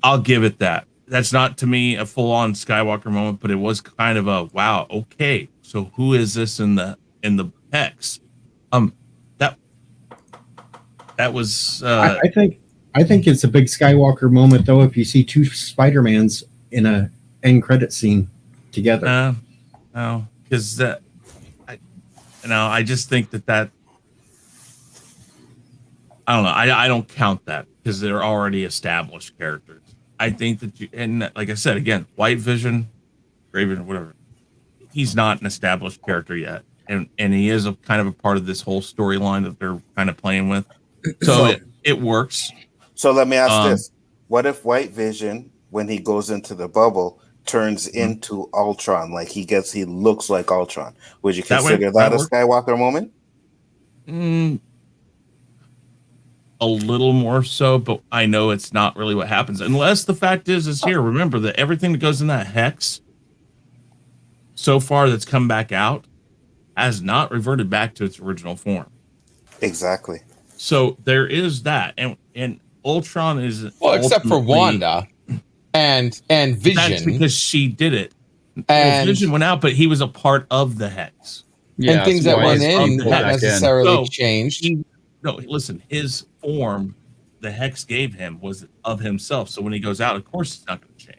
I'll give it that. That's not to me a full-on Skywalker moment, but it was kind of a wow. Okay, so who is this in the Hex? That was. I think it's a big Skywalker moment though if you see 2 Spider-Mans in a end credit scene together. No, because I just think that I don't know. I don't count that because they're already established characters. I think that and like I said again, White Vision, Gray Vision, whatever. He's not an established character yet, and he is a kind of a part of this whole storyline that they're kind of playing with. So it works. So let me ask this: what if White Vision, when he goes into the bubble, turns into Ultron? Like he looks like Ultron. Would you consider that a Skywalker moment? A little more so, but I know it's not really what happens. Unless the fact is here. Remember that everything that goes in that hex so far that's come back out has not reverted back to its original form. Exactly. So there is that, and Ultron is except for Wanda and Vision. That's because she did it. And Vision went out, but he was a part of the hex. And things that went in not necessarily changed. No, listen, his form the hex gave him was of himself. So when he goes out, of course it's not going to change.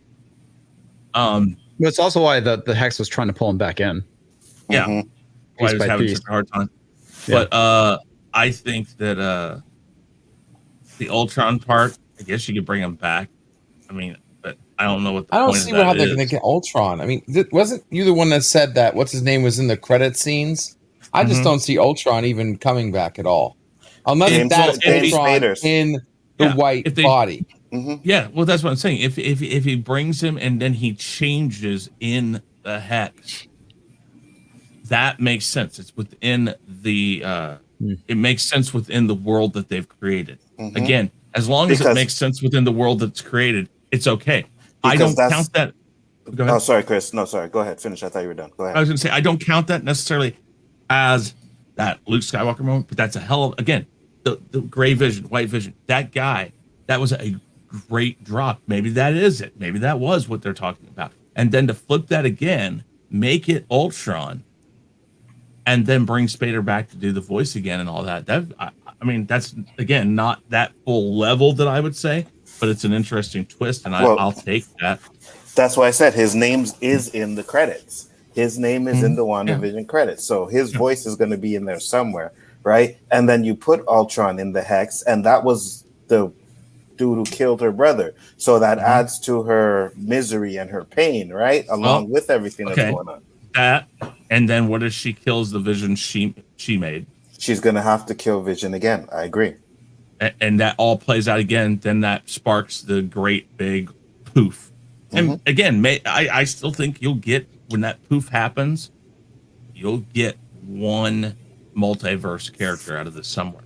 But it's also why the hex was trying to pull him back in. Yeah, Mm-hmm. why he Piece was by having piece. such a hard time. Yeah. But I think that the Ultron part, I guess you could bring him back. I mean, but I don't know what the I don't point see of that how they're is. going to get Ultron. I mean, wasn't you the one that said that what's his name was in the credit scenes? I just don't see Ultron even coming back at all, unless James- that's James Ultron Spader's. in the white body. Yeah, well, that's what I'm saying. If he brings him and then he changes in the hex, that makes sense. It's within the it makes sense within the world that they've created. Mhm. Again, as long as it Because- makes sense within the world that's created, it's okay. I don't count that. Go ahead. Oh, sorry, Chris. No, sorry. Go ahead. Finish. I thought you were done. Go ahead. I was going to say, I don't count that necessarily as that Luke Skywalker moment, but that's a hell of, again, the gray vision, white vision, that guy, that was a great drop. Maybe that is it. Maybe that was what they're talking about. And then to flip that again, make it Ultron, and then bring Spader back to do the voice again and all that. I mean, that's, again, not that full level that I would say, but it's an interesting twist, and I'll take that. That's why I said his name is in the credits. His name is in the WandaVision credits. So his voice is going to be in there somewhere, right? And then you put Ultron in the hex, and that was the dude who killed her brother. So that adds to her misery and her pain, right? Along with everything that's going on. That, and then what if she kills the Vision she made? She's going to have to kill Vision again. I agree. And that all plays out again. Then that sparks the great big poof. And again, I still think you'll get, when that poof happens, you'll get one multiverse character out of this somewhere.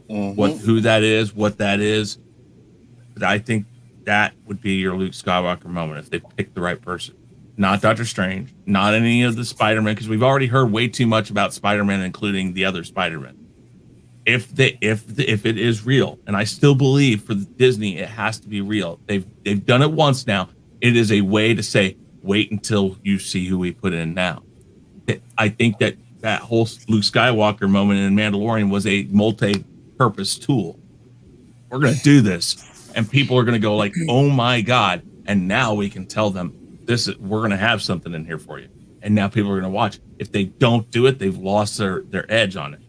Who that is, what that is. But I think that would be your Luke Skywalker moment if they pick the right person. Not Doctor Strange, not any of the Spider-Man, because we've already heard way too much about Spider-Man, including the other Spider-Man. If it is real, and I still believe for Disney it has to be real. They've done it once now. It is a way to say, wait until you see who we put in now. I think that whole Luke Skywalker moment in Mandalorian was a multi-purpose tool. We're going to do this, and people are going to go like, oh my God. And now we can tell them we're going to have something in here for you. And now people are going to watch. If they don't do it, they've lost their edge on it.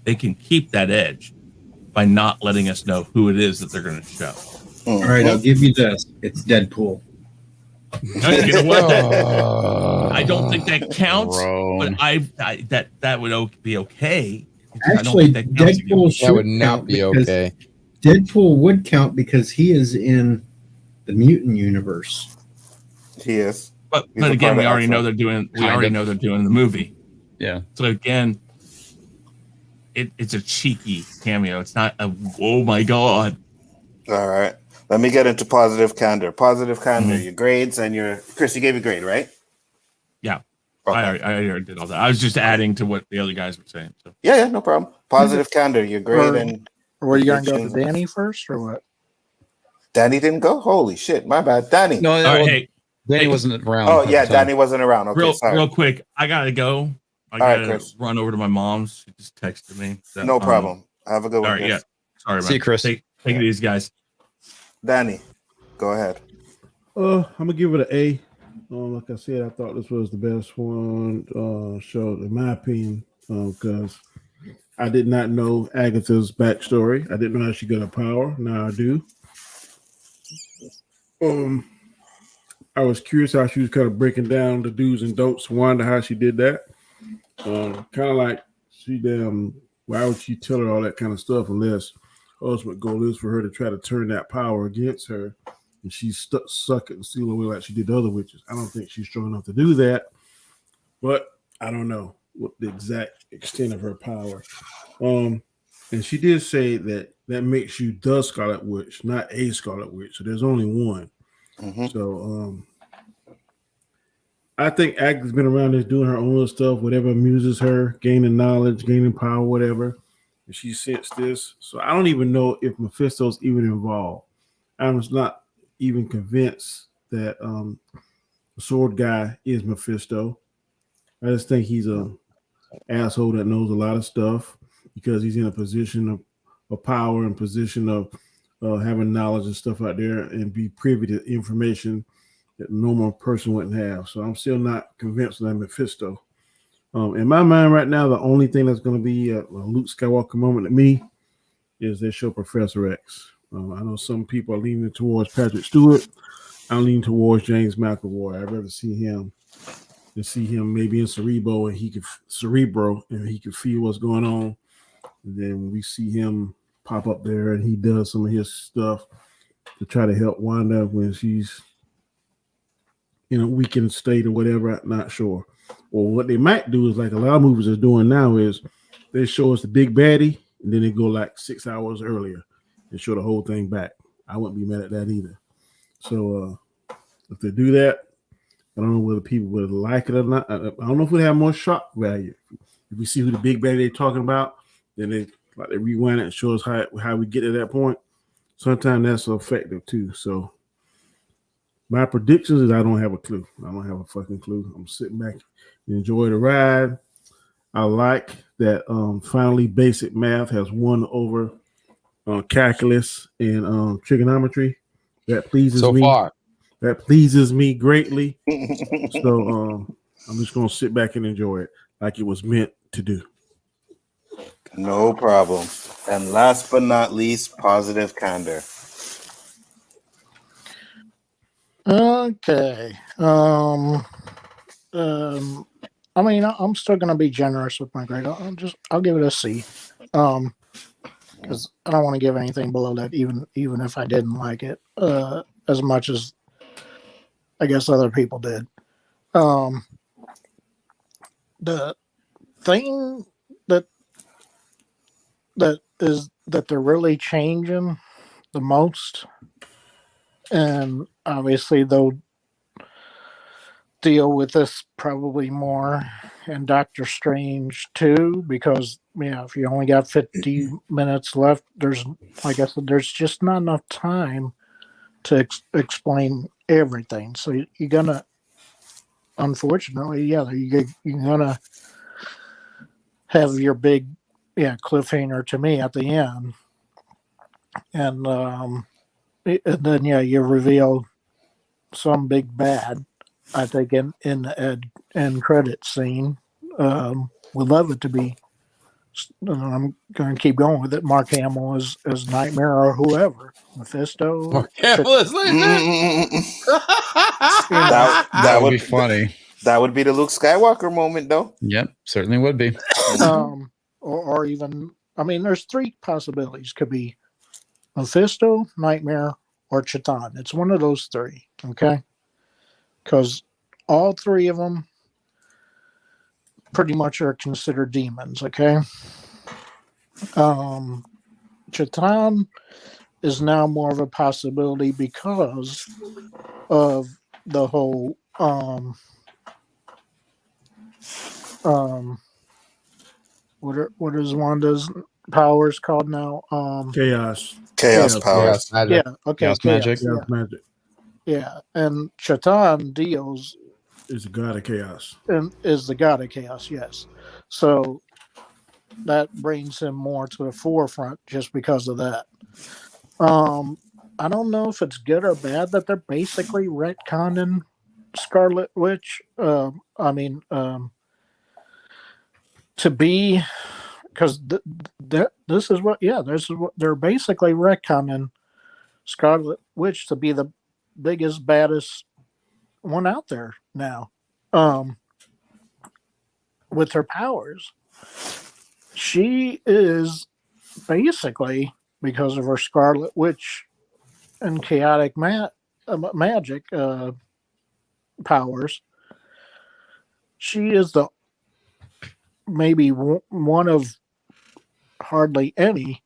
They can keep that edge by not letting us know who it is that they're going to show. All right, I'll give you this. It's Deadpool. You know what? I don't think that counts, but that would be okay. Actually, Deadpool would not be okay. Deadpool would count because he is in the mutant universe. He is. But again, we already know they're doing the movie. Yeah. So again, it's a cheeky cameo. It's not a oh my God. All right. Let me get into positive candor. Positive candor, your grades and your Chris, you gave a grade, right? Yeah. Okay. I already did all that. I was just adding to what the other guys were saying. So. Yeah, no problem. Positive candor, your grade and were you gonna go to Danny first or what? Danny didn't go? Holy shit, my bad. Danny. No, hey, Danny wasn't around. Oh yeah, Danny wasn't around. Okay, sorry. Real quick, I gotta go. I gotta run over to my mom's. She just texted me. So, no problem. Have a good one. All right, yeah. Sorry, man. See you, Chris. Take it easy, guys. Danny, go ahead. I'm gonna give it an A. Like I said, I thought this was the best one show, in my opinion, because I did not know Agatha's backstory. I didn't know how she got her power. Now I do. I was curious how she was kind of breaking down the do's and don'ts. Wonder how she did that. Kind of like why would she tell her all that kind of stuff unless her ultimate goal is for her to try to turn that power against her, and she's suck it and steal away like she did the other witches. I don't think she's strong enough to do that, but I don't know what the exact extent of her power. And she did say that makes you the Scarlet Witch, not a Scarlet Witch. So there's only one. So I think Agatha's been around there doing her own stuff, whatever amuses her, gaining knowledge, gaining power, whatever. And she sensed this. So I don't even know if Mephisto's even involved. I'm just not even convinced that the sword guy is Mephisto. I just think he's a asshole that knows a lot of stuff because he's in a position of power and position of having knowledge and stuff out there and be privy to information that a normal person wouldn't have. So I'm still not convinced that Mephisto. In my mind right now, the only thing that's going to be a Luke Skywalker moment to me is they show Professor X. I know some people are leaning towards Patrick Stewart. I'm leaning towards James McAvoy. I'd rather see him than see him maybe in Cerebro and he could feel what's going on. And then when we see him pop up there and he does some of his stuff to try to help Wanda when she's in a weakened state or whatever, I'm not sure. Or what they might do is like a lot of movies are doing now is they show us the big baddie and then they go like 6 hours earlier and show the whole thing back. I wouldn't be mad at that either. So if they do that, I don't know whether people would like it or not. I don't know if it would have more shock value. If we see who the big baddie they're talking about, then they rewind it and show us how we get to that point. Sometimes that's effective too. So my predictions is I don't have a clue. I don't have a fucking clue. I'm sitting back and enjoy the ride. I like that finally basic math has won over calculus and trigonometry. That pleases me. So far. That pleases me greatly. So I'm just going to sit back and enjoy it like it was meant to do. No problem. And last but not least, positive candor. Okay. I mean, I'm still going to be generous with my grade. I'll give it a C. Because I don't want to give anything below that, even if I didn't like it as much as I guess other people did. The thing that they're really changing the most, and obviously they'll deal with this probably more in Doctor Strange too, because if you only got 50 minutes left, there's, like I said, there's just not enough time to explain everything. So you're gonna, unfortunately, you're gonna have your big cliffhanger to me at the end, and then you reveal some big bad. I think in the end credit scene, would love it to be. I'm going to keep going with it. Mark Hamill as Nightmare or whoever, Mephisto. Mark Hamill is that would be funny. That would be the Luke Skywalker moment, though. Yep, certainly would be. Or even, I mean, there's three possibilities. Could be Mephisto, Nightmare, or Chatan. It's one of those three. Okay. Because all three of them pretty much are considered demons, okay? Chatan is now more of a possibility because of the whole what is Wanda's powers called now? Chaos powers. Chaos magic. Yeah, okay. Chaos magic. Chaos magic. Yeah, and Chatan deals is the god of chaos. And is the god of chaos, yes. So that brings him more to the forefront just because of that. I don't know if it's good or bad that they're basically retconning Scarlet Witch. To be, because this is what they're basically retconning Scarlet Witch to be the biggest, baddest one out there now. With her powers, she is basically, because of her Scarlet Witch and chaotic magic powers, she is the maybe one of hardly any,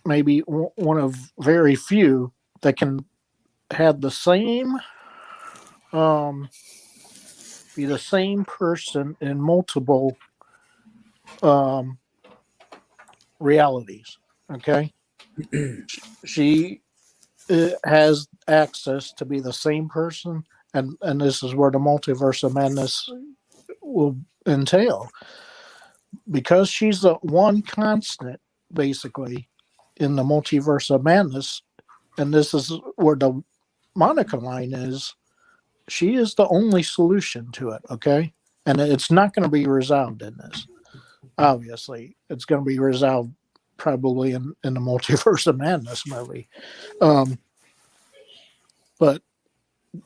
maybe one of very few that can have the same be the same person in multiple realities. Okay. She has access to be the same person, and this is where the multiverse of madness will entail, because she's the one constant basically, in the multiverse of madness, and this is where the Monica line is. She is the only solution to it, okay? And it's not going to be resolved in this. Obviously, it's going to be resolved probably in the Multiverse of Madness movie. But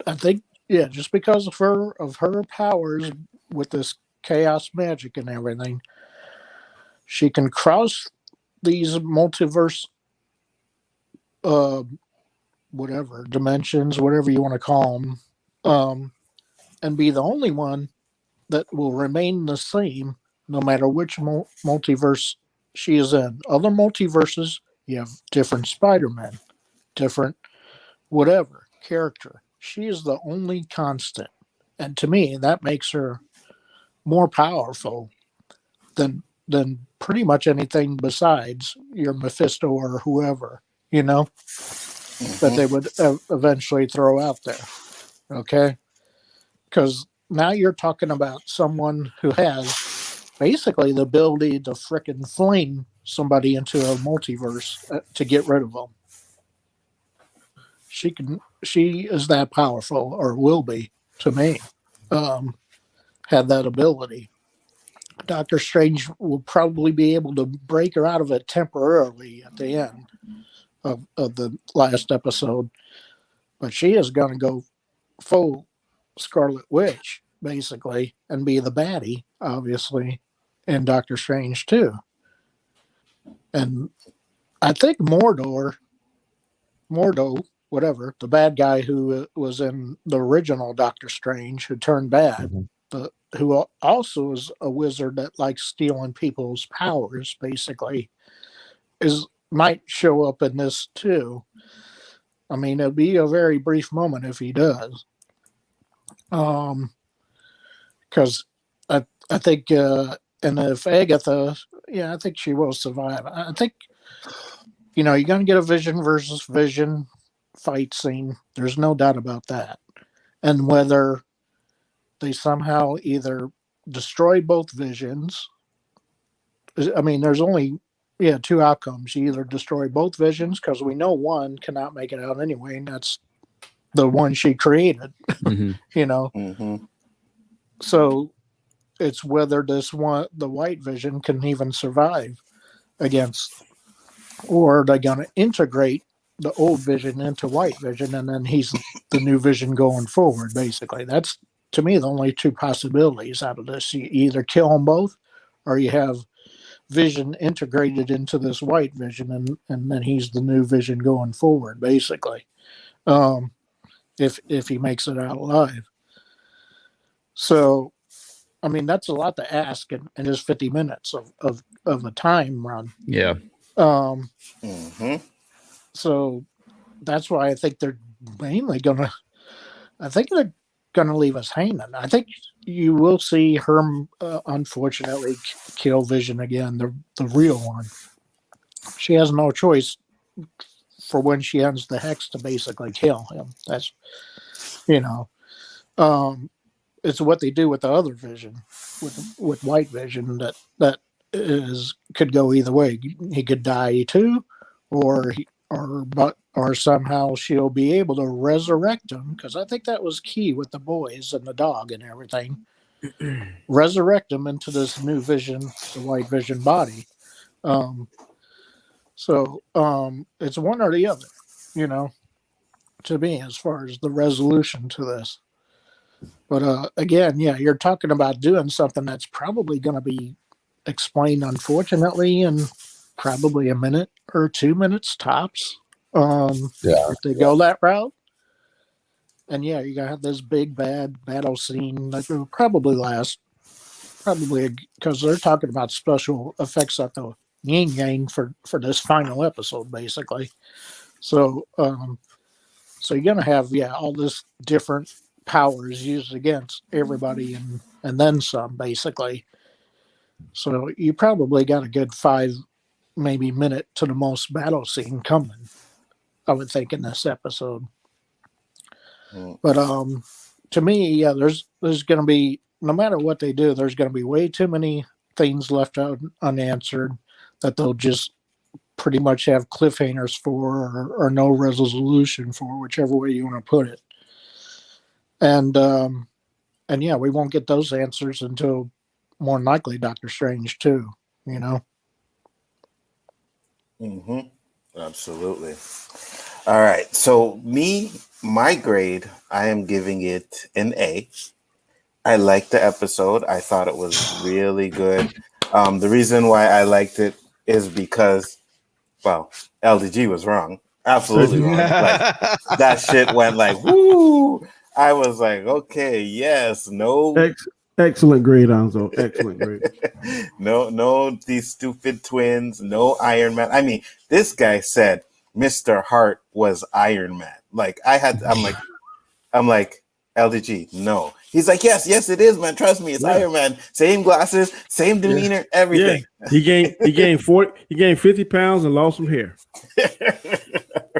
I think, yeah, just because of her powers with this chaos magic and everything, she can cross these multiverse, whatever, dimensions, whatever you want to call them, and be the only one that will remain the same no matter which multiverse she is in. Other multiverses, you have different Spider-Man, different whatever character. She is the only constant. And to me, that makes her more powerful than pretty much anything besides your Mephisto or whoever, that they would eventually throw out there. Okay? Because now you're talking about someone who has basically the ability to frickin' fling somebody into a multiverse to get rid of them. She is that powerful, or will be, to me. Had that ability. Doctor Strange will probably be able to break her out of it temporarily at the end of the last episode. But she is going to go full Scarlet Witch, basically, and be the baddie, obviously, in Doctor Strange, too. And I think Mordo, whatever, the bad guy who was in the original Doctor Strange, who turned bad, who also is a wizard that likes stealing people's powers, basically, might show up in this, too. I mean, it'll be a very brief moment if he does. Because I think, and if Agatha, I think she will survive. I think, you're going to get a Vision versus Vision fight scene. There's no doubt about that. And whether they somehow either destroy both Visions, I mean, there's only, two outcomes. You either destroy both Visions, because we know one cannot make it out anyway, and that's the one she created, So it's whether the White Vision can even survive against, or they're going to integrate the old Vision into White Vision, and then he's the new Vision going forward, basically. That's, to me, the only two possibilities out of this. You either kill them both, or you have Vision integrated into this White Vision, and then he's the new Vision going forward, basically. If he makes it out alive. So, I mean, that's a lot to ask in just 50 minutes of a time run. Yeah. So that's why I think they're mainly they're gonna leave us hanging. I think you will see her, unfortunately, kill Vision again, the real one. She has no choice for when she ends the hex to basically kill him. That's, it's what they do with the other Vision, with White Vision, that could go either way. He could die too, or somehow she'll be able to resurrect him, because I think that was key with the boys and the dog and everything. Resurrect him into this new Vision, the White Vision body. So it's one or the other, to me, as far as the resolution to this. But again, you're talking about doing something that's probably going to be explained, unfortunately, in probably a minute or 2 minutes tops. If they go that route. And you're going to have this big bad battle scene that will probably last, because they're talking about special effects at the yin yang for this final episode, basically. So you're going to have all this different powers used against everybody and then some, basically. So you probably got a good 5 maybe minute to the most battle scene coming, I would think, in this episode. But to me, there's going to be, no matter what they do, there's going to be way too many things left out unanswered that they'll just pretty much have cliffhangers for or no resolution for, whichever way you want to put it. And yeah, we won't get those answers until more than likely Doctor Strange too, you know. Mm-hmm. Absolutely. All right. So my grade, I am giving it an A. I liked the episode. I thought it was really good. The reason why I liked it is because, well, LDG was wrong. Absolutely wrong. Like that shit went like, woo. I was like, okay, yes, no. Excellent grade, Anzo. Excellent grade. No, these stupid twins, no Iron Man. I mean, this guy said Mr. Hart was Iron Man. Like I'm like, LDG, no. He's like, yes, it is, man. Trust me, it's Iron Man. Same glasses, same demeanor, everything. Yeah. He gained 50 pounds and lost some hair.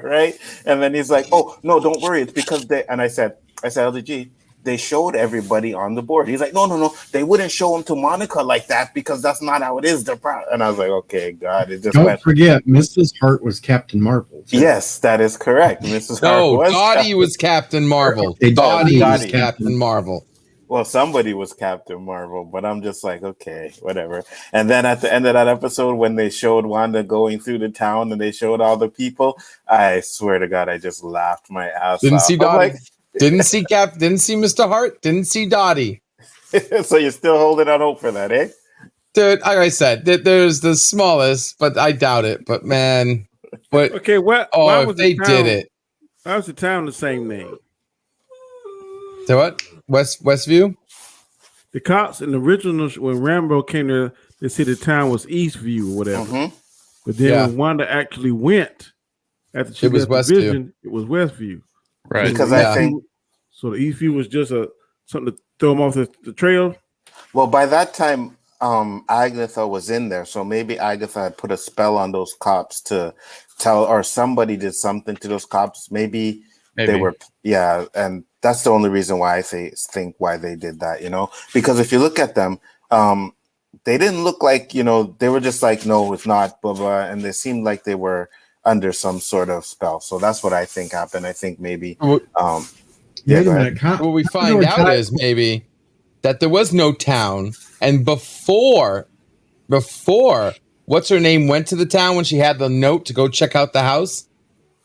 Right? And then he's like, oh no, don't worry, it's because I said, LDG, they showed everybody on the board. He's like, no, they wouldn't show him to Monica like that because that's not how it is. And I was like, okay, God, it just don't forget, Mrs. Hart was Captain Marvel. Too. Yes, that is correct. Mrs. Hart was Dottie was Captain Marvel. Dottie was Captain Marvel. Well, somebody was Captain Marvel, but I'm just like, okay, whatever. And then at the end of that episode, when they showed Wanda going through the town and they showed all the people, I swear to God, I just laughed my ass off. Didn't see Dottie. Didn't see didn't see Mr. Hart, didn't see Dottie. So you're still holding out hope for that, eh? Dude, like I said, there's the smallest, but I doubt it. But man, okay, why if was they did it. Why was the town the same name? So what? Westview? The cops in the original, when Rambo came there, they said the town was Eastview or whatever. Mm-hmm. But then when Wanda actually went, after she left the Vision, it was Westview. Right. Because I think so. The Eastview was just something to throw them off the trail. Well, by that time, Agatha was in there, so maybe Agatha had put a spell on those cops to tell, or somebody did something to those cops. Maybe. They were, and that's the only reason why I think why they did that, you know, because if you look at them, they didn't look like, you know, they were just like, no, it's not, blah, blah, and they seemed like they were under some sort of spell. So that's what I think happened. I think maybe, what we find out is maybe that there was no town, and before what's her name went to the town when she had the note to go check out the house.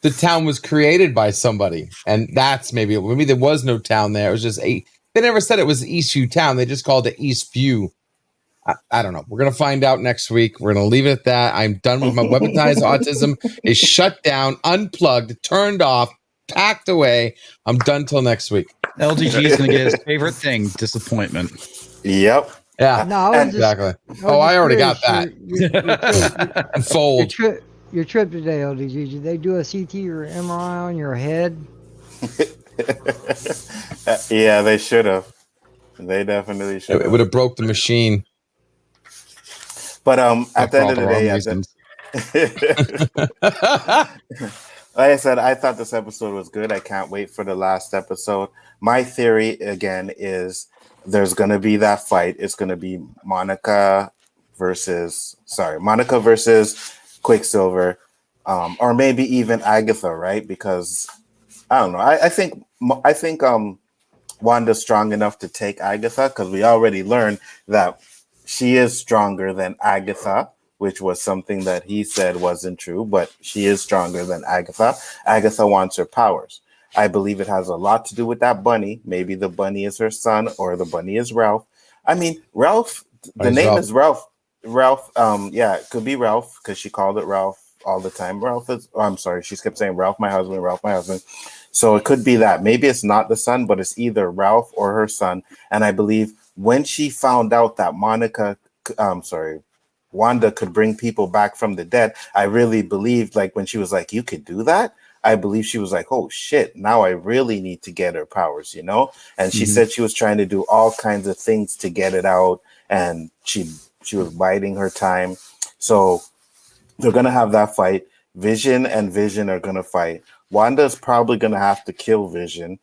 The town was created by somebody, and that's maybe there was no town there. It was just they never said it was Eastview town. They just called it Eastview. I don't know. We're gonna find out next week. We're gonna leave it at that. I'm done with my weaponized autism. Is shut down, unplugged, turned off, packed away. I'm done till next week. LDG is gonna get his favorite thing: disappointment. Yep. Yeah. No, exactly. I already got that. Unfold. Your trip today, LDG, did they do a CT or MRI on your head? Yeah, they should have. They definitely should. It would have broke the machine. But at the end of the day, like I said, I thought this episode was good. I can't wait for the last episode. My theory again is there's going to be that fight. It's going to be Monica versus Quicksilver, or maybe even Agatha, right? Because I don't know. I think Wanda's strong enough to take Agatha, because we already learned that she is stronger than Agatha, which was something that he said wasn't true, but she is stronger than Agatha. Agatha wants her powers. I believe it has a lot to do with that bunny. Maybe the bunny is her son, or the bunny is Ralph. I mean, Ralph, the name is Ralph. Ralph, it could be Ralph, because she called it Ralph all the time. She kept saying Ralph, my husband. So it could be that. Maybe it's not the son, but it's either Ralph or her son. And I believe when she found out that Wanda could bring people back from the dead, I really believed, like when she was like, you could do that? I believe she was like, oh shit, now I really need to get her powers, you know? And she said she was trying to do all kinds of things to get it out, and she was biding her time. So they're going to have that fight. Vision and Vision are going to fight. Wanda's probably going to have to kill Vision.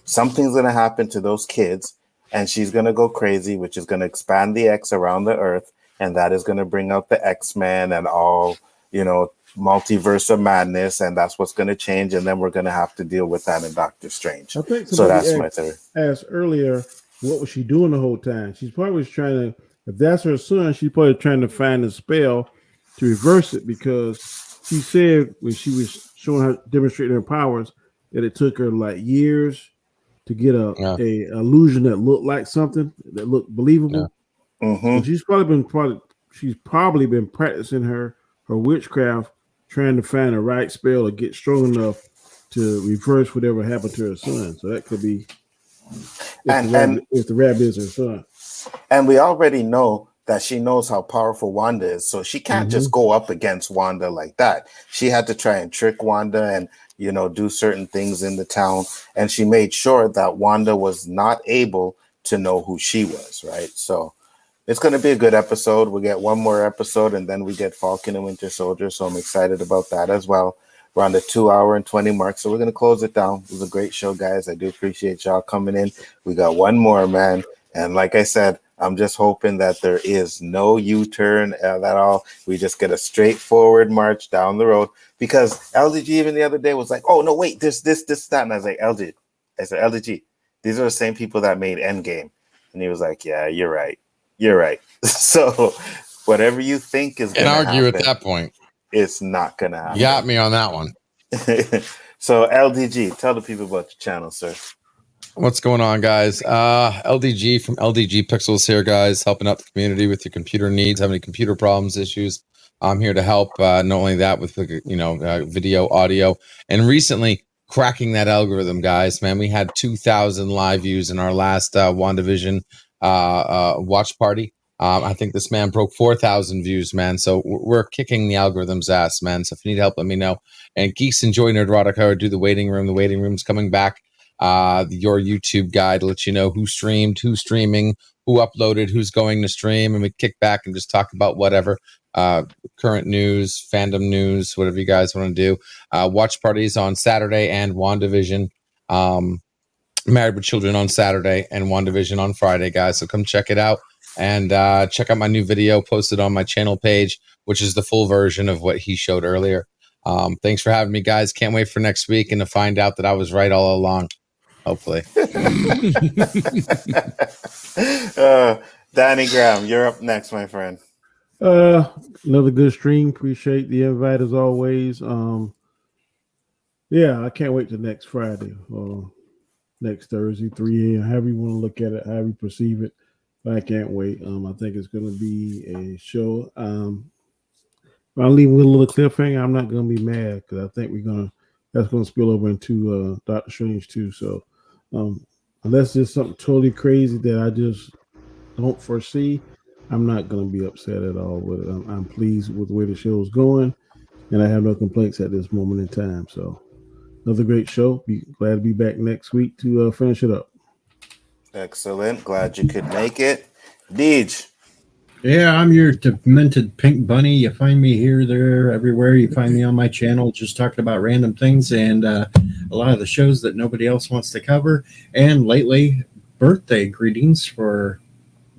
Something's going to happen to those kids, and she's going to go crazy, which is going to expand the X around the Earth, and that is going to bring out the X-Men and all, you know, multiverse of madness, and that's what's going to change, and then we're going to have to deal with that in Doctor Strange. I think so that's my theory. Asked earlier, what was she doing the whole time? She's probably trying to, if that's her son, she's probably trying to find a spell to reverse it, because she said when she was showing her, demonstrating her powers, that it took her like years to get a illusion that looked like something that looked believable. So she's probably been practicing her witchcraft, trying to find the right spell or get strong enough to reverse whatever happened to her son. So that could be if the rabbit is her son. And we already know that she knows how powerful Wanda is, so she can't just go up against Wanda like that. She had to try and trick Wanda and, you know, do certain things in the town, and she made sure that Wanda was not able to know who she was, right? So it's going to be a good episode. We'll get one more episode, and then we get Falcon and Winter Soldier, so I'm excited about that as well. We're on the 2 hour and 20 mark, so we're going to close it down. It was a great show, guys. I do appreciate y'all coming in. We got one more, man, and like I said, I'm just hoping that there is no U-turn at all. We just get a straightforward march down the road, because LDG even the other day was like, oh, no, wait, this, that. And I was like, LDG, these are the same people that made Endgame. And he was like, yeah, you're right. So whatever you think is going to happen. And argue at that point. It's not going to happen. You got me on that one. So LDG, tell the people about your channel, sir. What's going on, guys? LDG from LDG Pixels here, guys, helping out the community with your computer needs, having any computer problems, issues. I'm here to help. Not only that, with video, audio, and recently cracking that algorithm, guys. Man, we had 2,000 live views in our last WandaVision watch party. I think this man broke 4,000 views, man. So we're kicking the algorithm's ass, man. So if you need help, let me know. And Geeks Enjoy Nerdrotica, do the waiting room. The waiting room's coming back. Your YouTube guide to let you know who streamed, who's streaming, who uploaded, who's going to stream, and we kick back and just talk about whatever current news, fandom news, whatever you guys want to do. Watch parties on Saturday and WandaVision. Married with Children on Saturday and WandaVision on Friday, guys. So come check it out and check out my new video posted on my channel page, which is the full version of what he showed earlier. Thanks for having me, guys. Can't wait for next week and to find out that I was right all along. Hopefully. Danny Graham, you're up next, my friend. Another good stream. Appreciate the invite as always. Yeah, I can't wait till next Friday or next Thursday, 3 a.m. However you want to look at it, however you perceive it. But I can't wait. I think it's going to be a show. I'll leave with a little cliffhanger. I'm not going to be mad because I think that's going to spill over into Doctor Strange too. So unless there's something totally crazy that I just don't foresee, I'm not going to be upset at all with it. I'm pleased with the way the show is going, and I have no complaints at this moment in time. So another great show. Be glad to be back next week to finish it up. Excellent. Glad you could make it. Deej. Yeah, I'm your demented pink bunny. You find me here, there, everywhere. You find me on my channel just talking about random things and a lot of the shows that nobody else wants to cover. And lately, birthday greetings for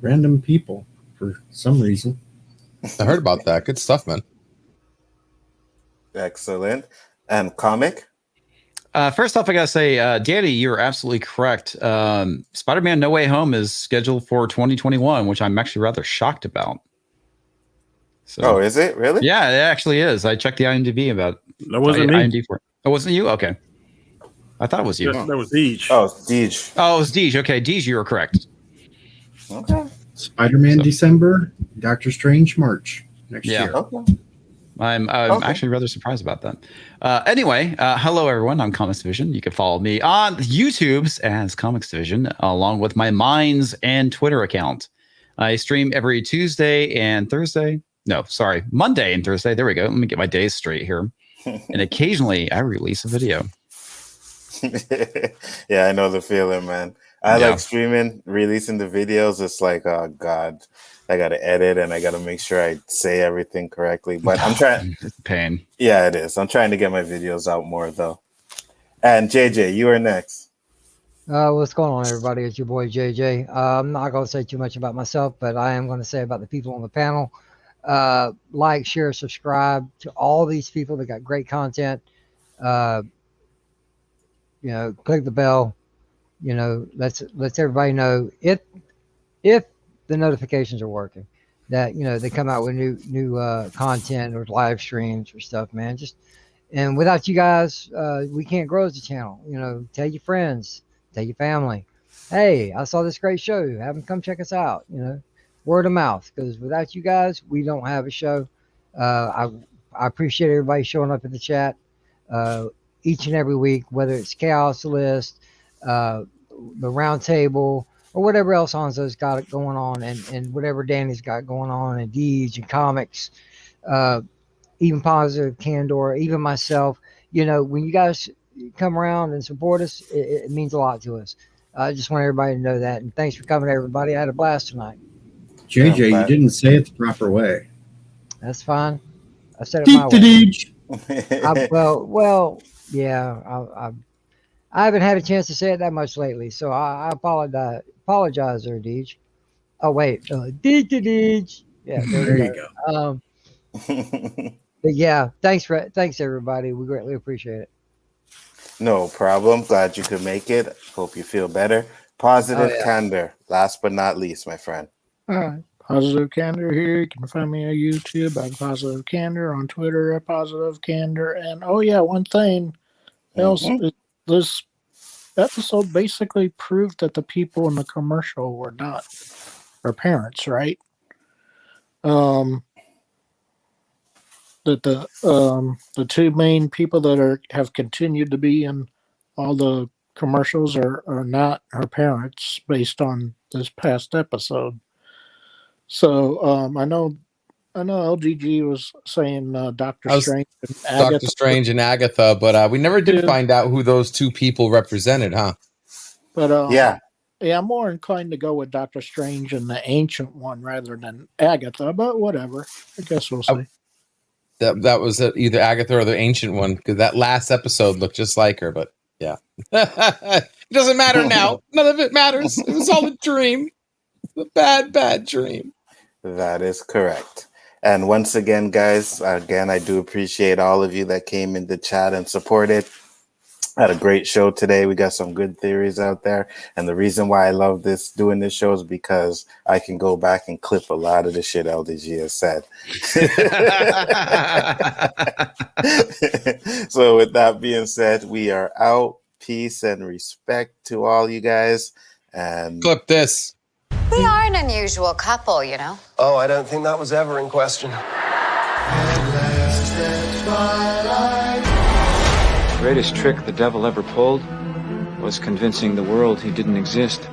random people for some reason. I heard about that. Good stuff, man. Excellent. And comic? First off, I gotta say, Danny, you're absolutely correct. Spider-Man: No Way Home is scheduled for 2021, which I'm actually rather shocked about. So, is it really? Yeah, it actually is. I checked the IMDb about. That wasn't me. IMDb for it. Oh, wasn't you? Okay, I thought it was you. That was Deej. Oh, Deej. Oh, it was Deej. Okay, Deej, you were correct. Okay. Spider-Man December, Doctor Strange March next year. Okay. I'm actually rather surprised about that. Anyway, hello everyone. I'm Comics Vision. You can follow me on YouTube's as Comics Vision, along with my Minds and Twitter account. I stream every Tuesday and Thursday. No, sorry, Monday and Thursday. There we go. Let me get my days straight here. And occasionally I release a video. Yeah, I know the feeling, man. I like streaming, releasing the videos. It's like, oh God, I got to edit and I got to make sure I say everything correctly. But I'm trying. It's a pain. Yeah, it is. I'm trying to get my videos out more though. And JJ, you are next. What's going on, everybody? It's your boy JJ. I'm not going to say too much about myself, but I am going to say about the people on the panel. Like, share, subscribe to all these people that got great content. Click the bell. Let's everybody know if the notifications are working, that they come out with new content or live streams or stuff, man. And without you guys, we can't grow as a channel. Tell your friends, tell your family, hey, I saw this great show, have them come check us out. Word of mouth, because without you guys, we don't have a show. I appreciate everybody showing up in the chat each and every week, whether it's Chaos List, the Roundtable, or whatever else Hanzo's got going on, and whatever Danny's got going on, and Deej and comics, even Positive, Candor, even myself. When you guys come around and support us, it means a lot to us. I just want everybody to know that, and thanks for coming, everybody. I had a blast tonight. JJ, you didn't say it the proper way. That's fine. I said it my way. Yeah. I haven't had a chance to say it that much lately, so I apologize. Apologize there, Deej. Oh wait, Deej. Yeah, there you go. But yeah, thanks everybody. We greatly appreciate it. No problem. Glad you could make it. Hope you feel better. Positive Candor. Last but not least, my friend. All right. Positive Candor here. You can find me on YouTube at Positive Candor, on Twitter at Positive Candor. And one thing else is this episode basically proved that the people in the commercial were not our parents, right? That the two main people that have continued to be in all the commercials are not her parents, based on this past episode. So I know LGG was saying Doctor Strange and Agatha. Doctor Strange and Agatha, but we never did find out who those two people represented, huh? But I'm more inclined to go with Doctor Strange and the Ancient One rather than Agatha, but whatever. I guess we'll see. That was either Agatha or the Ancient One, because that last episode looked just like her, but yeah. It doesn't matter now. None of it matters. It was all a dream. A bad dream. That is correct. And once again, guys, I do appreciate all of you that came in the chat and supported. Had a great show today. We got some good theories out there. And the reason why I love doing this show is because I can go back and clip a lot of the shit LDG has said. So with that being said, we are out. Peace and respect to all you guys. And clip this. We are an unusual couple, you know. Oh, I don't think that was ever in question. The greatest trick the devil ever pulled was convincing the world he didn't exist.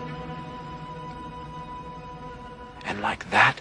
And like that,